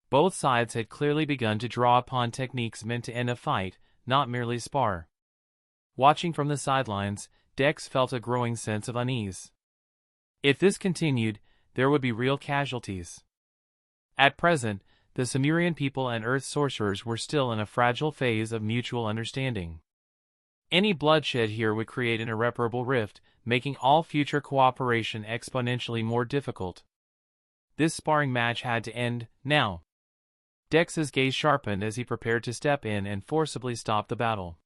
Both sides had clearly begun to draw upon techniques meant to end a fight, not merely spar. Watching from the sidelines, Dex felt a growing sense of unease. If this continued, there would be real casualties. At present, the Sumerian people and Earth sorcerers were still in a fragile phase of mutual understanding. Any bloodshed here would create an irreparable rift, making all future cooperation exponentially more difficult. This sparring match had to end, now. Dex's gaze sharpened as he prepared to step in and forcibly stop the battle.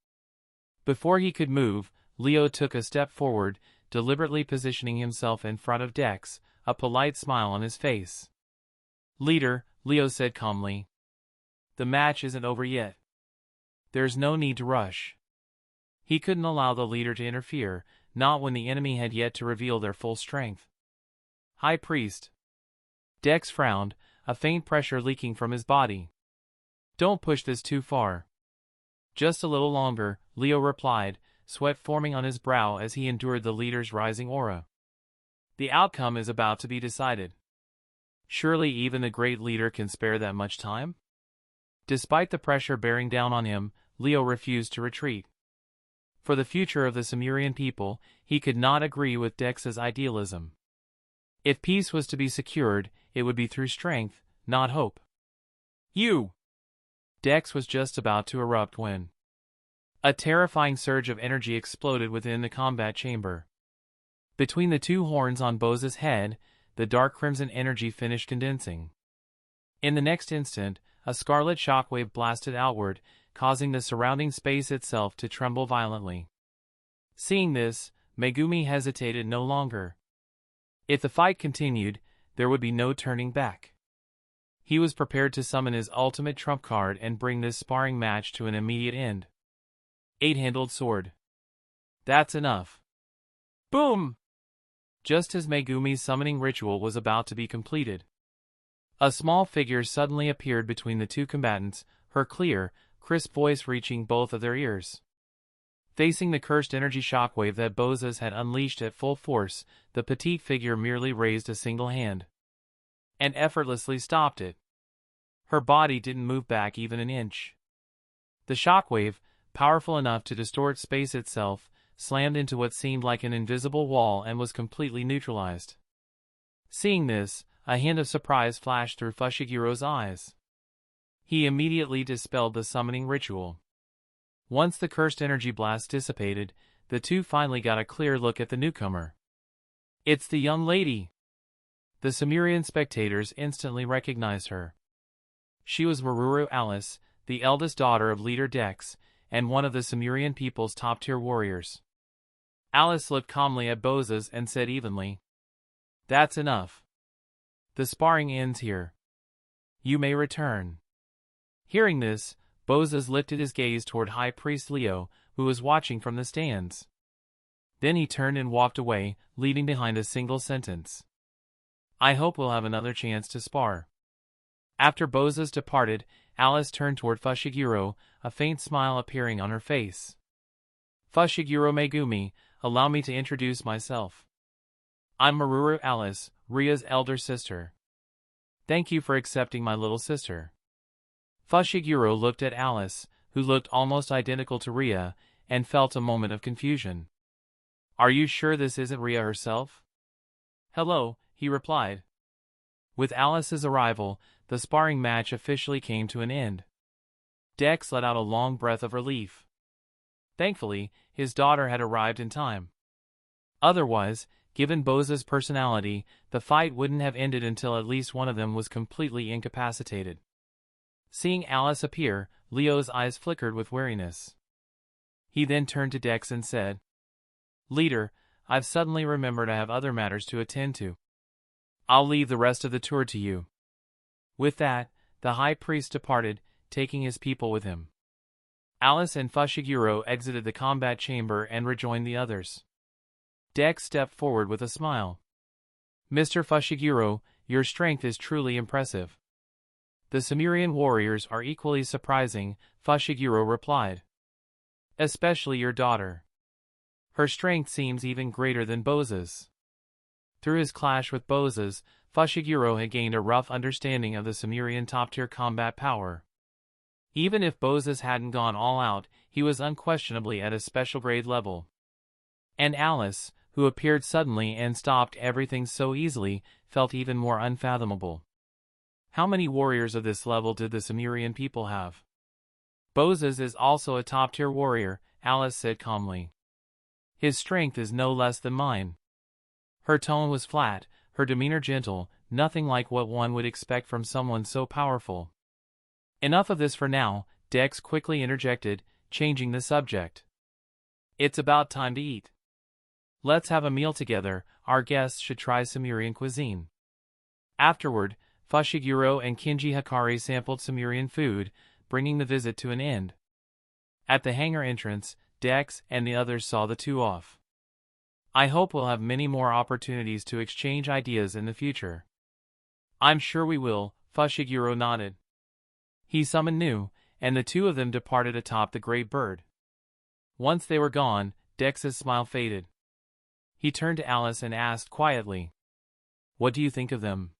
Before he could move, Leo took a step forward, deliberately positioning himself in front of Dex, a polite smile on his face. "Leader," Leo said calmly. "The match isn't over yet. There's no need to rush." He couldn't allow the leader to interfere, not when the enemy had yet to reveal their full strength. "High Priest." Dex frowned, a faint pressure leaking from his body. "Don't push this too far." "Just a little longer," Leo replied, sweat forming on his brow as he endured the leader's rising aura. "The outcome is about to be decided. Surely even the great leader can spare that much time?" Despite the pressure bearing down on him, Leo refused to retreat. For the future of the Sumerian people, he could not agree with Dex's idealism. If peace was to be secured, it would be through strength, not hope. "You!" Dex was just about to erupt when a terrifying surge of energy exploded within the combat chamber. Between the two horns on Boza's head, the dark crimson energy finished condensing. In the next instant, a scarlet shockwave blasted outward, causing the surrounding space itself to tremble violently. Seeing this, Megumi hesitated no longer. If the fight continued, there would be no turning back. He was prepared to summon his ultimate trump card and bring this sparring match to an immediate end. Eight-handled sword. That's enough. Boom! Just as Megumi's summoning ritual was about to be completed, a small figure suddenly appeared between the two combatants, her clear, crisp voice reaching both of their ears. Facing the cursed energy shockwave that Boza's had unleashed at full force, the petite figure merely raised a single hand and effortlessly stopped it. Her body didn't move back even an inch. The shockwave, powerful enough to distort space itself, slammed into what seemed like an invisible wall and was completely neutralized. Seeing this, a hint of surprise flashed through Fushigiro's eyes. He immediately dispelled the summoning ritual. Once the cursed energy blast dissipated, the two finally got a clear look at the newcomer. "It's the young lady!" The Sumerian spectators instantly recognized her. She was Maruru Alice, the eldest daughter of leader Dex, and one of the Sumerian people's top-tier warriors. Alice looked calmly at Boza's and said evenly, "That's enough. The sparring ends here. You may return." Hearing this, Boza's lifted his gaze toward High Priest Leo, who was watching from the stands. Then he turned and walked away, leaving behind a single sentence. "I hope we'll have another chance to spar." After Boza's departed, Alice turned toward Fushiguro, a faint smile appearing on her face. "Fushiguro Megumi, allow me to introduce myself. I'm Maruru Alice, Ria's elder sister. Thank you for accepting my little sister." Fushiguro looked at Alice, who looked almost identical to Ria, and felt a moment of confusion. "Are you sure this isn't Ria herself?" "Hello, he replied. With Alice's arrival, the sparring match officially came to an end. Dex let out a long breath of relief. Thankfully, his daughter had arrived in time. Otherwise, given Boza's personality, the fight wouldn't have ended until at least one of them was completely incapacitated. Seeing Alice appear, Leo's eyes flickered with wariness. He then turned to Dex and said, "Leader, I've suddenly remembered I have other matters to attend to. I'll leave the rest of the tour to you." With that, the high priest departed, taking his people with him. Alice and Fushiguro exited the combat chamber and rejoined the others. Dex stepped forward with a smile. "Mr. Fushiguro, your strength is truly impressive." "The Sumerian warriors are equally surprising," Fushiguro replied. "Especially your daughter. Her strength seems even greater than Boza's." Through his clash with Boza's, Fushiguro had gained a rough understanding of the Sumerian top-tier combat power. Even if Boza's hadn't gone all out, he was unquestionably at a special grade level. And Alice, who appeared suddenly and stopped everything so easily, felt even more unfathomable. How many warriors of this level did the Sumerian people have? "Boza's is also a top-tier warrior," Alice said calmly. "His strength is no less than mine." Her tone was flat, her demeanor gentle, nothing like what one would expect from someone so powerful. "Enough of this for now," Dex quickly interjected, changing the subject. "It's about time to eat. Let's have a meal together. Our guests should try Sumerian cuisine." Afterward, Fushiguro and Kinji Hikari sampled Sumerian food, bringing the visit to an end. At the hangar entrance, Dex and the others saw the two off. "I hope we'll have many more opportunities to exchange ideas in the future." "I'm sure we will," Fushiguro nodded. He summoned Nu, and the two of them departed atop the great bird. Once they were gone, Dex's smile faded. He turned to Alice and asked quietly, "What do you think of them?"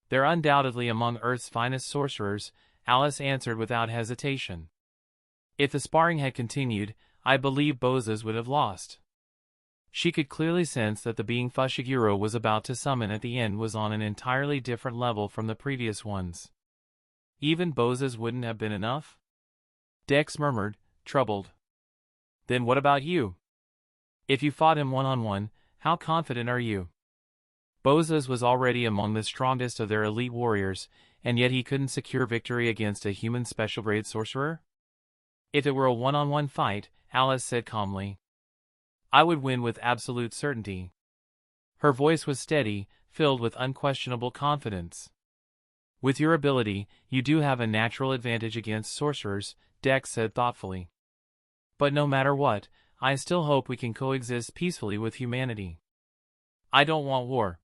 "They're undoubtedly among Earth's finest sorcerers," Alice answered without hesitation. "If the sparring had continued, I believe Boza's would have lost." She could clearly sense that the being Fushiguro was about to summon at the end was on an entirely different level from the previous ones. Even Boza's wouldn't have been enough? Dex murmured, troubled. "Then what about you? If you fought him one-on-one, how confident are you?" Boza's was already among the strongest of their elite warriors, and yet he couldn't secure victory against a human special-grade sorcerer? "If it were a one-on-one fight," Alice said calmly, "I would win with absolute certainty." Her voice was steady, filled with unquestionable confidence. "With your ability, you do have a natural advantage against sorcerers," Dex said thoughtfully. "But no matter what, I still hope we can coexist peacefully with humanity. I don't want war."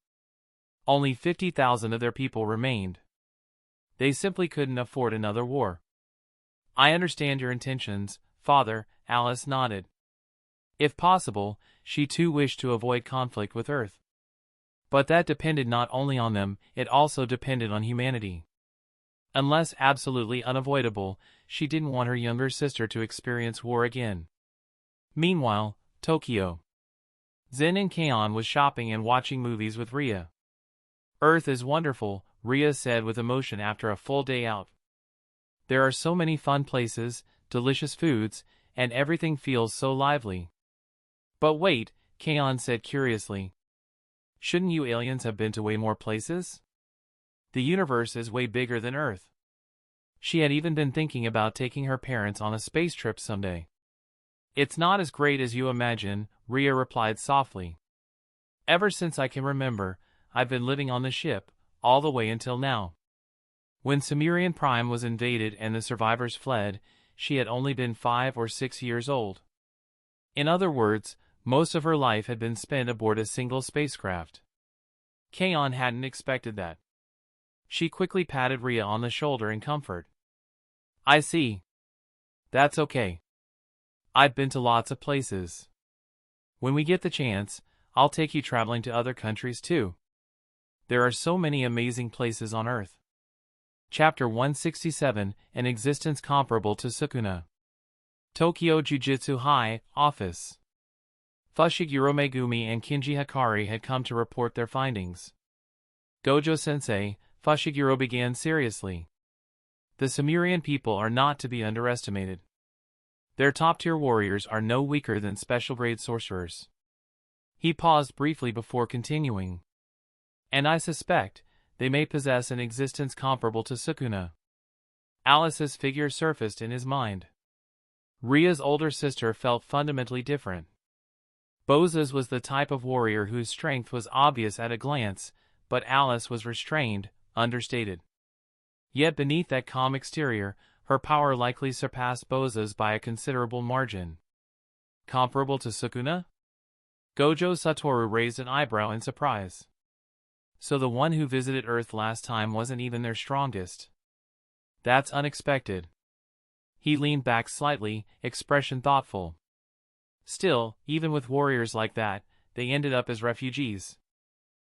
Only 50,000 of their people remained. They simply couldn't afford another war. "I understand your intentions, Father," Alice nodded. If possible, she too wished to avoid conflict with Earth. But that depended not only on them, it also depended on humanity. Unless absolutely unavoidable, she didn't want her younger sister to experience war again. Meanwhile, Tokyo. Zen'in Kaon was shopping and watching movies with Ria. "Earth is wonderful," Ria said with emotion after a full day out. "There are so many fun places, delicious foods, and everything feels so lively." "But wait," Kaon said curiously. "Shouldn't you aliens have been to way more places? The universe is way bigger than Earth." She had even been thinking about taking her parents on a space trip someday. "It's not as great as you imagine," Ria replied softly. "Ever since I can remember, I've been living on the ship, all the way until now. When Sumerian Prime was invaded and the survivors fled, she had only been 5 or 6 years old. In other words, most of her life had been spent aboard a single spacecraft." Kaon hadn't expected that. She quickly patted Ria on the shoulder in comfort. "I see. That's okay. I've been to lots of places. When we get the chance, I'll take you traveling to other countries too. There are so many amazing places on Earth." Chapter 167, An Existence Comparable to Sukuna. Tokyo Jujutsu High Office. Fushiguro Megumi and Kinji Hikari had come to report their findings. Gojo-sensei, Fushiguro began seriously. The Sumerian people are not to be underestimated. Their top-tier warriors are no weaker than special-grade sorcerers. He paused briefly before continuing. And I suspect they may possess an existence comparable to Sukuna. Alice's figure surfaced in his mind. Ria's older sister felt fundamentally different. Boza's was the type of warrior whose strength was obvious at a glance, but Alice was restrained, understated. Yet beneath that calm exterior, her power likely surpassed Boza's by a considerable margin. Comparable to Sukuna? Gojo Satoru raised an eyebrow in surprise. So the one who visited Earth last time wasn't even their strongest. That's unexpected. He leaned back slightly, expression thoughtful. Still, even with warriors like that, they ended up as refugees.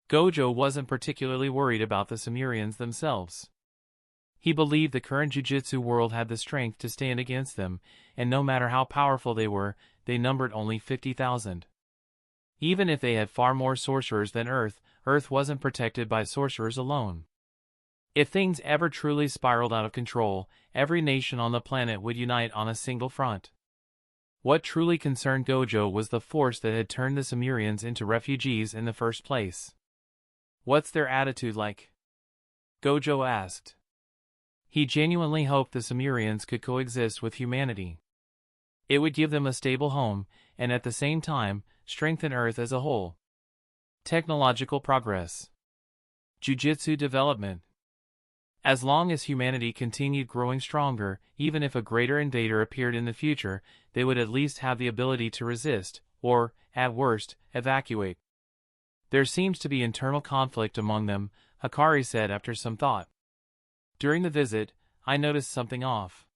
Gojo wasn't particularly worried about the Sumerians themselves. He believed the current Jujutsu world had the strength to stand against them, and no matter how powerful they were, they numbered only 50,000. Even if they had far more sorcerers than Earth, Earth wasn't protected by sorcerers alone. If things ever truly spiraled out of control, every nation on the planet would unite on a single front. What truly concerned Gojo was the force that had turned the Sumerians into refugees in the first place. What's their attitude like? Gojo asked. He genuinely hoped the Sumerians could coexist with humanity. It would give them a stable home, and at the same time, strengthen Earth as a whole. Technological progress. Jujutsu development. As long as humanity continued growing stronger, even if a greater invader appeared in the future, they would at least have the ability to resist, or, at worst, evacuate. There seems to be internal conflict among them, Hikari said after some thought. During the visit, I noticed something off.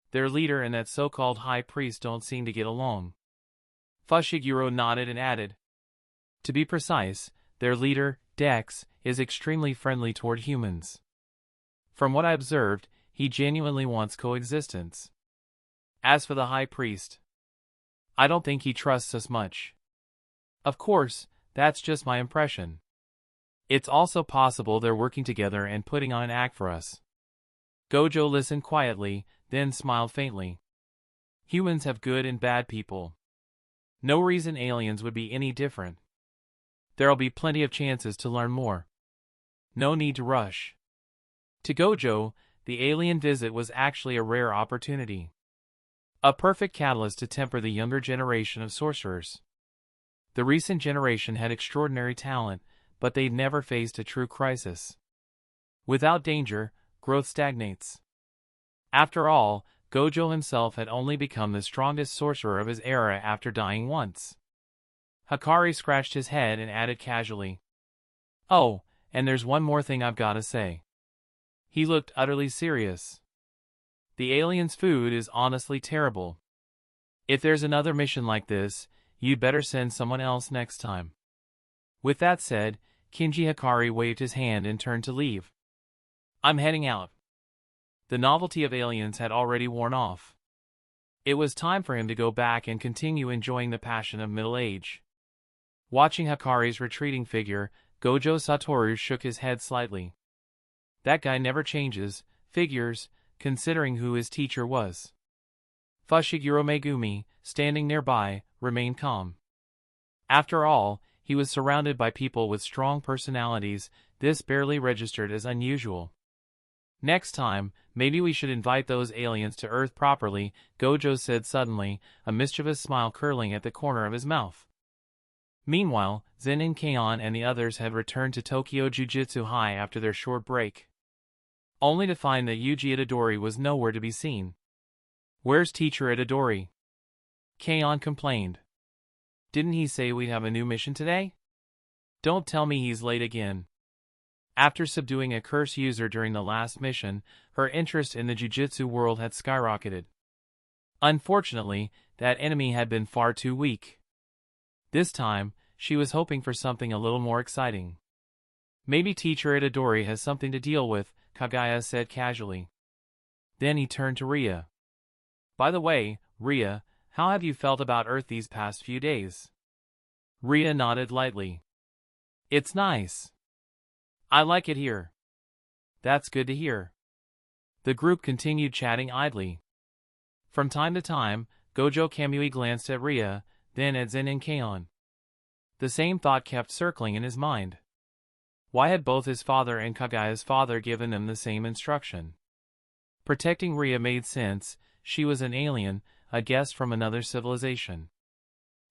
Their leader and that so-called high priest don't seem to get along. Fushiguro nodded and added. To be precise, their leader, Dex, is extremely friendly toward humans. From what I observed, he genuinely wants coexistence. As for the high priest, I don't think he trusts us much. Of course, that's just my impression. It's also possible they're working together and putting on an act for us. Gojo listened quietly, then smiled faintly. Humans have good and bad people. No reason aliens would be any different. There'll be plenty of chances to learn more. No need to rush. To Gojo, the alien visit was actually a rare opportunity. A perfect catalyst to temper the younger generation of sorcerers. The recent generation had extraordinary talent, but they'd never faced a true crisis. Without danger, growth stagnates. After all, Gojo himself had only become the strongest sorcerer of his era after dying once. Hikari scratched his head and added casually. Oh, and there's one more thing I've got to say. He looked utterly serious. The aliens' food is honestly terrible. If there's another mission like this, you'd better send someone else next time. With that said, Kinji Hikari waved his hand and turned to leave. I'm heading out. The novelty of aliens had already worn off. It was time for him to go back and continue enjoying the passion of middle age. Watching Hikari's retreating figure, Gojo Satoru shook his head slightly. That guy never changes, figures, considering who his teacher was. Fushiguro Megumi, standing nearby, remained calm. After all, he was surrounded by people with strong personalities. This barely registered as unusual. Next time, maybe we should invite those aliens to Earth properly, Gojo said suddenly, a mischievous smile curling at the corner of his mouth. Meanwhile, Zen'in Keion and the others had returned to Tokyo Jujutsu High after their short break. Only to find that Yuji Itadori was nowhere to be seen. Where's Teacher Itadori? Keion complained. Didn't he say we'd have a new mission today? Don't tell me he's late again. After subduing a curse user during the last mission, her interest in the Jujutsu world had skyrocketed. Unfortunately, that enemy had been far too weak. This time, she was hoping for something a little more exciting. Maybe Teacher Itadori has something to deal with, Kagaya said casually. Then he turned to Ria. By the way, Ria, how have you felt about Earth these past few days? Ria nodded lightly. It's nice. I like it here. That's good to hear. The group continued chatting idly. From time to time, Gojo Kamui glanced at Ria, then at Zen and Keion. The same thought kept circling in his mind. Why had both his father and Kagaya's father given him the same instruction? Protecting Ria made sense. She was an alien, a guest from another civilization.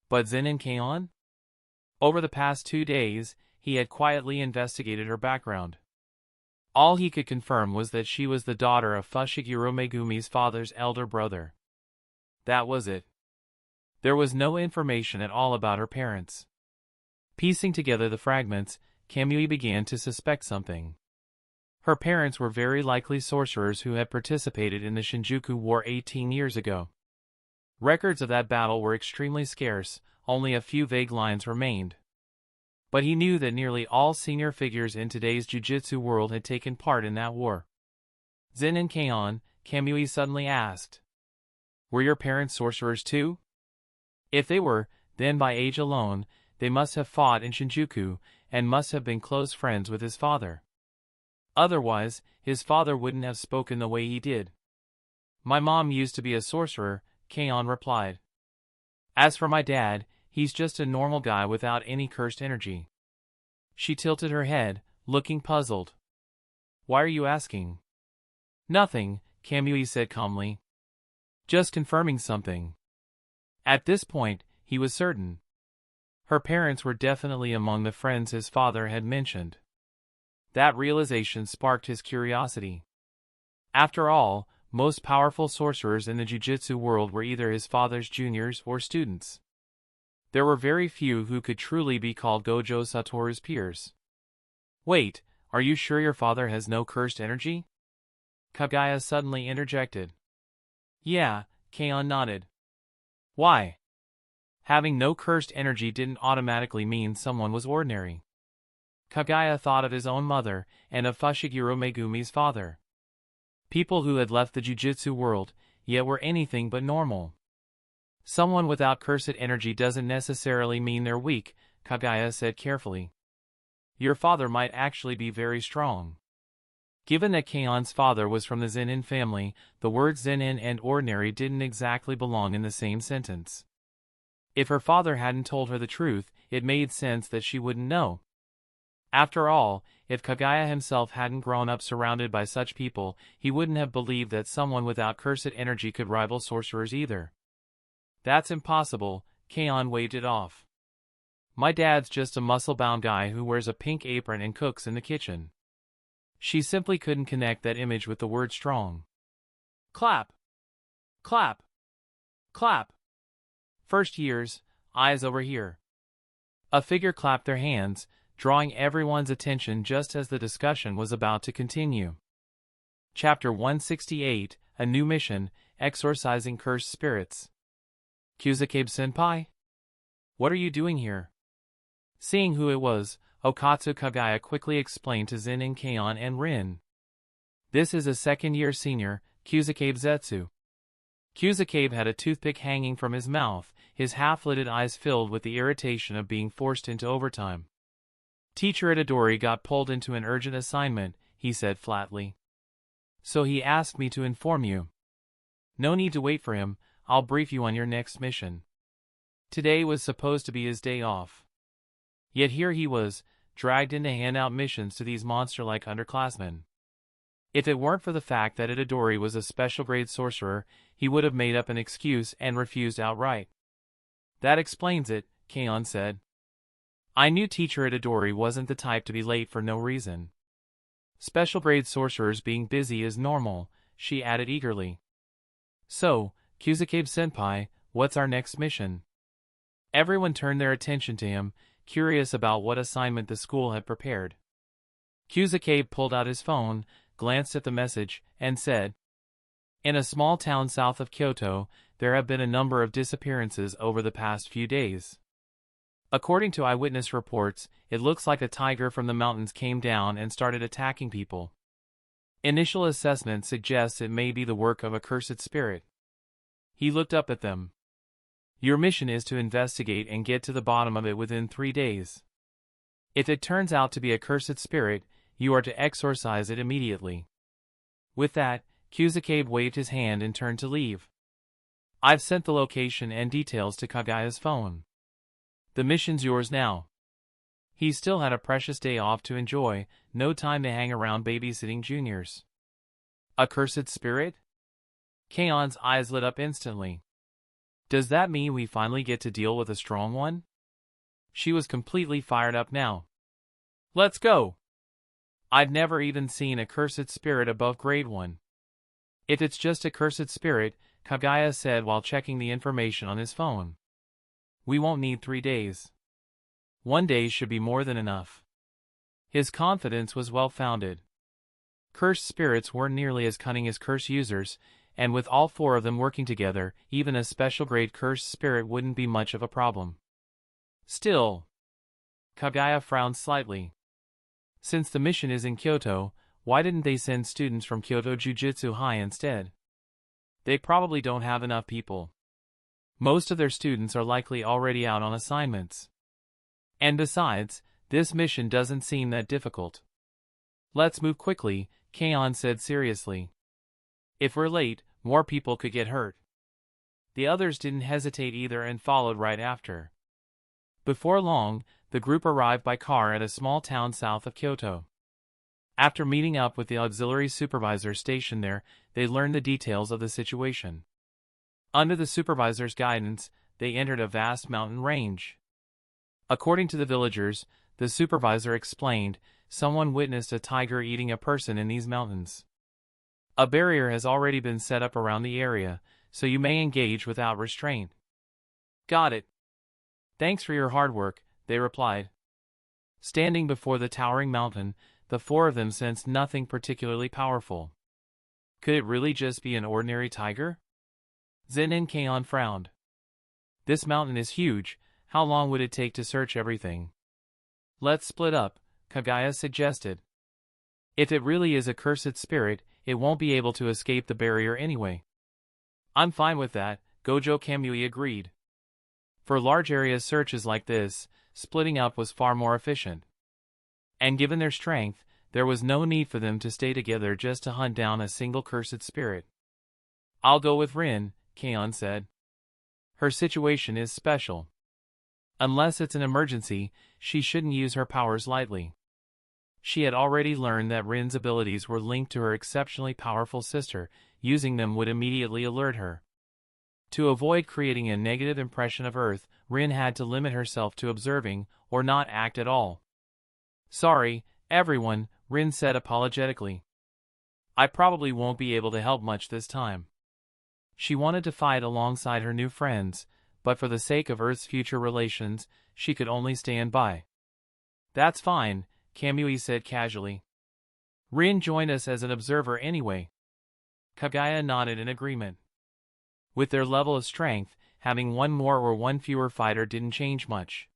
But Zen and Keion? Over the past 2 days, he had quietly investigated her background. All he could confirm was that she was the daughter of Fushiguro Megumi's father's elder brother. That was it. There was no information at all about her parents. Piecing together the fragments, Kamui began to suspect something. Her parents were very likely sorcerers who had participated in the Shinjuku War 18 years ago. Records of that battle were extremely scarce, only a few vague lines remained. But he knew that nearly all senior figures in today's Jujutsu world had taken part in that war. Zen and Keion, Kamui suddenly asked. Were your parents sorcerers too? If they were, then by age alone, they must have fought in Shinjuku, and must have been close friends with his father. Otherwise, his father wouldn't have spoken the way he did. My mom used to be a sorcerer, Keion replied. As for my dad, he's just a normal guy without any cursed energy. She tilted her head, looking puzzled. Why are you asking? Nothing, Kamui said calmly. Just confirming something. At this point, he was certain. Her parents were definitely among the friends his father had mentioned. That realization sparked his curiosity. After all, most powerful sorcerers in the Jujutsu world were either his father's juniors or students. There were very few who could truly be called Gojo Satoru's peers. Wait, are you sure your father has no cursed energy? Kagaya suddenly interjected. Yeah, Keion nodded. Why? Having no cursed energy didn't automatically mean someone was ordinary. Kagaya thought of his own mother, and of Fushiguro Megumi's father. People who had left the Jujutsu world, yet were anything but normal. Someone without cursed energy doesn't necessarily mean they're weak, Kagaya said carefully. Your father might actually be very strong. Given that Keion's father was from the Zen'in family, the words Zen'in and ordinary didn't exactly belong in the same sentence. If her father hadn't told her the truth, it made sense that she wouldn't know. After all, if Kagaya himself hadn't grown up surrounded by such people, he wouldn't have believed that someone without cursed energy could rival sorcerers either. That's impossible, Keion waved it off. My dad's just a muscle-bound guy who wears a pink apron and cooks in the kitchen. She simply couldn't connect that image with the word strong. Clap! Clap! Clap! First years, eyes over here. A figure clapped their hands, drawing everyone's attention just as the discussion was about to continue. Chapter 168, A New Mission, Exorcising Cursed Spirits. Kusakabe-senpai? What are you doing here? Seeing who it was, Okatsu Kagaya quickly explained to Zen and Keion and Rin. This is a second-year senior, Kusakabe Zetsu. Kusakabe had a toothpick hanging from his mouth, his half-lidded eyes filled with the irritation of being forced into overtime. Teacher Itadori got pulled into an urgent assignment, he said flatly. So he asked me to inform you. No need to wait for him, I'll brief you on your next mission. Today was supposed to be his day off. Yet here he was, dragged in to hand out missions to these monster-like underclassmen. If it weren't for the fact that Itadori was a special-grade sorcerer, he would have made up an excuse and refused outright. That explains it, Keion said. I knew Teacher Itadori wasn't the type to be late for no reason. Special-grade sorcerers being busy is normal, she added eagerly. So, Kusakabe-senpai, what's our next mission? Everyone turned their attention to him, curious about what assignment the school had prepared. Kusakabe pulled out his phone, glanced at the message, and said, In a small town south of Kyoto, there have been a number of disappearances over the past few days. According to eyewitness reports, it looks like a tiger from the mountains came down and started attacking people. Initial assessment suggests it may be the work of a cursed spirit. He looked up at them. Your mission is to investigate and get to the bottom of it within 3 days. If it turns out to be a cursed spirit, You are to exorcise it immediately. With that, Kusakabe waved his hand and turned to leave. I've sent the location and details to Kagaya's phone. The mission's yours now. He still had a precious day off to enjoy, no time to hang around babysitting juniors. Accursed spirit? Kaon's eyes lit up instantly. Does that mean we finally get to deal with a strong one? She was completely fired up now. Let's go! I've never even seen a cursed spirit above grade 1. If it's just a cursed spirit, Kagaya said while checking the information on his phone. We won't need 3 days. 1 day should be more than enough. His confidence was well-founded. Cursed spirits weren't nearly as cunning as curse users, and with all 4 of them working together, even a special-grade cursed spirit wouldn't be much of a problem. Still, Kagaya frowned slightly. Since the mission is in Kyoto, why didn't they send students from Kyoto Jujutsu High instead? They probably don't have enough people. Most of their students are likely already out on assignments. And besides, this mission doesn't seem that difficult. Let's move quickly, Kaon said seriously. If we're late, more people could get hurt. The others didn't hesitate either and followed right after. Before long, the group arrived by car at a small town south of Kyoto. After meeting up with the auxiliary supervisor stationed there, they learned the details of the situation. Under the supervisor's guidance, they entered a vast mountain range. According to the villagers, the supervisor explained, someone witnessed a tiger eating a person in these mountains. A barrier has already been set up around the area, so you may engage without restraint. Got it. Thanks for your hard work, they replied. Standing before the towering mountain, the 4 of them sensed nothing particularly powerful. Could it really just be an ordinary tiger? Zen and Kaon frowned. This mountain is huge, how long would it take to search everything? Let's split up, Kagaya suggested. If it really is a cursed spirit, it won't be able to escape the barrier anyway. I'm fine with that, Gojo Kamui agreed. For large area searches like this, splitting up was far more efficient. And given their strength, there was no need for them to stay together just to hunt down a single cursed spirit. I'll go with Rin, Kaon said. Her situation is special. Unless it's an emergency, she shouldn't use her powers lightly. She had already learned that Rin's abilities were linked to her exceptionally powerful sister, using them would immediately alert her. To avoid creating a negative impression of Earth, Rin had to limit herself to observing, or not act at all. Sorry, everyone, Rin said apologetically. I probably won't be able to help much this time. She wanted to fight alongside her new friends, but for the sake of Earth's future relations, she could only stand by. That's fine, Kamui said casually. Rin joined us as an observer anyway. Kagaya nodded in agreement. With their level of strength, having 1 more or 1 fewer fighter didn't change much.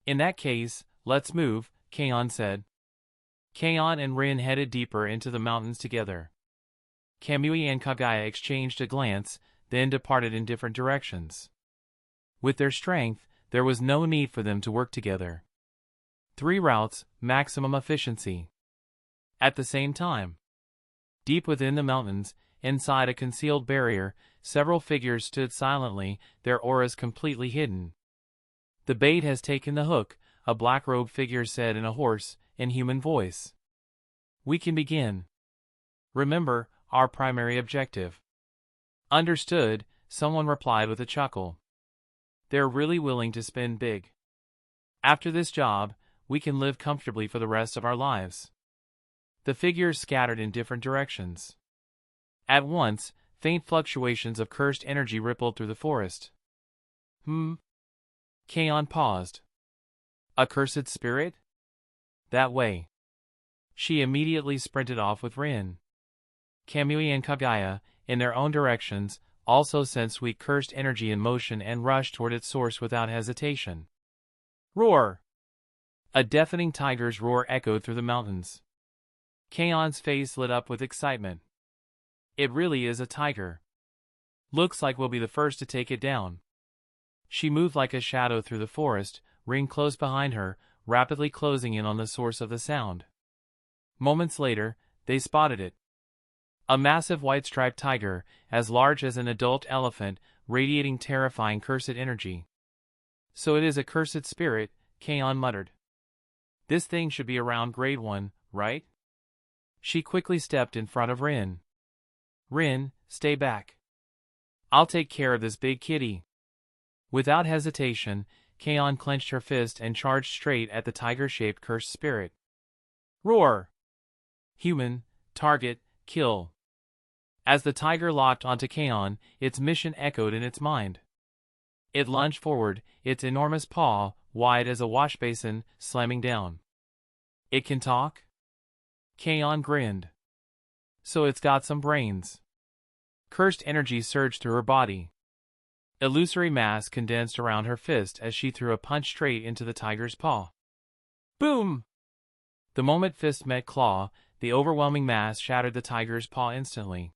In that case, let's move, Kaon said. Kaon and Rin headed deeper into the mountains together. Kamui and Kagaya exchanged a glance, then departed in different directions. With their strength, there was no need for them to work together. 3 routes, maximum efficiency. At the same time, deep within the mountains, inside a concealed barrier, several figures stood silently, their auras completely hidden. The bait has taken the hook, a black-robed figure said in a hoarse, inhuman voice. We can begin. Remember, our primary objective. Understood, someone replied with a chuckle. They're really willing to spend big. After this job, we can live comfortably for the rest of our lives. The figures scattered in different directions. At once, faint fluctuations of cursed energy rippled through the forest. Kaon paused. A cursed spirit? That way. She immediately sprinted off with Rin. Kamui and Kagaya, in their own directions, also sensed weak cursed energy in motion and rushed toward its source without hesitation. Roar! A deafening tiger's roar echoed through the mountains. Kaon's face lit up with excitement. It really is a tiger. Looks like we'll be the first to take it down. She moved like a shadow through the forest, Rin close behind her, rapidly closing in on the source of the sound. Moments later, they spotted it. A massive white-striped tiger, as large as an adult elephant, radiating terrifying cursed energy. So it is a cursed spirit, Kaon muttered. This thing should be around grade 1, right? She quickly stepped in front of Rin. Rin, stay back. I'll take care of this big kitty. Without hesitation, Kaon clenched her fist and charged straight at the tiger-shaped cursed spirit. Roar! Human, target, kill. As the tiger locked onto Kaon, its mission echoed in its mind. It lunged forward, its enormous paw, wide as a washbasin, slamming down. It can talk? Kaon grinned. So it's got some brains. Cursed energy surged through her body. Illusory mass condensed around her fist as she threw a punch straight into the tiger's paw. Boom! The moment fist met claw, the overwhelming mass shattered the tiger's paw instantly.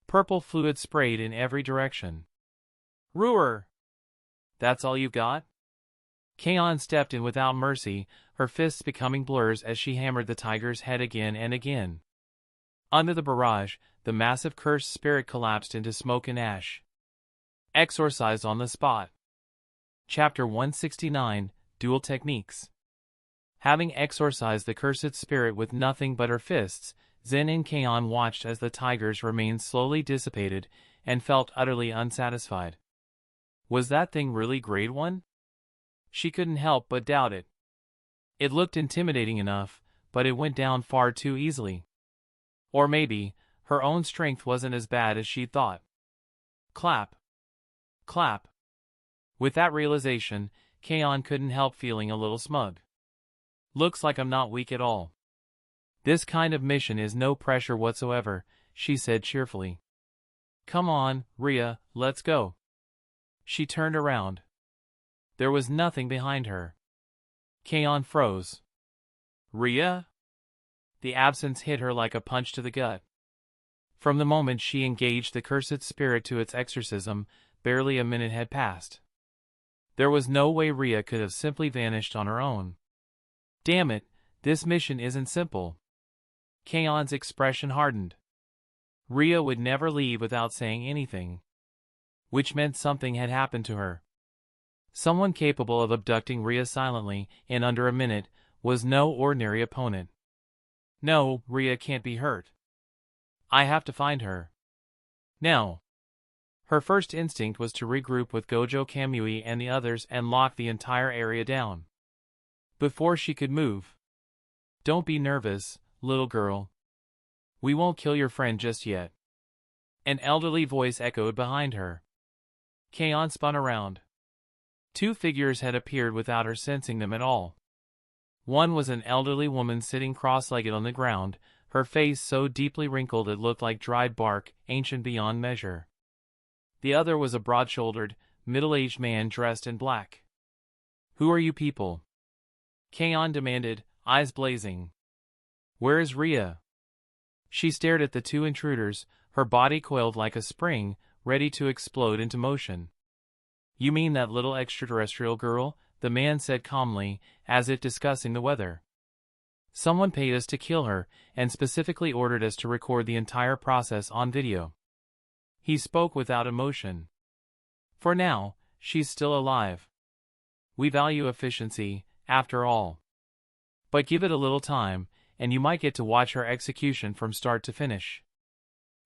Purple fluid sprayed in every direction. Roar! That's all you got? Kaon stepped in without mercy, her fists becoming blurs as she hammered the tiger's head again and again. Under the barrage, the massive cursed spirit collapsed into smoke and ash. Exorcised on the spot. Chapter 169, Dual Techniques. Having exorcised the cursed spirit with nothing but her fists, Zen'in Kaon watched as the tiger's remains slowly dissipated and felt utterly unsatisfied. Was that thing really grade 1? She couldn't help but doubt it. It looked intimidating enough, but it went down far too easily. Or maybe, her own strength wasn't as bad as she'd thought. Clap. Clap. With that realization, Kaon couldn't help feeling a little smug. Looks like I'm not weak at all. This kind of mission is no pressure whatsoever, she said cheerfully. Come on, Rhea, let's go. She turned around. There was nothing behind her. Kaon froze. Rhea? The absence hit her like a punch to the gut. From the moment she engaged the cursed spirit to its exorcism, barely a minute had passed. There was no way Rhea could have simply vanished on her own. Damn it, this mission isn't simple. Kaon's expression hardened. Rhea would never leave without saying anything. Which meant something had happened to her. Someone capable of abducting Rhea silently, in under a minute, was no ordinary opponent. No, Rhea can't be hurt. I have to find her. Now. Her first instinct was to regroup with Gojo Kamui and the others and lock the entire area down. Before she could move. Don't be nervous, little girl. We won't kill your friend just yet. An elderly voice echoed behind her. Kaon spun around. Two figures had appeared without her sensing them at all. One was an elderly woman sitting cross-legged on the ground, her face so deeply wrinkled it looked like dried bark, ancient beyond measure. The other was a broad-shouldered, middle-aged man dressed in black. Who are you people? Kaon demanded, eyes blazing. Where is Rhea? She stared at the two intruders, her body coiled like a spring, ready to explode into motion. You mean that little extraterrestrial girl? The man said calmly, as if discussing the weather. Someone paid us to kill her, and specifically ordered us to record the entire process on video. He spoke without emotion. For now, she's still alive. We value efficiency, after all. But give it a little time, and you might get to watch her execution from start to finish.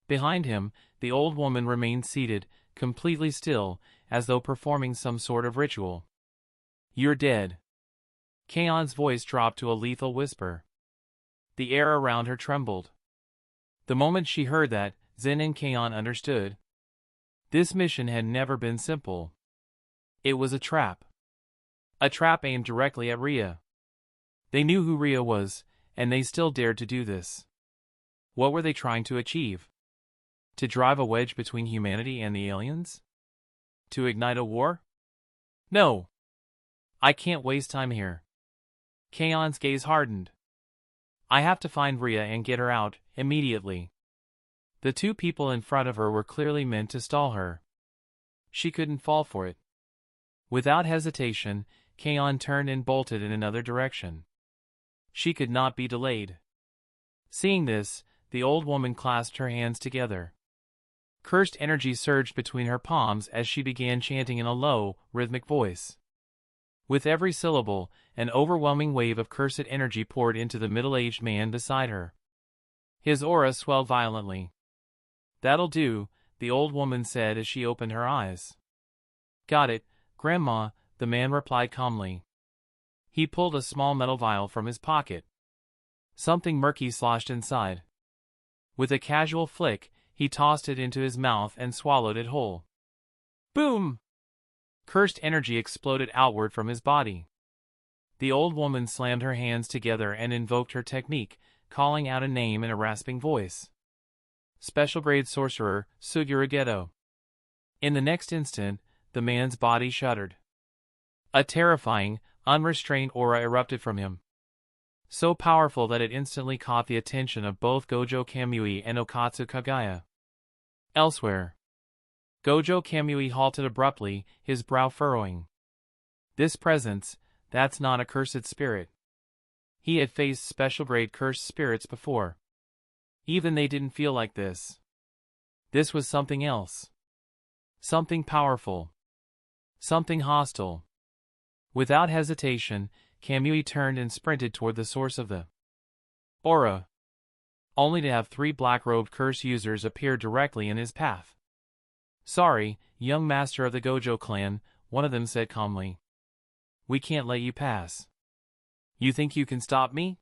Behind him, the old woman remained seated, completely still, as though performing some sort of ritual. You're dead. Kaon's voice dropped to a lethal whisper. The air around her trembled. The moment she heard that, Zen and Kaon understood. This mission had never been simple. It was a trap. A trap aimed directly at Rhea. They knew who Rhea was, and they still dared to do this. What were they trying to achieve? To drive a wedge between humanity and the aliens? To ignite a war? No. I can't waste time here. Kaon's gaze hardened. I have to find Rhea and get her out, immediately. The two people in front of her were clearly meant to stall her. She couldn't fall for it. Without hesitation, Kaon turned and bolted in another direction. She could not be delayed. Seeing this, the old woman clasped her hands together. Cursed energy surged between her palms as she began chanting in a low, rhythmic voice. With every syllable, an overwhelming wave of cursed energy poured into the middle-aged man beside her. His aura swelled violently. "That'll do," the old woman said as she opened her eyes. "Got it, Grandma," the man replied calmly. He pulled a small metal vial from his pocket. Something murky sloshed inside. With a casual flick, he tossed it into his mouth and swallowed it whole. Boom! Cursed energy exploded outward from his body. The old woman slammed her hands together and invoked her technique, calling out a name in a rasping voice. Special grade sorcerer, Sugurageto. In the next instant, the man's body shuddered. A terrifying, unrestrained aura erupted from him. So powerful that it instantly caught the attention of both Gojo Kamui and Okatsu Kagaya. Elsewhere, Gojo Kamui halted abruptly, his brow furrowing. This presence, that's not a cursed spirit. He had faced special-grade cursed spirits before. Even they didn't feel like this. This was something else. Something powerful. Something hostile. Without hesitation, Kamui turned and sprinted toward the source of the aura, only to have 3 black-robed curse users appear directly in his path. "Sorry, young master of the Gojo clan," one of them said calmly. "We can't let you pass." "You think you can stop me?"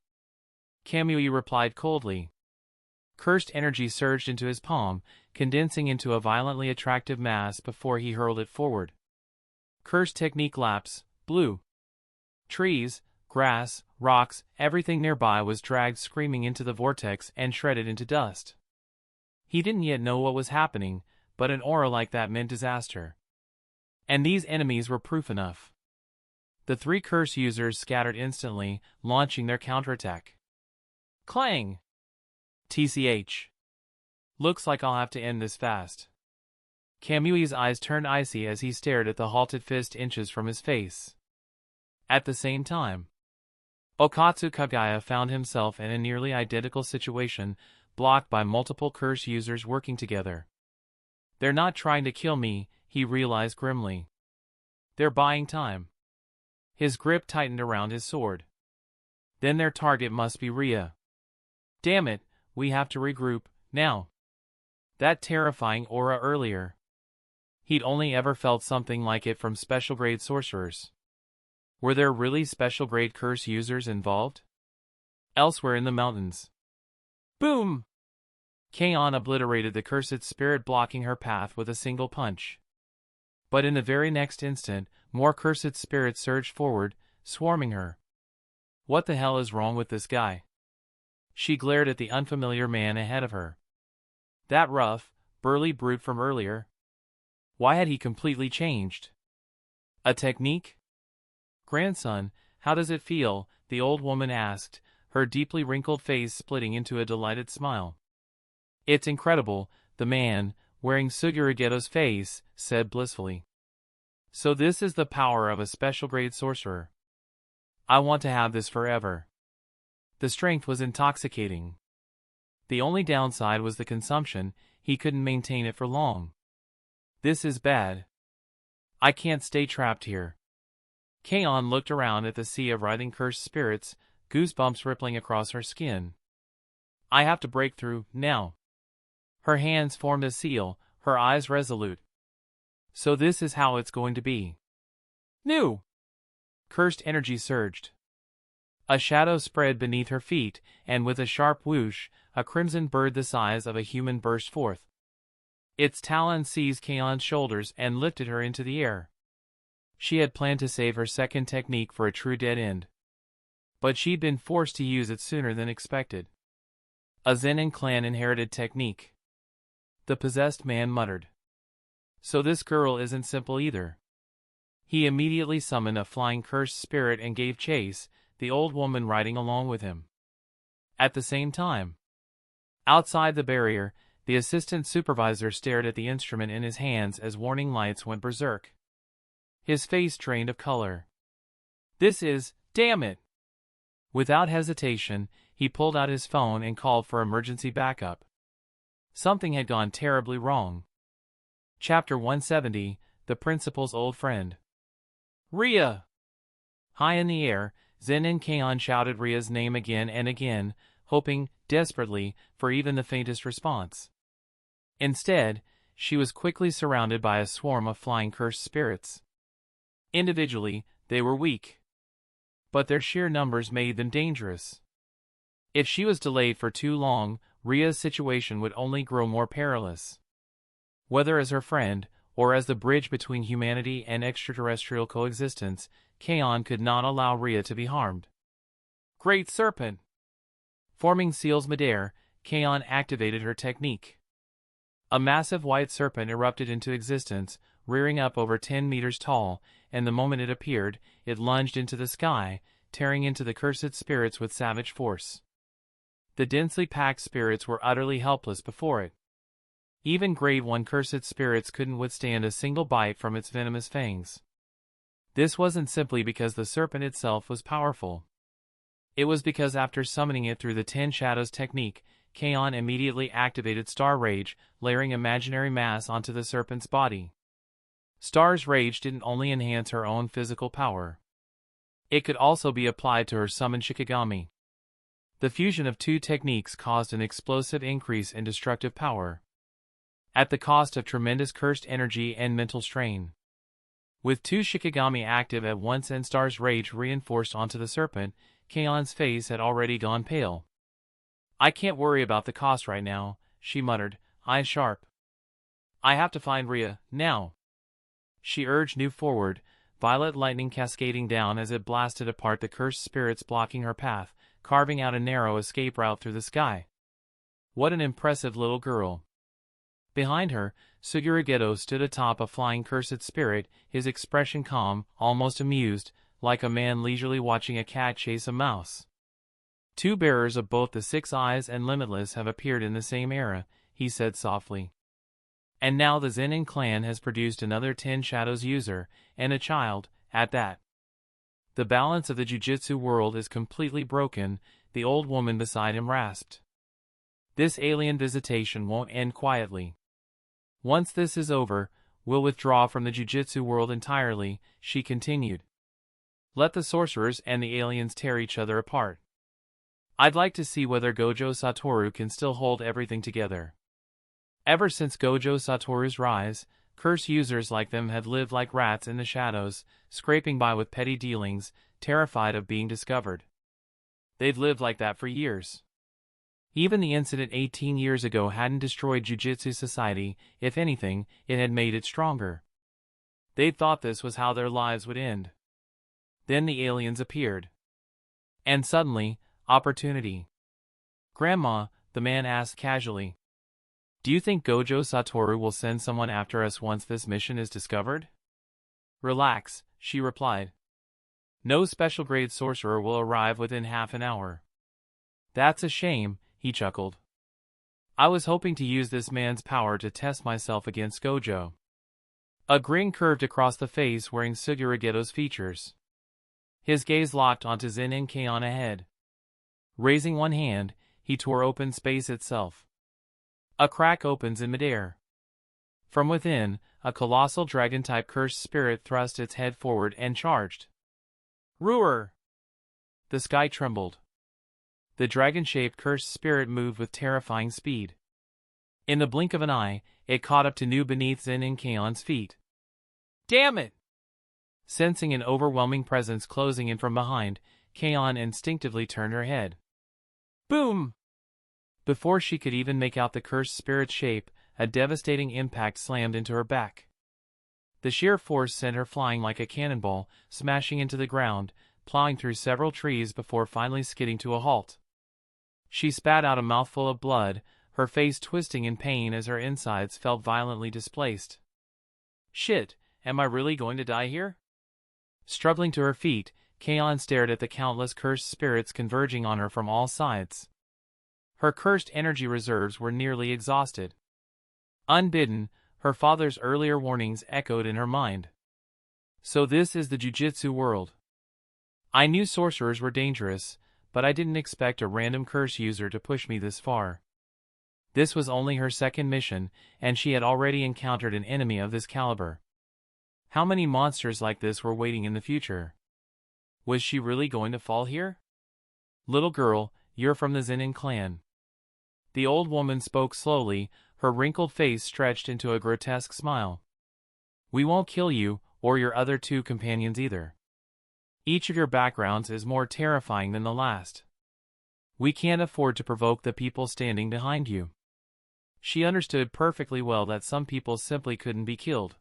Kamui replied coldly. Cursed energy surged into his palm, condensing into a violently attractive mass before he hurled it forward. Cursed technique lapse, blue. Trees, grass, rocks, everything nearby was dragged screaming into the vortex and shredded into dust. He didn't yet know what was happening, but an aura like that meant disaster. And these enemies were proof enough. The 3 curse users scattered instantly, launching their counterattack. Clang! TCH. Looks like I'll have to end this fast. Kamui's eyes turned icy as he stared at the halted fist inches from his face. At the same time, Okatsu Kagaya found himself in a nearly identical situation, blocked by multiple curse users working together. "They're not trying to kill me," he realized grimly. "They're buying time." His grip tightened around his sword. Then their target must be Rhea. Damn it, we have to regroup, now. That terrifying aura earlier. He'd only ever felt something like it from special-grade sorcerers. Were there really special-grade curse users involved? Elsewhere in the mountains. Boom! Kaon obliterated the cursed spirit blocking her path with a single punch. But in the very next instant, more cursed spirits surged forward, swarming her. What the hell is wrong with this guy? She glared at the unfamiliar man ahead of her. That rough, burly brute from earlier? Why had he completely changed? A technique? "Grandson, how does it feel?" the old woman asked, her deeply wrinkled face splitting into a delighted smile. "It's incredible," the man, wearing Sugurageto's face, said blissfully. "So this is the power of a special-grade sorcerer. I want to have this forever." The strength was intoxicating. The only downside was the consumption, he couldn't maintain it for long. "This is bad. I can't stay trapped here." Kaon looked around at the sea of writhing cursed spirits, goosebumps rippling across her skin. "I have to break through, now." Her hands formed a seal, her eyes resolute. So this is how it's going to be. New! Cursed energy surged. A shadow spread beneath her feet, and with a sharp whoosh, a crimson bird the size of a human burst forth. Its talons seized Kaon's shoulders and lifted her into the air. She had planned to save her second technique for a true dead end. But she'd been forced to use it sooner than expected. A Zen'in clan inherited technique. The possessed man muttered. So this girl isn't simple either. He immediately summoned a flying cursed spirit and gave chase, the old woman riding along with him. At the same time, outside the barrier, the assistant supervisor stared at the instrument in his hands as warning lights went berserk. His face drained of color. "This is, damn it!" Without hesitation, he pulled out his phone and called for emergency backup. Something had gone terribly wrong. Chapter 170, The Principal's Old Friend. Rhea! High in the air, Zen'in Kaon shouted Rhea's name again and again, hoping, desperately, for even the faintest response. Instead, she was quickly surrounded by a swarm of flying cursed spirits. Individually, they were weak, but their sheer numbers made them dangerous. If she was delayed for too long, Rhea's situation would only grow more perilous. Whether as her friend, or as the bridge between humanity and extraterrestrial coexistence, Kaon could not allow Rhea to be harmed. Great Serpent! Forming seals midair, Kaon activated her technique. A massive white serpent erupted into existence, rearing up over 10 meters tall, and the moment it appeared, it lunged into the sky, tearing into the cursed spirits with savage force. The densely packed spirits were utterly helpless before it. Even Grade 1 cursed spirits couldn't withstand a single bite from its venomous fangs. This wasn't simply because the serpent itself was powerful. It was because after summoning it through the 10 Shadows technique, Kaon immediately activated Star Rage, layering imaginary mass onto the serpent's body. Star's Rage didn't only enhance her own physical power. It could also be applied to her summoned Shikigami. The fusion of two techniques caused an explosive increase in destructive power, at the cost of tremendous cursed energy and mental strain. With two Shikigami active at once and Star's Rage reinforced onto the serpent, Kaon's face had already gone pale. "I can't worry about the cost right now," she muttered, eyes sharp. "I have to find Rhea, now." She urged New forward, violet lightning cascading down as it blasted apart the cursed spirits blocking her path, carving out a narrow escape route through the sky. What an impressive little girl. Behind her, Suguragedo stood atop a flying cursed spirit, his expression calm, almost amused, like a man leisurely watching a cat chase a mouse. "Two bearers of both the Six Eyes and Limitless have appeared in the same era," he said softly. "And now the Zen'in clan has produced another 10 Shadows user, and a child, at that. The balance of the Jujutsu world is completely broken," the old woman beside him rasped. "This alien visitation won't end quietly. Once this is over, we'll withdraw from the Jujutsu world entirely," she continued. "Let the sorcerers and the aliens tear each other apart. I'd like to see whether Gojo Satoru can still hold everything together." Ever since Gojo Satoru's rise, curse users like them have lived like rats in the shadows, scraping by with petty dealings, terrified of being discovered. They've lived like that for years. Even the incident 18 years ago hadn't destroyed Jujutsu society, if anything, it had made it stronger. They thought this was how their lives would end. Then the aliens appeared. And suddenly, opportunity. "Grandma," the man asked casually, "do you think Gojo Satoru will send someone after us once this mission is discovered?" "Relax," she replied. "No special grade sorcerer will arrive within half an hour." "That's a shame," he chuckled. "I was hoping to use this man's power to test myself against Gojo." A grin curved across the face wearing Suguragedo's features. His gaze locked onto Zen'in Kaon ahead. Raising one hand, he tore open space itself. A crack opens in midair. From within, a colossal dragon-type cursed spirit thrust its head forward and charged. "Roar!" The sky trembled. The dragon-shaped cursed spirit moved with terrifying speed. In the blink of an eye, it caught up to New beneath Zen'in Kaon's feet. "Damn it!" Sensing an overwhelming presence closing in from behind, Kaon instinctively turned her head. Boom! Before she could even make out the cursed spirit's shape, a devastating impact slammed into her back. The sheer force sent her flying like a cannonball, smashing into the ground, plowing through several trees before finally skidding to a halt. She spat out a mouthful of blood, her face twisting in pain as her insides felt violently displaced. "Shit, am I really going to die here?" Struggling to her feet, Kaon stared at the countless cursed spirits converging on her from all sides. Her cursed energy reserves were nearly exhausted. Unbidden, her father's earlier warnings echoed in her mind. So this is the Jujutsu world. I knew sorcerers were dangerous, but I didn't expect a random curse user to push me this far. This was only her second mission, and she had already encountered an enemy of this caliber. How many monsters like this were waiting in the future? Was she really going to fall here? Little girl, you're from the Zen'in clan. The old woman spoke slowly, her wrinkled face stretched into a grotesque smile. We won't kill you, or your other two companions either. Each of your backgrounds is more terrifying than the last. We can't afford to provoke the people standing behind you. She understood perfectly well that some people simply couldn't be killed.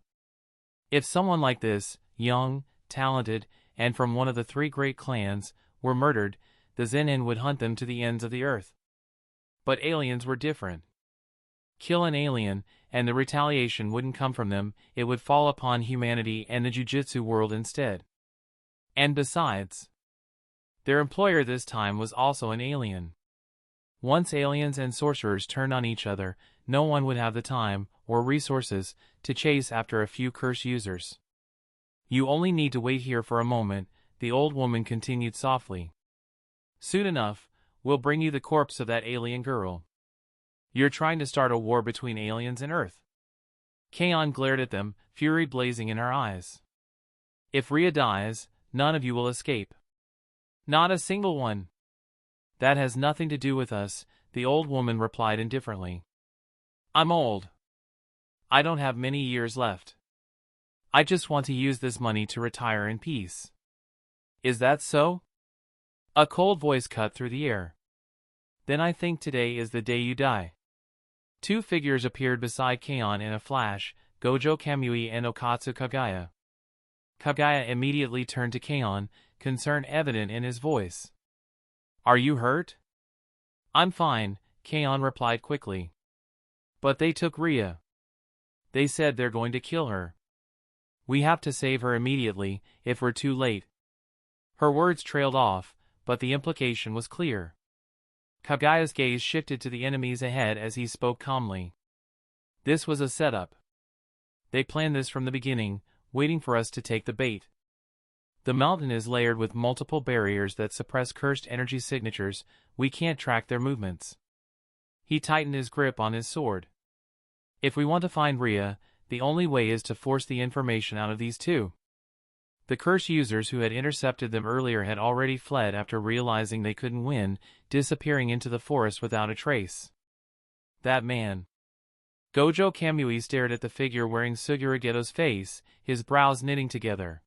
If someone like this, young, talented, and from one of the three great clans, were murdered, the Zen'in would hunt them to the ends of the earth. But aliens were different. Kill an alien, and the retaliation wouldn't come from them, it would fall upon humanity and the Jujutsu world instead. And besides, their employer this time was also an alien. Once aliens and sorcerers turned on each other, no one would have the time, or resources, to chase after a few curse users. You only need to wait here for a moment, the old woman continued softly. Soon enough, we'll bring you the corpse of that alien girl. You're trying to start a war between aliens and Earth. Kaon glared at them, fury blazing in her eyes. If Rhea dies, none of you will escape. Not a single one. That has nothing to do with us, the old woman replied indifferently. I'm old. I don't have many years left. I just want to use this money to retire in peace. Is that so? A cold voice cut through the air. Then I think today is the day you die. Two figures appeared beside Kaon in a flash, Gojo Kamui and Okatsu Kagaya. Kagaya immediately turned to Kaon, concern evident in his voice. Are you hurt? I'm fine, Kaon replied quickly. But they took Rhea. They said they're going to kill her. We have to save her immediately, if we're too late. Her words trailed off, but the implication was clear. Kagaya's gaze shifted to the enemies ahead as he spoke calmly. This was a setup. They planned this from the beginning, waiting for us to take the bait. The mountain is layered with multiple barriers that suppress cursed energy signatures, we can't track their movements. He tightened his grip on his sword. If we want to find Rhea, the only way is to force the information out of these two. The curse users who had intercepted them earlier had already fled after realizing they couldn't win, disappearing into the forest without a trace. That man. Gojo Kamui stared at the figure wearing Suguragedo's face, his brows knitting together.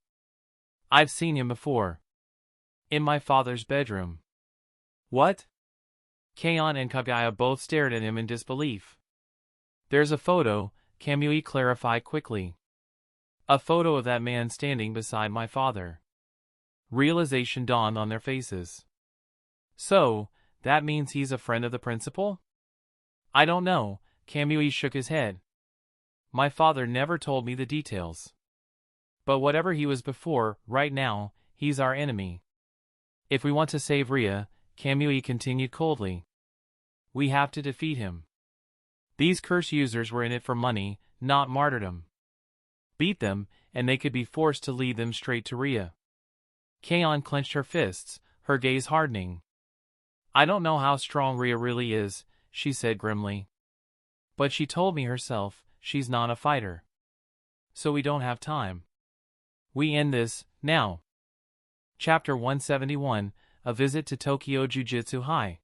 I've seen him before. In my father's bedroom. What? Kaon and Kagaya both stared at him in disbelief. There's a photo, Kamui clarified quickly. A photo of that man standing beside my father. Realization dawned on their faces. So, that means he's a friend of the principal? I don't know, Kamui shook his head. My father never told me the details. But whatever he was before, right now, he's our enemy. If we want to save Rhea, Kamui continued coldly, we have to defeat him. These curse users were in it for money, not martyrdom. Beat them, and they could be forced to lead them straight to Rhea. Kaon clenched her fists, her gaze hardening. I don't know how strong Rhea really is, she said grimly. But she told me herself, she's not a fighter. So we don't have time. We end this, now. Chapter 171, A Visit to Tokyo Jujutsu High.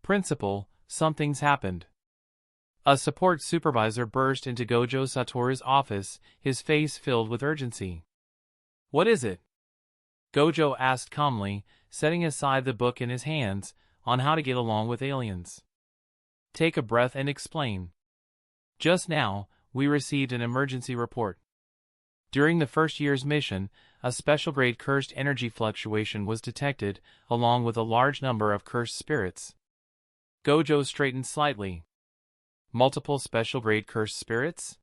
Principal, something's happened. A support supervisor burst into Gojo Satoru's office, his face filled with urgency. What is it? Gojo asked calmly, setting aside the book in his hands, on how to get along with aliens. Take a breath and explain. Just now, we received an emergency report. During the first year's mission, a special-grade cursed energy fluctuation was detected, along with a large number of cursed spirits. Gojo straightened slightly. Multiple special-grade cursed spirits?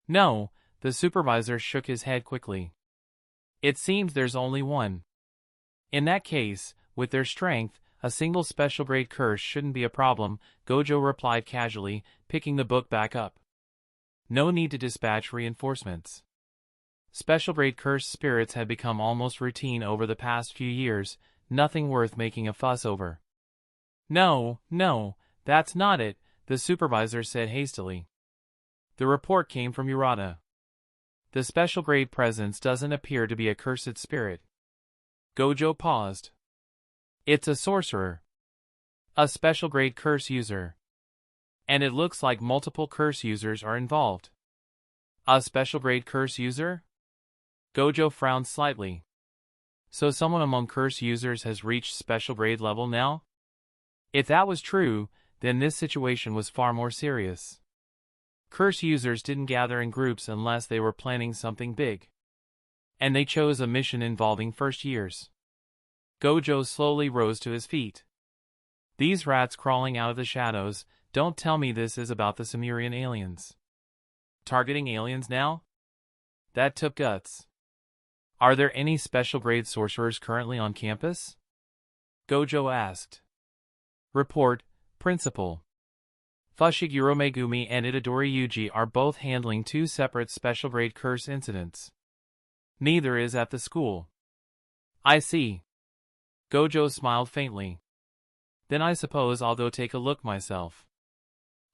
No, the supervisor shook his head quickly. It seems there's only one. In that case, with their strength, a single special-grade curse shouldn't be a problem, Gojo replied casually, picking the book back up. No need to dispatch reinforcements. Special-grade cursed spirits had become almost routine over the past few years, Nothing worth making a fuss over. No, that's not it, the supervisor said hastily. The report came from Urata. The special grade presence doesn't appear to be a cursed spirit. Gojo paused. It's a sorcerer. A special grade curse user. And it looks like multiple curse users are involved. A special grade curse user? Gojo frowned slightly. So someone among curse users has reached special grade level now? If that was true, then this situation was far more serious. Curse users didn't gather in groups unless they were planning something big. And they chose a mission involving first years. Gojo slowly rose to his feet. These rats crawling out of the shadows, don't tell me this is about the Sumerian aliens. Targeting aliens now? That took guts. Are there any special grade sorcerers currently on campus? Gojo asked. Report, Principal. Fushiguro Megumi and Itadori Yuji are both handling 2 separate special grade curse incidents. Neither is at the school. I see. Gojo smiled faintly. Then I suppose I'll go take a look myself.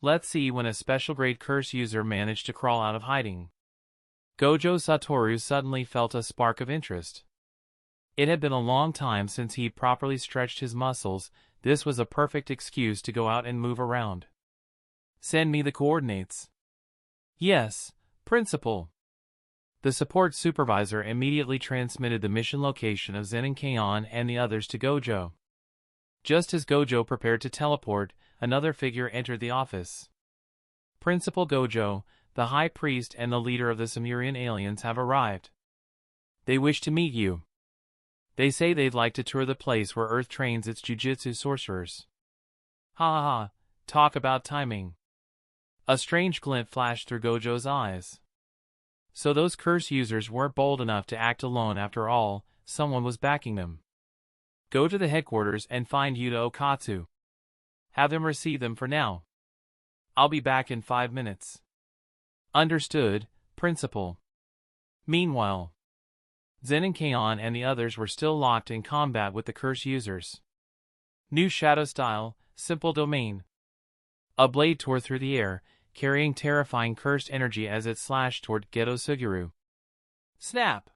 Let's see when a special grade curse user managed to crawl out of hiding. Gojo Satoru suddenly felt a spark of interest. It had been a long time since he'd properly stretched his muscles. This was a perfect excuse to go out and move around. Send me the coordinates. Yes, Principal. The support supervisor immediately transmitted the mission location of Zen and Keion and the others to Gojo. Just as Gojo prepared to teleport, another figure entered the office. Principal Gojo, the High Priest and the leader of the Sumerian aliens have arrived. They wish to meet you. They say they'd like to tour the place where Earth trains its jujutsu sorcerers. Ha ha ha, talk about timing. A strange glint flashed through Gojo's eyes. So those curse users weren't bold enough to act alone after all, someone was backing them. Go to the headquarters and find Yuta Okatsu. Have him receive them for now. I'll be back in 5 minutes. Understood, Principal. Meanwhile, Zen and Keion and the others were still locked in combat with the curse users. New shadow style, simple domain. A blade tore through the air, carrying terrifying cursed energy as it slashed toward Geto Suguru. Snap!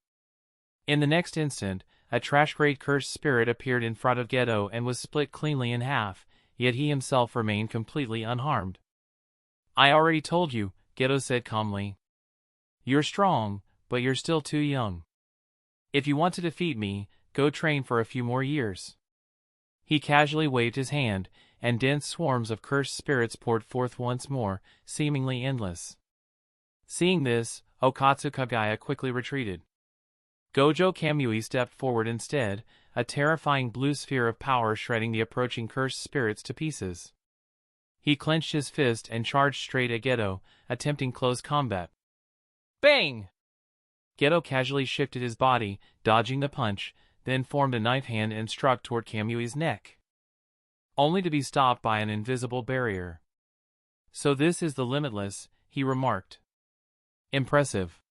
In the next instant, a trash-grade cursed spirit appeared in front of Geto and was split cleanly in half, yet he himself remained completely unharmed. I already told you, Geto said calmly. You're strong, but you're still too young. If you want to defeat me, go train for a few more years. He casually waved his hand, and dense swarms of cursed spirits poured forth once more, seemingly endless. Seeing this, Okatsu Kagaya quickly retreated. Gojo Kamui stepped forward instead, a terrifying blue sphere of power shredding the approaching cursed spirits to pieces. He clenched his fist and charged straight at Geto, attempting close combat. Bang! Geto casually shifted his body, dodging the punch, then formed a knife hand and struck toward Kamui's neck. Only to be stopped by an invisible barrier. So this is the Limitless, he remarked. Impressive.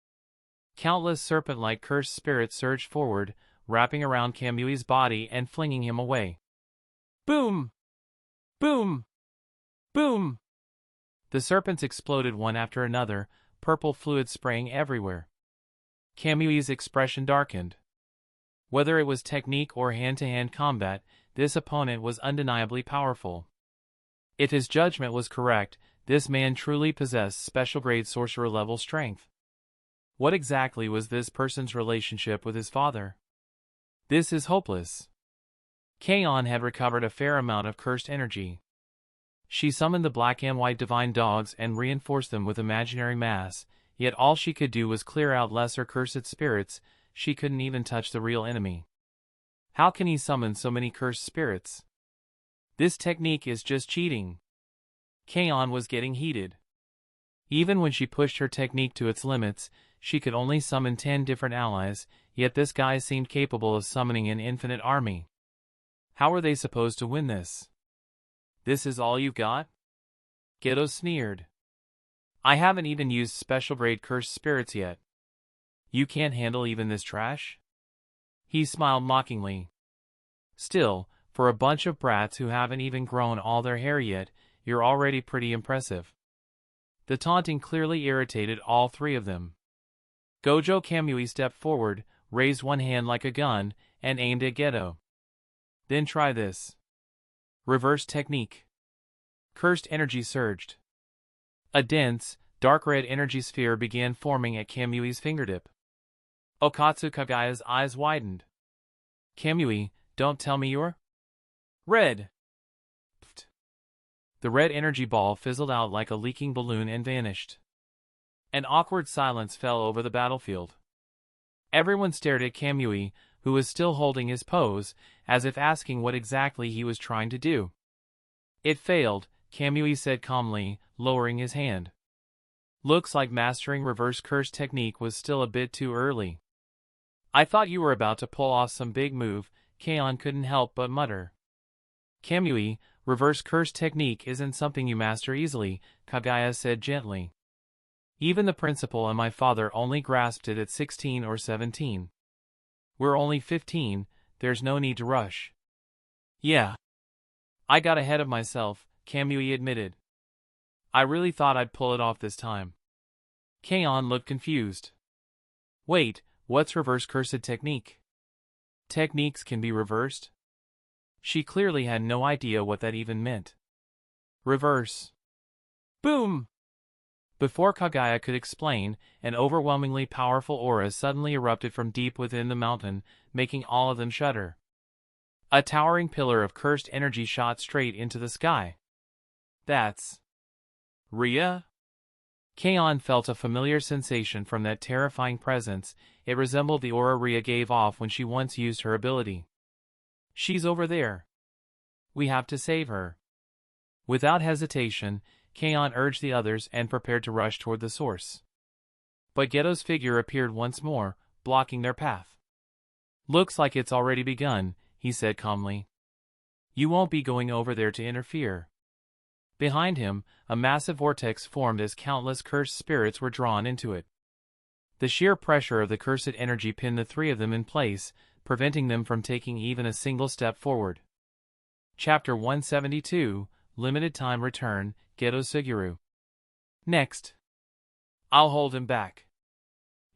Countless serpent-like cursed spirits surged forward, wrapping around Kamui's body and flinging him away. Boom! Boom! Boom! The serpents exploded one after another, purple fluid spraying everywhere. Kamui's expression darkened. Whether it was technique or hand-to-hand combat, this opponent was undeniably powerful. If his judgment was correct, this man truly possessed special-grade sorcerer-level strength. What exactly was this person's relationship with his father? This is hopeless. Keion had recovered a fair amount of cursed energy. She summoned the black and white divine dogs and reinforced them with imaginary mass, yet all she could do was clear out lesser cursed spirits. She couldn't even touch the real enemy. How can he summon so many cursed spirits? This technique is just cheating. Keion was getting heated. Even when she pushed her technique to its limits, she could only summon 10 different allies, yet this guy seemed capable of summoning an infinite army. How were they supposed to win this? This is all you've got? Geto sneered. I haven't even used special-grade cursed spirits yet. You can't handle even this trash? He smiled mockingly. Still, for a bunch of brats who haven't even grown all their hair yet, you're already pretty impressive. The taunting clearly irritated all three of them. Gojo Kamui stepped forward, raised one hand like a gun, and aimed at Geto. Then try this. Reverse technique. Cursed energy surged. A dense, dark red energy sphere began forming at Kamui's fingertip. Okatsu Kagaya's eyes widened. Kamui, don't tell me you're red. Pfft. The red energy ball fizzled out like a leaking balloon and vanished. An awkward silence fell over the battlefield. Everyone stared at Kamui, who was still holding his pose, as if asking what exactly he was trying to do. It failed, Kamui said calmly, lowering his hand. Looks like mastering reverse curse technique was still a bit too early. I thought you were about to pull off some big move, Keion couldn't help but mutter. Kamui, reverse curse technique isn't something you master easily, Kagaya said gently. Even the principal and my father only grasped it at 16 or 17. We're only 15, there's no need to rush. Yeah. I got ahead of myself, Kamui admitted. I really thought I'd pull it off this time. Keion looked confused. Wait, what's reverse cursed technique? Techniques can be reversed? She clearly had no idea what that even meant. Reverse. Boom! Before Kagaya could explain, an overwhelmingly powerful aura suddenly erupted from deep within the mountain, making all of them shudder. A towering pillar of cursed energy shot straight into the sky. That's Rhea? Keion felt a familiar sensation from that terrifying presence. It resembled the aura Rhea gave off when she once used her ability. She's over there. We have to save her. Without hesitation, Keion urged the others and prepared to rush toward the source. But Geto's figure appeared once more, blocking their path. Looks like it's already begun, he said calmly. You won't be going over there to interfere. Behind him, a massive vortex formed as countless cursed spirits were drawn into it. The sheer pressure of the cursed energy pinned the three of them in place, preventing them from taking even a single step forward. Chapter 172, Limited Time Return, Geto Suguru. Next. I'll hold him back.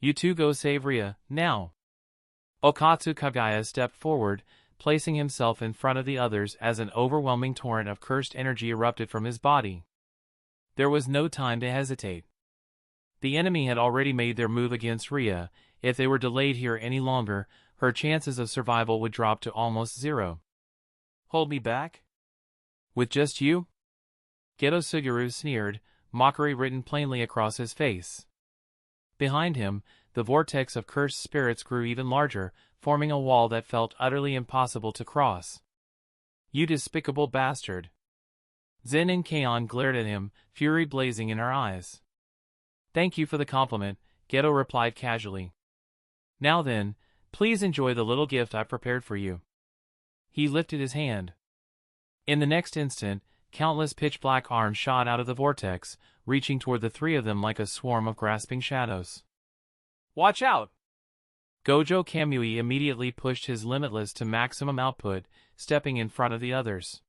You two go save Rhea, now. Okatsu Kagaya stepped forward, placing himself in front of the others as an overwhelming torrent of cursed energy erupted from his body. There was no time to hesitate. The enemy had already made their move against Rhea. If they were delayed here any longer, her chances of survival would drop to almost zero. Hold me back? With just you? Geto Suguru sneered, mockery written plainly across his face. Behind him, the vortex of cursed spirits grew even larger, forming a wall that felt utterly impossible to cross. You despicable bastard. Zen and Keion glared at him, fury blazing in her eyes. Thank you for the compliment, Geto replied casually. Now then, please enjoy the little gift I've prepared for you. He lifted his hand. In the next instant, countless pitch-black arms shot out of the vortex, reaching toward the three of them like a swarm of grasping shadows. Watch out! Gojo Kamui immediately pushed his limitless to maximum output, stepping in front of the others.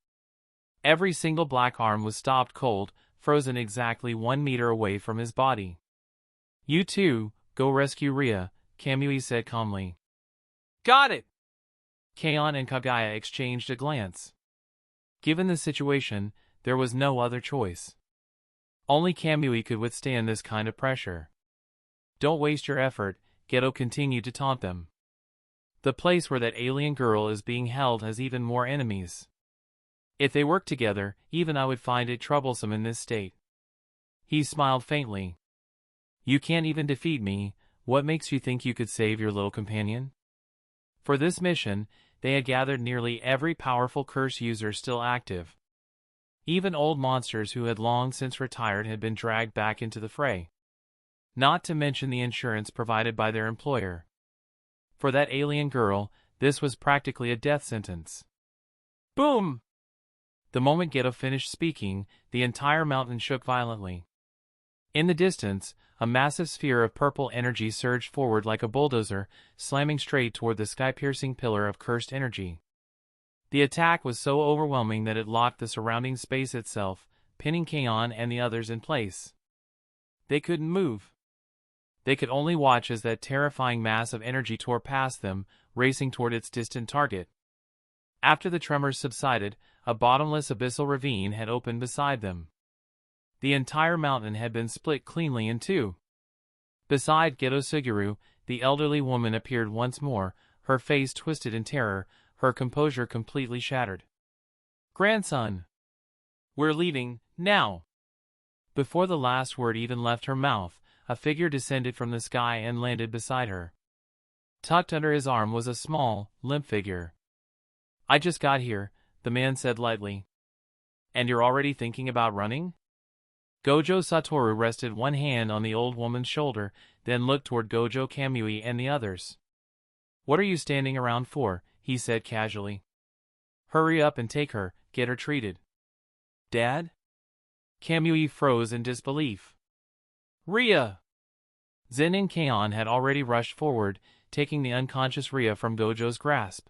Every single black arm was stopped cold, frozen exactly 1 meter away from his body. You two, go rescue Rhea, Kamui said calmly. Got it! Keion and Kagaya exchanged a glance. Given the situation, there was no other choice. Only Kamui could withstand this kind of pressure. Don't waste your effort, Geto continued to taunt them. The place where that alien girl is being held has even more enemies. If they work together, even I would find it troublesome in this state. He smiled faintly. You can't even defeat me, what makes you think you could save your little companion? For this mission, they had gathered nearly every powerful curse user still active. Even old monsters who had long since retired had been dragged back into the fray. Not to mention the insurance provided by their employer. For that alien girl, this was practically a death sentence. Boom! The moment Geto finished speaking, the entire mountain shook violently. In the distance, a massive sphere of purple energy surged forward like a bulldozer, slamming straight toward the sky-piercing pillar of cursed energy. The attack was so overwhelming that it locked the surrounding space itself, pinning Kaon and the others in place. They couldn't move. They could only watch as that terrifying mass of energy tore past them, racing toward its distant target. After the tremors subsided, a bottomless abyssal ravine had opened beside them. The entire mountain had been split cleanly in two. Beside Geto Suguru, the elderly woman appeared once more, her face twisted in terror, her composure completely shattered. "Grandson! We're leaving, now!" Before the last word even left her mouth, a figure descended from the sky and landed beside her. Tucked under his arm was a small, limp figure. "I just got here," the man said lightly. "And you're already thinking about running?" Gojo Satoru rested one hand on the old woman's shoulder, then looked toward Gojo Kamui and the others. "What are you standing around for?" he said casually. "Hurry up and take her, get her treated." "Dad?" Kamui froze in disbelief. "Rhea!" Zen and Kaon had already rushed forward, taking the unconscious Rhea from Gojo's grasp.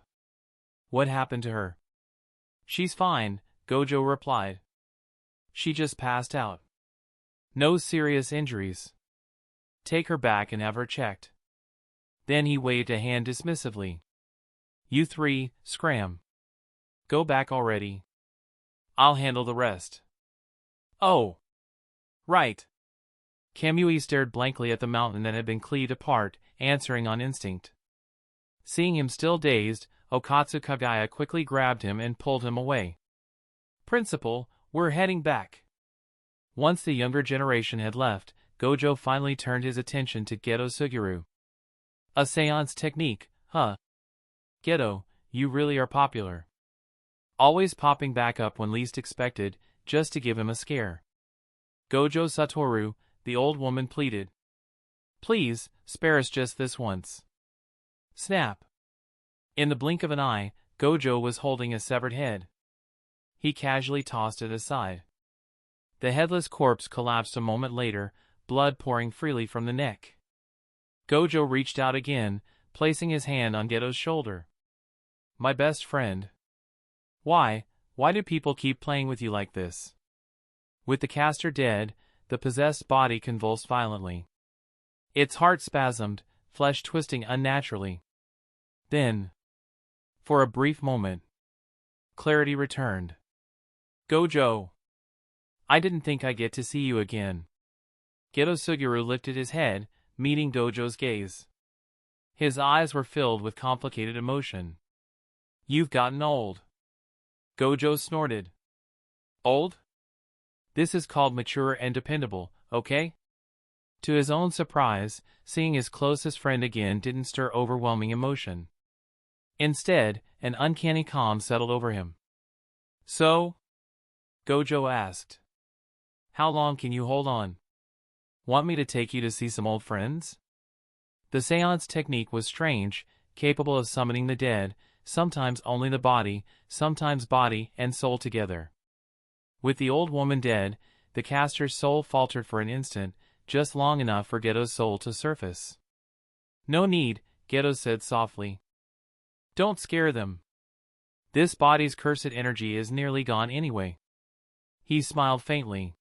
"What happened to her?" "She's fine," Gojo replied. "She just passed out. No serious injuries. Take her back and have her checked." Then he waved a hand dismissively. "You three, scram. Go back already. I'll handle the rest." "Oh. Right." Kamui stared blankly at the mountain that had been cleaved apart, answering on instinct. Seeing him still dazed, Okatsu Kagaya quickly grabbed him and pulled him away. "Principal, we're heading back." Once the younger generation had left, Gojo finally turned his attention to Geto Suguru. "A seance technique, huh? Geto, you really are popular. Always popping back up when least expected, just to give him a scare." "Gojo Satoru," the old woman pleaded. "Please, spare us just this once." Snap. In the blink of an eye, Gojo was holding a severed head. He casually tossed it aside. The headless corpse collapsed a moment later, blood pouring freely from the neck. Gojo reached out again, placing his hand on Geto's shoulder. "My best friend. Why do people keep playing with you like this?" With the caster dead, the possessed body convulsed violently. Its heart spasmed, flesh twisting unnaturally. Then, for a brief moment, clarity returned. "Gojo! I didn't think I'd get to see you again." Geto Suguru lifted his head, meeting Gojo's gaze. His eyes were filled with complicated emotion. "You've gotten old." Gojo snorted. "Old? This is called mature and dependable, okay?" To his own surprise, seeing his closest friend again didn't stir overwhelming emotion. Instead, an uncanny calm settled over him. "So?" Gojo asked. "How long can you hold on? Want me to take you to see some old friends?" The seance technique was strange, capable of summoning the dead, sometimes only the body, sometimes body and soul together. With the old woman dead, the caster's soul faltered for an instant, just long enough for Geto's soul to surface. "No need," Geto said softly. "Don't scare them. This body's cursed energy is nearly gone anyway." He smiled faintly.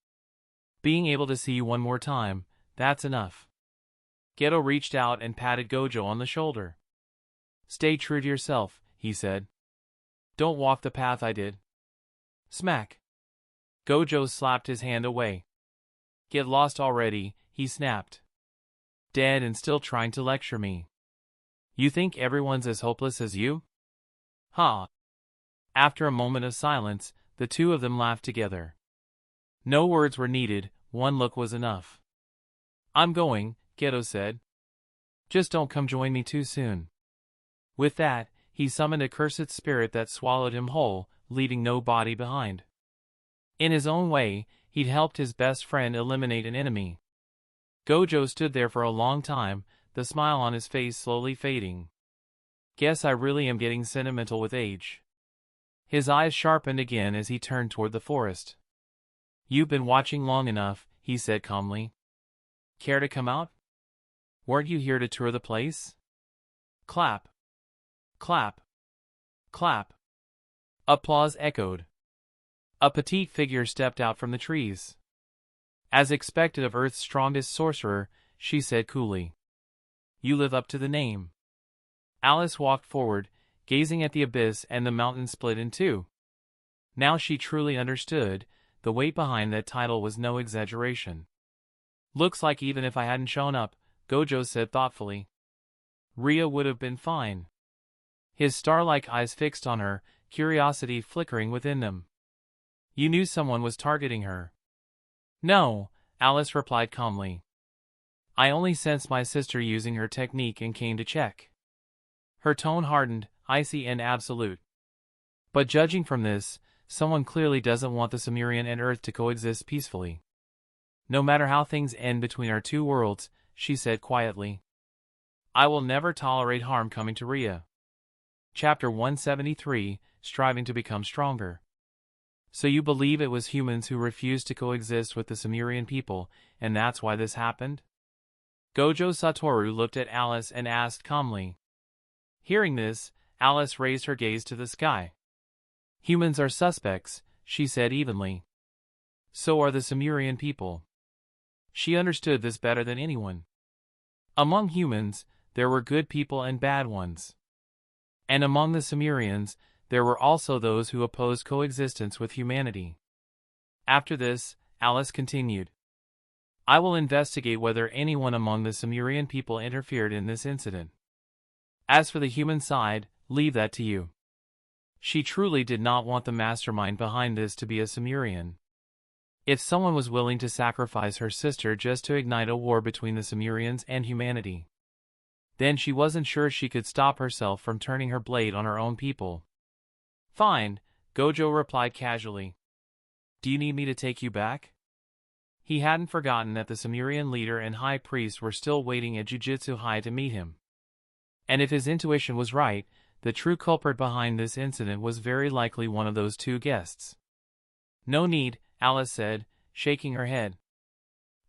"Being able to see you one more time, that's enough." Geto reached out and patted Gojo on the shoulder. "Stay true to yourself," he said. "Don't walk the path I did." Smack. Gojo slapped his hand away. "Get lost already," he snapped. "Dead and still trying to lecture me. You think everyone's as hopeless as you?" "Huh." After a moment of silence, the two of them laughed together. No words were needed, one look was enough. "I'm going," Geto said. "Just don't come join me too soon." With that, he summoned a cursed spirit that swallowed him whole, leaving no body behind. In his own way, he'd helped his best friend eliminate an enemy. Gojo stood there for a long time, the smile on his face slowly fading. "Guess I really am getting sentimental with age." His eyes sharpened again as he turned toward the forest. "You've been watching long enough," he said calmly. "Care to come out? Weren't you here to tour the place?" Clap. Clap. Clap. Applause echoed. A petite figure stepped out from the trees. As expected of Earth's strongest sorcerer, she said coolly, "You live up to the name." Alice walked forward, gazing at the abyss, and the mountain split in two. Now she truly understood, the weight behind that title was no exaggeration. "Looks like even if I hadn't shown up," Gojo said thoughtfully, "Ria would have been fine." His star-like eyes fixed on her, curiosity flickering within them. "You knew someone was targeting her?" "No," Alice replied calmly. "I only sensed my sister using her technique and came to check." Her tone hardened, icy and absolute. "But judging from this, someone clearly doesn't want the Sumerian and Earth to coexist peacefully. No matter how things end between our two worlds," she said quietly, "I will never tolerate harm coming to Ria." Chapter 173, Striving to Become Stronger. "So you believe it was humans who refused to coexist with the Sumerian people, and that's why this happened?" Gojo Satoru looked at Alice and asked calmly. Hearing this, Alice raised her gaze to the sky. "Humans are suspects," she said evenly. "So are the Sumerian people." She understood this better than anyone. Among humans, there were good people and bad ones. And among the Sumerians, there were also those who opposed coexistence with humanity. After this, Alice continued, "I will investigate whether anyone among the Sumerian people interfered in this incident. As for the human side, leave that to you." She truly did not want the mastermind behind this to be a Sumerian. If someone was willing to sacrifice her sister just to ignite a war between the Sumerians and humanity, then she wasn't sure she could stop herself from turning her blade on her own people. "Fine," Gojo replied casually. "Do you need me to take you back?" He hadn't forgotten that the Sumerian leader and high priest were still waiting at Jujutsu High to meet him. And if his intuition was right, the true culprit behind this incident was very likely one of those two guests. "No need," Alice said, shaking her head.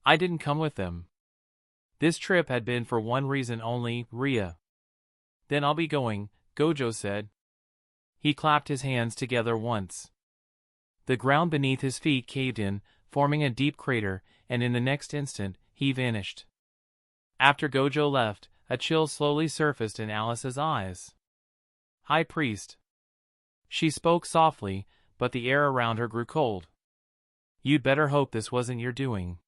"I didn't come with them. This trip had been for one reason only, Ria." "Then I'll be going," Gojo said. He clapped his hands together once. The ground beneath his feet caved in, forming a deep crater, and in the next instant, he vanished. After Gojo left, a chill slowly surfaced in Alice's eyes. "High Priest." She spoke softly, but the air around her grew cold. "You'd better hope this wasn't your doing."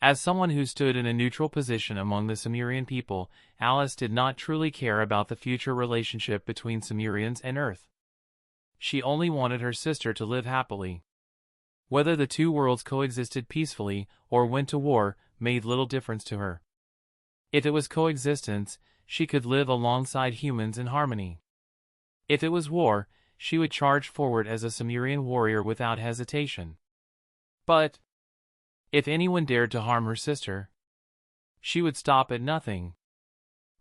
As someone who stood in a neutral position among the Sumerian people, Alice did not truly care about the future relationship between Sumerians and Earth. She only wanted her sister to live happily. Whether the two worlds coexisted peacefully or went to war made little difference to her. If it was coexistence, she could live alongside humans in harmony. If it was war, she would charge forward as a Sumerian warrior without hesitation. But if anyone dared to harm her sister, she would stop at nothing.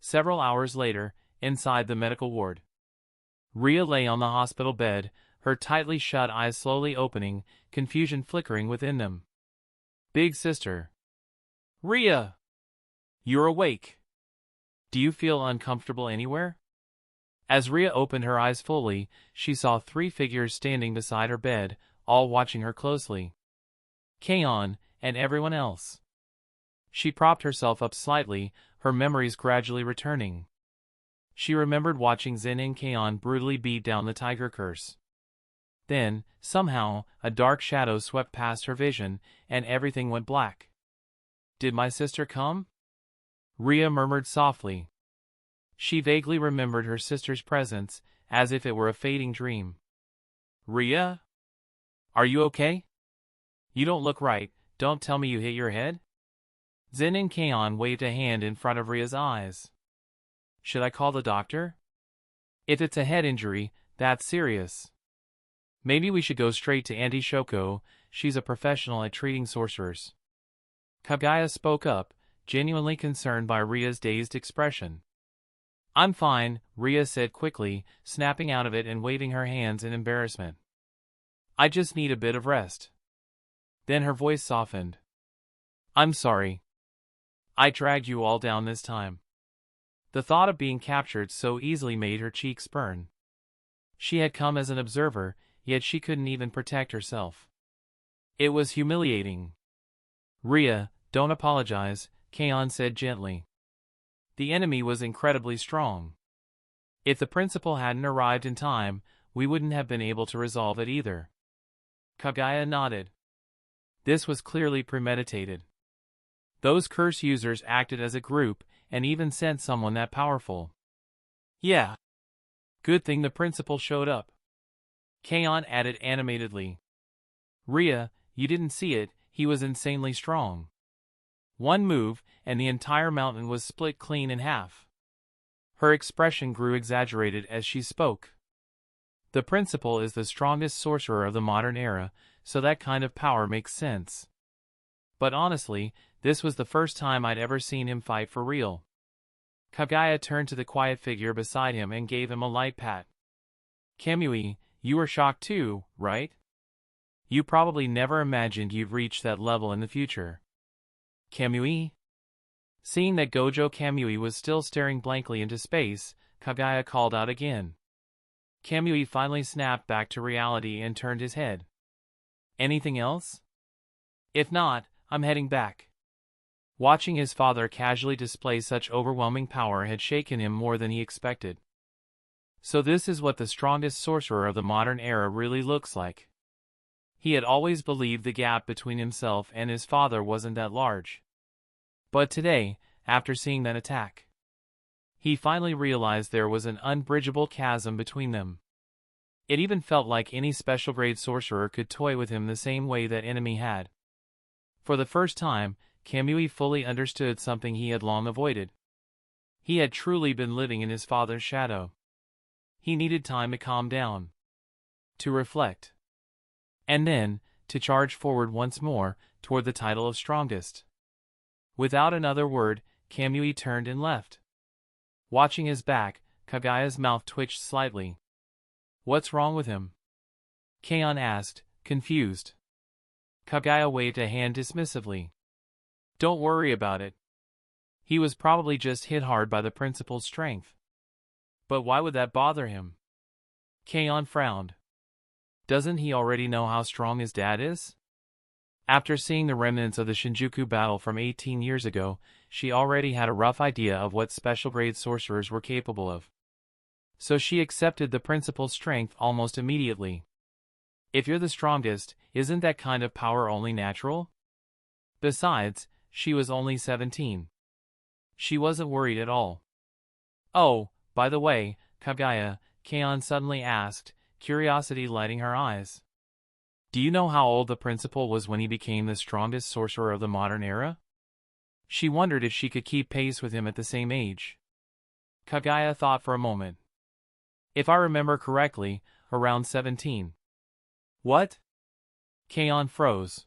Several hours later, inside the medical ward, Ria lay on the hospital bed, her tightly shut eyes slowly opening, confusion flickering within them. "Big sister." "Ria! You're awake. Do you feel uncomfortable anywhere?" As Ria opened her eyes fully, she saw three figures standing beside her bed, all watching her closely. Kaon, and everyone else. She propped herself up slightly, her memories gradually returning. She remembered watching Zen and Kaon brutally beat down the tiger curse. Then, somehow, a dark shadow swept past her vision, and everything went black. "Did my sister come?" Ria murmured softly. She vaguely remembered her sister's presence, as if it were a fading dream. "Ria? Are you okay? You don't look right, don't tell me you hit your head?" Zen and Kaon waved a hand in front of Ria's eyes. "Should I call the doctor? If it's a head injury, that's serious. Maybe we should go straight to Auntie Shoko, she's a professional at treating sorcerers." Kagaya spoke up, genuinely concerned by Ria's dazed expression. "I'm fine," Ria said quickly, snapping out of it and waving her hands in embarrassment. "I just need a bit of rest." Then her voice softened. "I'm sorry. I dragged you all down this time." The thought of being captured so easily made her cheeks burn. She had come as an observer, yet she couldn't even protect herself. It was humiliating. "Ria, don't apologize," Kaon said gently. The enemy was incredibly strong. If the principal hadn't arrived in time, we wouldn't have been able to resolve it either. Kaguya nodded. This was clearly premeditated. Those curse users acted as a group, and even sent someone that powerful. Yeah. Good thing the principal showed up. Kaon added animatedly. "Ria, you didn't see it, he was insanely strong. One move, and the entire mountain was split clean in half." Her expression grew exaggerated as she spoke. The principal is the strongest sorcerer of the modern era, so that kind of power makes sense. But honestly, this was the first time I'd ever seen him fight for real. Kaguya turned to the quiet figure beside him and gave him a light pat. "Kamui, you were shocked too, right? You probably never imagined you'd reach that level in the future." "Kamui?" Seeing that Gojo Kamui was still staring blankly into space, Kaguya called out again. Kamui finally snapped back to reality and turned his head. "Anything else? If not, I'm heading back." Watching his father casually display such overwhelming power had shaken him more than he expected. So this is what the strongest sorcerer of the modern era really looks like. He had always believed the gap between himself and his father wasn't that large. But today, after seeing that attack, he finally realized there was an unbridgeable chasm between them. It even felt like any special grade sorcerer could toy with him the same way that enemy had. For the first time, Kamui fully understood something he had long avoided. He had truly been living in his father's shadow. He needed time to calm down, to reflect, and then, to charge forward once more, toward the title of strongest. Without another word, Kamui turned and left. Watching his back, Kaguya's mouth twitched slightly. "What's wrong with him?" Kaon asked, confused. Kaguya waved a hand dismissively. "Don't worry about it. He was probably just hit hard by the principal's strength." "But why would that bother him?" Kaon frowned. "Doesn't he already know how strong his dad is?" After seeing the remnants of the Shinjuku battle from 18 years ago, she already had a rough idea of what special-grade sorcerers were capable of. So she accepted the principal's strength almost immediately. If you're the strongest, isn't that kind of power only natural? Besides, she was only 17. She wasn't worried at all. "Oh, by the way, Kaguya," Kaon suddenly asked, curiosity lighting her eyes. "Do you know how old the principal was when he became the strongest sorcerer of the modern era?" She wondered if she could keep pace with him at the same age. Kaguya thought for a moment. "If I remember correctly, around 17. "What?" Kaon froze.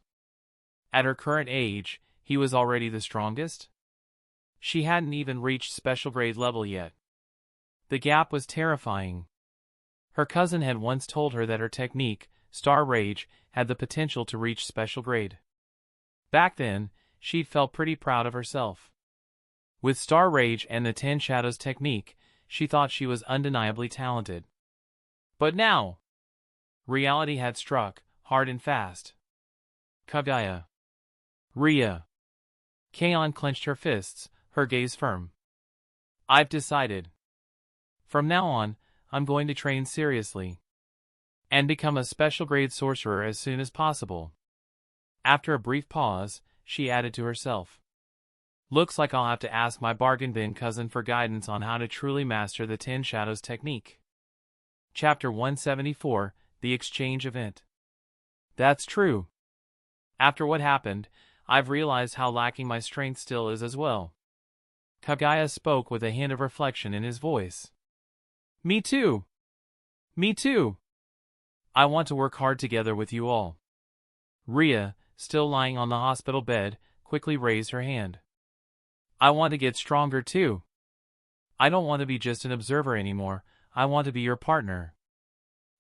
At her current age, he was already the strongest? She hadn't even reached special grade level yet. The gap was terrifying. Her cousin had once told her that her technique, Star Rage, had the potential to reach special grade. Back then, she'd felt pretty proud of herself. With Star Rage and the 10 Shadows technique, she thought she was undeniably talented. But now, reality had struck, hard and fast. Kaguya. Ria. Kaon clenched her fists, her gaze firm. "I've decided. From now on, I'm going to train seriously. And become a special grade sorcerer as soon as possible." After a brief pause, she added to herself. "Looks like I'll have to ask my bargain bin cousin for guidance on how to truly master the 10 Shadows technique." Chapter 174, The Exchange Event. That's true. After what happened, I've realized how lacking my strength still is as well. Kaguya spoke with a hint of reflection in his voice. Me too. Me too. I want to work hard together with you all. Ria, still lying on the hospital bed, quickly raised her hand. I want to get stronger too. I don't want to be just an observer anymore, I want to be your partner.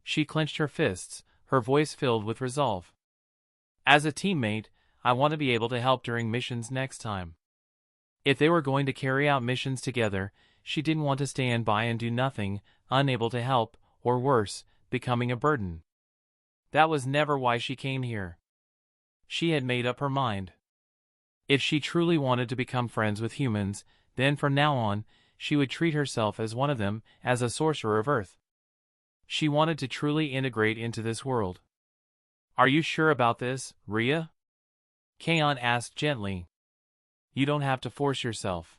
She clenched her fists, her voice filled with resolve. As a teammate, I want to be able to help during missions next time. If they were going to carry out missions together, she didn't want to stand by and do nothing, unable to help, or worse, becoming a burden. That was never why she came here. She had made up her mind. If she truly wanted to become friends with humans, then from now on, she would treat herself as one of them, as a sorcerer of Earth. She wanted to truly integrate into this world. Are you sure about this, Ria? Kaon asked gently. You don't have to force yourself.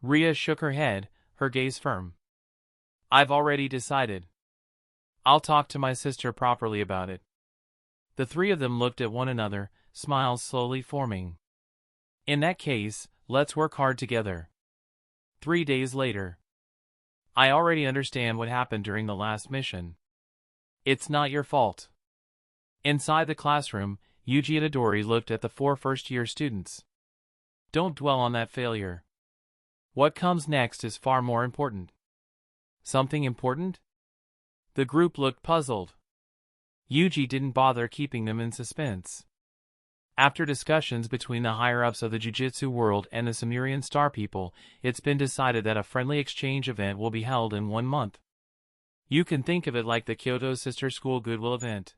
Ria shook her head, her gaze firm. I've already decided. I'll talk to my sister properly about it. The three of them looked at one another, smiles slowly forming. In that case, let's work hard together. 3 days later. I already understand what happened during the last mission. It's not your fault. Inside the classroom, Yuji Itadori looked at the 4 first-year students. Don't dwell on that failure. What comes next is far more important. Something important? The group looked puzzled. Yuji didn't bother keeping them in suspense. After discussions between the higher-ups of the Jujutsu world and the Sumerian Star People, it's been decided that a friendly exchange event will be held in 1 month. You can think of it like the Kyoto Sister School Goodwill event.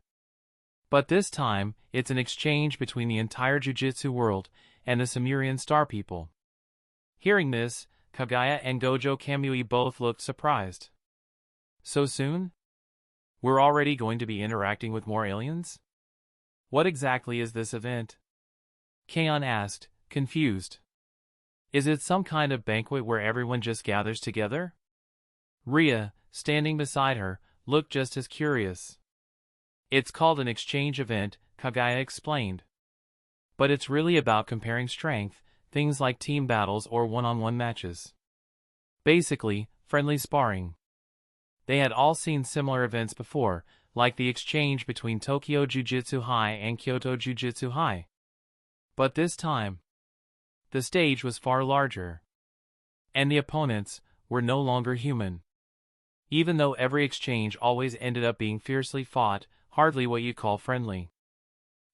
But this time, it's an exchange between the entire Jujutsu world and the Sumerian Star People. Hearing this, Kagaya and Gojo Kamui both looked surprised. So soon? We're already going to be interacting with more aliens? What exactly is this event? Kaon asked, confused. Is it some kind of banquet where everyone just gathers together? Ria, standing beside her, looked just as curious. It's called an exchange event, Kagaya explained. But it's really about comparing strength, things like team battles or one-on-one matches. Basically, friendly sparring. They had all seen similar events before, like the exchange between Tokyo Jujutsu High and Kyoto Jujutsu High. But this time, the stage was far larger. And the opponents were no longer human. Even though every exchange always ended up being fiercely fought, hardly what you'd call friendly.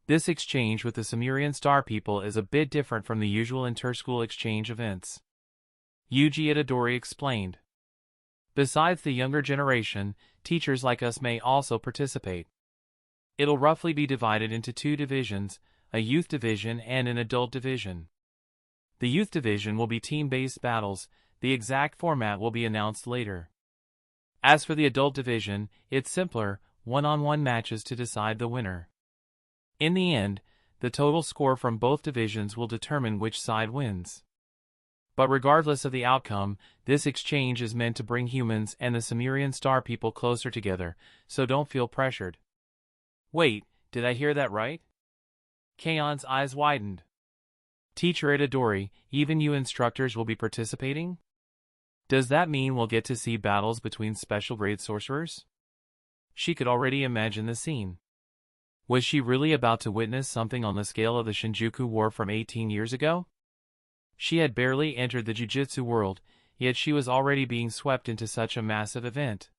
This exchange with the Sumerian Star People is a bit different from the usual inter-school exchange events. Yuji Itadori explained. Besides the younger generation, teachers like us may also participate. It'll roughly be divided into 2 divisions, a youth division and an adult division. The youth division will be team-based battles, the exact format will be announced later. As for the adult division, it's simpler, one-on-one matches to decide the winner. In the end, the total score from both divisions will determine which side wins. But regardless of the outcome, this exchange is meant to bring humans and the Sumerian Star People closer together, so don't feel pressured. Wait, did I hear that right? Kaon's eyes widened. Teacher Itadori, even you instructors will be participating? Does that mean we'll get to see battles between special grade sorcerers? She could already imagine the scene. Was she really about to witness something on the scale of the Shinjuku War from 18 years ago? She had barely entered the Jujutsu world, yet she was already being swept into such a massive event.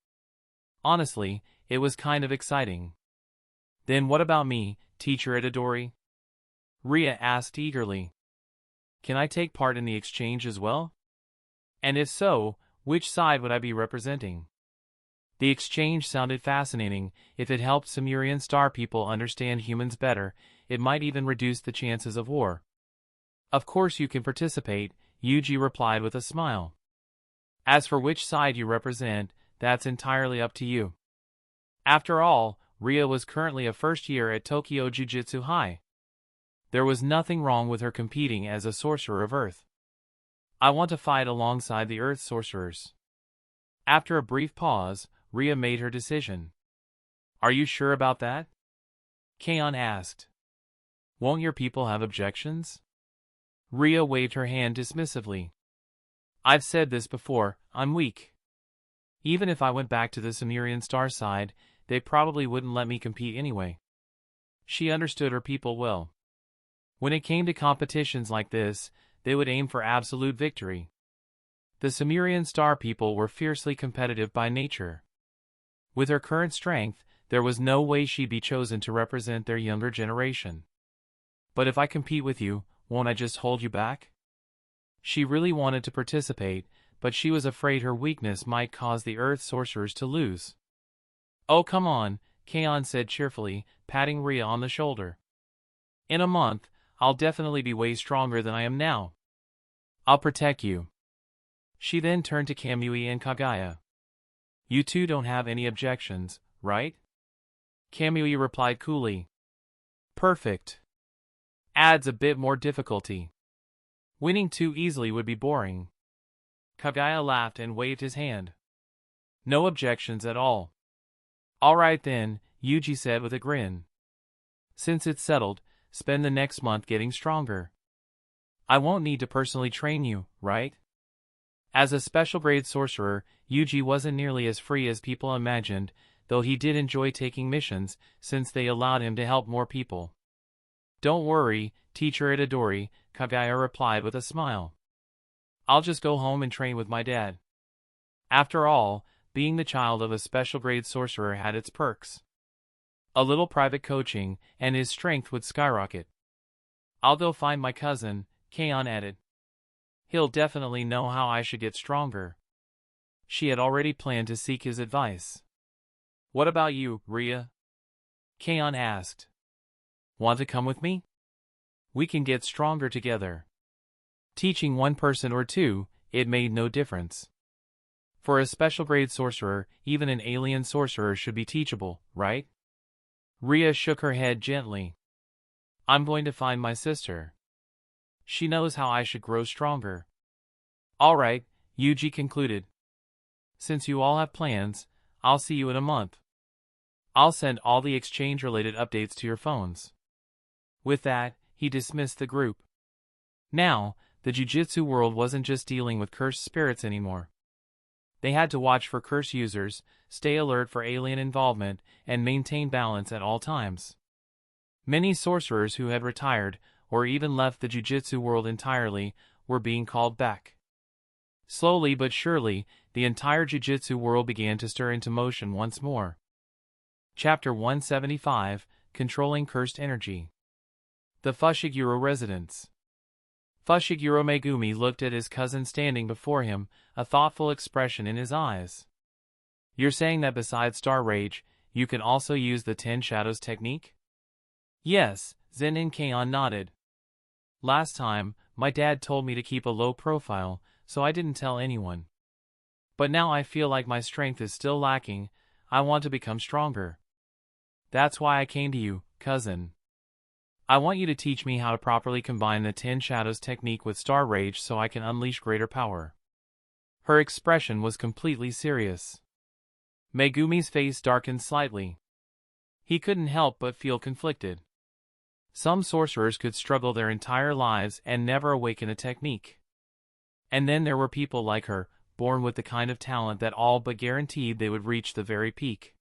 Honestly, it was kind of exciting. Then what about me, Teacher Itadori? Ria asked eagerly. Can I take part in the exchange as well? And if so, which side would I be representing? The exchange sounded fascinating. If it helped Sumerian Star People understand humans better, it might even reduce the chances of war. Of course you can participate, Yuji replied with a smile. As for which side you represent, that's entirely up to you. After all, Ria was currently a first year at Tokyo Jujutsu High. There was nothing wrong with her competing as a sorcerer of Earth. I want to fight alongside the Earth sorcerers. After a brief pause, Ria made her decision. Are you sure about that? Kaon asked. Won't your people have objections? Ria waved her hand dismissively. I've said this before, I'm weak. Even if I went back to the Sumerian Star side, they probably wouldn't let me compete anyway. She understood her people well. When it came to competitions like this, they would aim for absolute victory. The Sumerian Star People were fiercely competitive by nature. With her current strength, there was no way she'd be chosen to represent their younger generation. But if I compete with you, won't I just hold you back? She really wanted to participate, but she was afraid her weakness might cause the Earth sorcerers to lose. Oh come on, Kaon said cheerfully, patting Ria on the shoulder. In a month, I'll definitely be way stronger than I am now. I'll protect you. She then turned to Kamui and Kagaya. You two don't have any objections, right? Kamui replied coolly. Perfect. Adds a bit more difficulty. Winning too easily would be boring. Kagaya laughed and waved his hand. No objections at all. All right then, Yuji said with a grin. Since it's settled, spend the next month getting stronger. I won't need to personally train you, right? As a special grade sorcerer, Yuji wasn't nearly as free as people imagined, though he did enjoy taking missions, since they allowed him to help more people. Don't worry, teacher Itadori, Kagaya replied with a smile. I'll just go home and train with my dad. After all, being the child of a special grade sorcerer had its perks. A little private coaching, and his strength would skyrocket. I'll go find my cousin, Kaon added. He'll definitely know how I should get stronger. She had already planned to seek his advice. What about you, Ria? Kaon asked. Want to come with me? We can get stronger together. Teaching one person or two, it made no difference. For a special grade sorcerer, even an alien sorcerer should be teachable, right? Ria shook her head gently. I'm going to find my sister. She knows how I should grow stronger. All right, Yuji concluded. Since you all have plans, I'll see you in a month. I'll send all the exchange-related updates to your phones. With that, he dismissed the group. Now, the Jujutsu world wasn't just dealing with cursed spirits anymore. They had to watch for curse users, stay alert for alien involvement, and maintain balance at all times. Many sorcerers who had retired, or even left the Jujutsu world entirely, were being called back. Slowly but surely, the entire Jujutsu world began to stir into motion once more. Chapter 175, Controlling Cursed Energy. The Fushiguro Residence. Fushiguro Megumi looked at his cousin standing before him, a thoughtful expression in his eyes. You're saying that besides Star Rage, you can also use the 10 Shadows technique? Yes, Zen'in Kaon nodded. Last time, my dad told me to keep a low profile, so I didn't tell anyone. But now I feel like my strength is still lacking. I want to become stronger. That's why I came to you, cousin. I want you to teach me how to properly combine the 10 Shadows technique with Star Rage so I can unleash greater power. Her expression was completely serious. Megumi's face darkened slightly. He couldn't help but feel conflicted. Some sorcerers could struggle their entire lives and never awaken a technique. And then there were people like her, born with the kind of talent that all but guaranteed they would reach the very peak.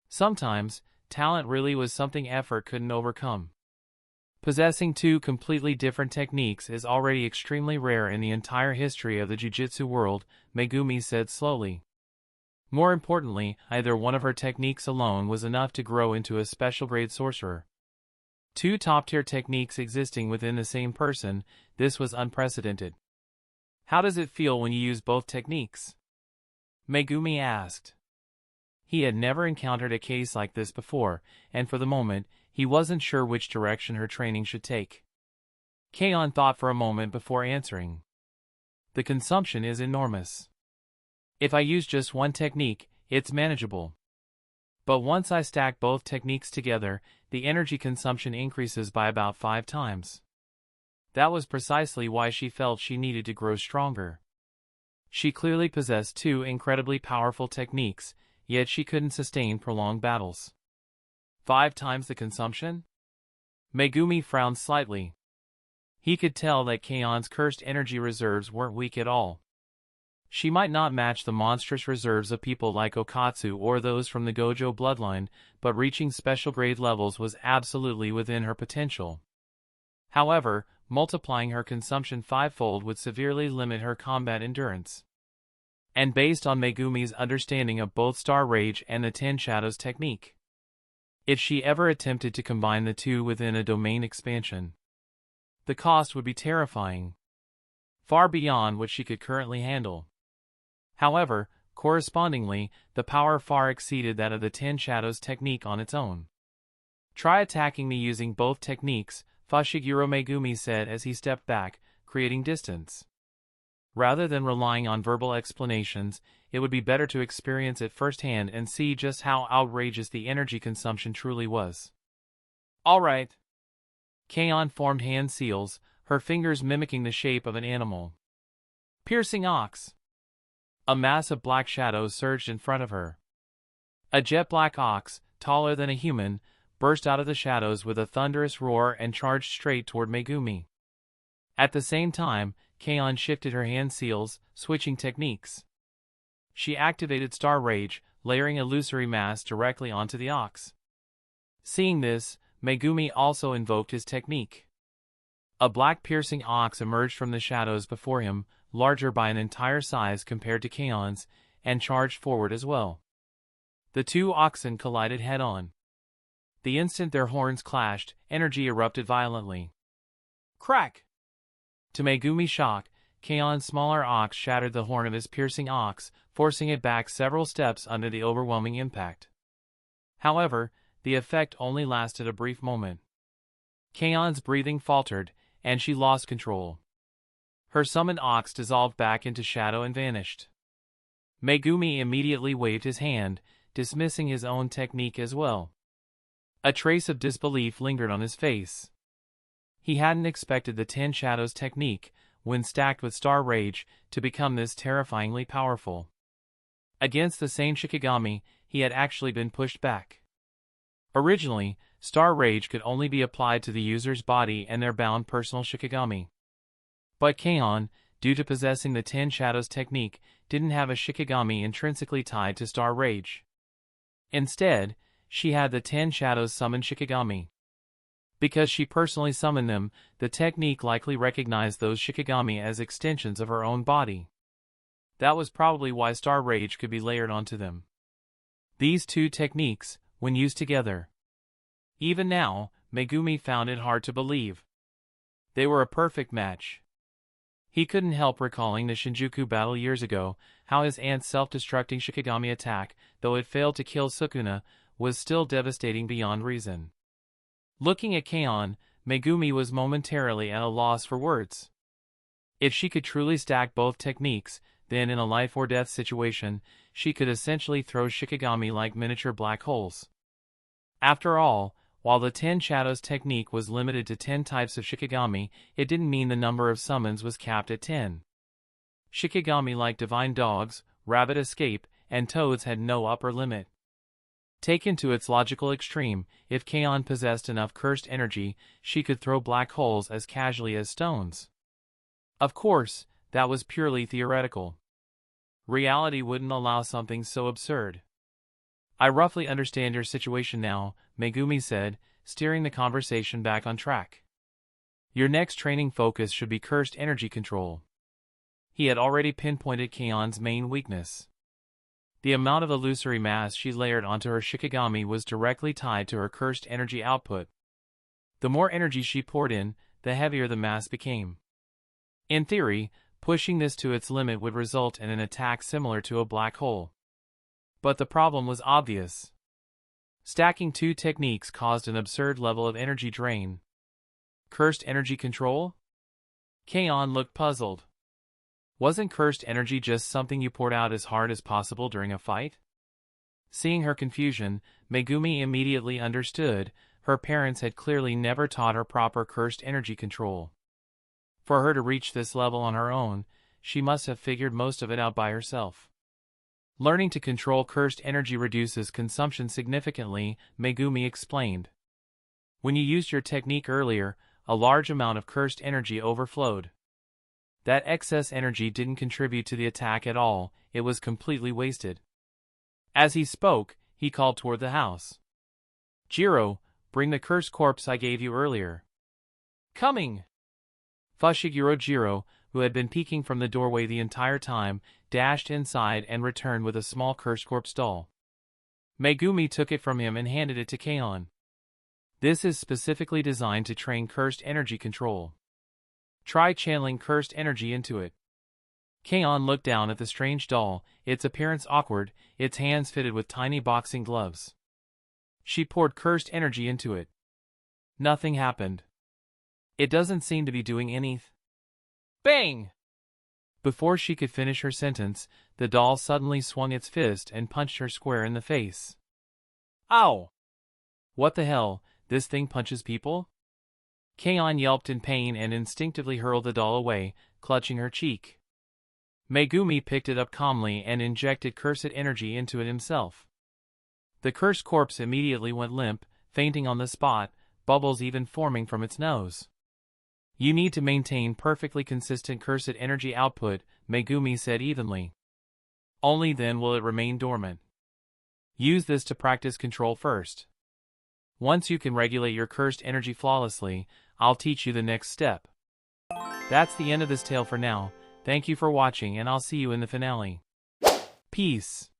Sometimes, talent really was something effort couldn't overcome. Possessing two completely different techniques is already extremely rare in the entire history of the Jujutsu world, Megumi said slowly. More importantly, either one of her techniques alone was enough to grow into a special grade sorcerer. Two top-tier techniques existing within the same person, this was unprecedented. How does it feel when you use both techniques? Megumi asked. He had never encountered a case like this before, and for the moment, he wasn't sure which direction her training should take. Kaon thought for a moment before answering. The consumption is enormous. If I use just one technique, it's manageable. But once I stack both techniques together, the energy consumption increases by about 5 times. That was precisely why she felt she needed to grow stronger. She clearly possessed two incredibly powerful techniques, yet she couldn't sustain prolonged battles. 5 times the consumption? Megumi frowned slightly. He could tell that Kaon's cursed energy reserves weren't weak at all. She might not match the monstrous reserves of people like Okatsu or those from the Gojo bloodline, but reaching special grade levels was absolutely within her potential. However, multiplying her consumption 5-fold would severely limit her combat endurance. And based on Megumi's understanding of both Star Rage and the 10 Shadows technique, if she ever attempted to combine the two within a domain expansion, the cost would be terrifying, far beyond what she could currently handle. However, Correspondingly, the power far exceeded that of the 10 Shadows technique on its own. "Try attacking me using both techniques," Fushiguro Megumi said as he stepped back, creating distance. Rather than relying on verbal explanations, it would be better to experience it firsthand and see just how outrageous the energy consumption truly was. "All right." Kaon formed hand seals, her fingers mimicking the shape of an animal. "Piercing ox." A mass of black shadows surged in front of her. A jet-black ox, taller than a human, burst out of the shadows with a thunderous roar and charged straight toward Megumi. At the same time, Kaon shifted her hand seals, switching techniques. She activated Star Rage, layering illusory mass directly onto the ox. Seeing this, Megumi also invoked his technique. A black piercing ox emerged from the shadows before him, larger by an entire size compared to Kaon's, and charged forward as well. The two oxen collided head-on. The instant their horns clashed, energy erupted violently. Crack! To Megumi's shock, Kaon's smaller ox shattered the horn of his piercing ox, forcing it back several steps under the overwhelming impact. However, the effect only lasted a brief moment. Kaon's breathing faltered, and she lost control. Her summoned ox dissolved back into shadow and vanished. Megumi immediately waved his hand, dismissing his own technique as well. A trace of disbelief lingered on his face. He hadn't expected the 10 Shadows technique, when stacked with Star Rage, to become this terrifyingly powerful. Against the same Shikigami, he had actually been pushed back. Originally, Star Rage could only be applied to the user's body and their bound personal Shikigami. But Kaon, due to possessing the 10 Shadows technique, didn't have a Shikigami intrinsically tied to Star Rage. Instead, she had the 10 Shadows summoned Shikigami. Because she personally summoned them, the technique likely recognized those Shikigami as extensions of her own body. That was probably why Star Rage could be layered onto them. These two techniques, when used together. Even now, Megumi found it hard to believe. They were a perfect match. He couldn't help recalling the Shinjuku battle years ago, how his aunt's self-destructing Shikigami attack, though it failed to kill Sukuna, was still devastating beyond reason. Looking at Kaon, Megumi was momentarily at a loss for words. If she could truly stack both techniques, then in a life-or-death situation, she could essentially throw Shikigami like miniature black holes. After all, while the 10 Shadows technique was limited to 10 types of Shikigami, it didn't mean the number of summons was capped at 10. Shikigami like Divine Dogs, Rabbit Escape, and Toads had no upper limit. Taken to its logical extreme, if Kaon possessed enough cursed energy, she could throw black holes as casually as stones. Of course, that was purely theoretical. Reality wouldn't allow something so absurd. "I roughly understand your situation now," Megumi said, steering the conversation back on track. "Your next training focus should be cursed energy control." He had already pinpointed Kaon's main weakness. The amount of illusory mass she layered onto her Shikigami was directly tied to her cursed energy output. The more energy she poured in, the heavier the mass became. In theory, pushing this to its limit would result in an attack similar to a black hole. But the problem was obvious. Stacking two techniques caused an absurd level of energy drain. Cursed energy control? Kaon looked puzzled. Wasn't cursed energy just something you poured out as hard as possible during a fight? Seeing her confusion, Megumi immediately understood. Her parents had clearly never taught her proper cursed energy control. For her to reach this level on her own, she must have figured most of it out by herself. Learning to control cursed energy reduces consumption significantly, Megumi explained. When you used your technique earlier, a large amount of cursed energy overflowed. That excess energy didn't contribute to the attack at all, it was completely wasted. As he spoke, he called toward the house. "Jiro, bring the cursed corpse I gave you earlier." "Coming!" Fushiguro Jiro, who had been peeking from the doorway the entire time, dashed inside and returned with a small cursed corpse doll. Megumi took it from him and handed it to Kaon. "This is specifically designed to train cursed energy control. Try channeling cursed energy into it." Kaon looked down at the strange doll, its appearance awkward, its hands fitted with tiny boxing gloves. She poured cursed energy into it. Nothing happened. It doesn't seem to be doing anything. Bang! Before she could finish her sentence, the doll suddenly swung its fist and punched her square in the face. Ow! What the hell, this thing punches people? Kaon yelped in pain and instinctively hurled the doll away, clutching her cheek. Megumi picked it up calmly and injected cursed energy into it himself. The cursed corpse immediately went limp, fainting on the spot, bubbles even forming from its nose. You need to maintain perfectly consistent cursed energy output, Megumi said evenly. Only then will it remain dormant. Use this to practice control first. Once you can regulate your cursed energy flawlessly, I'll teach you the next step. That's the end of this tale for now. Thank you for watching and I'll see you in the finale. Peace.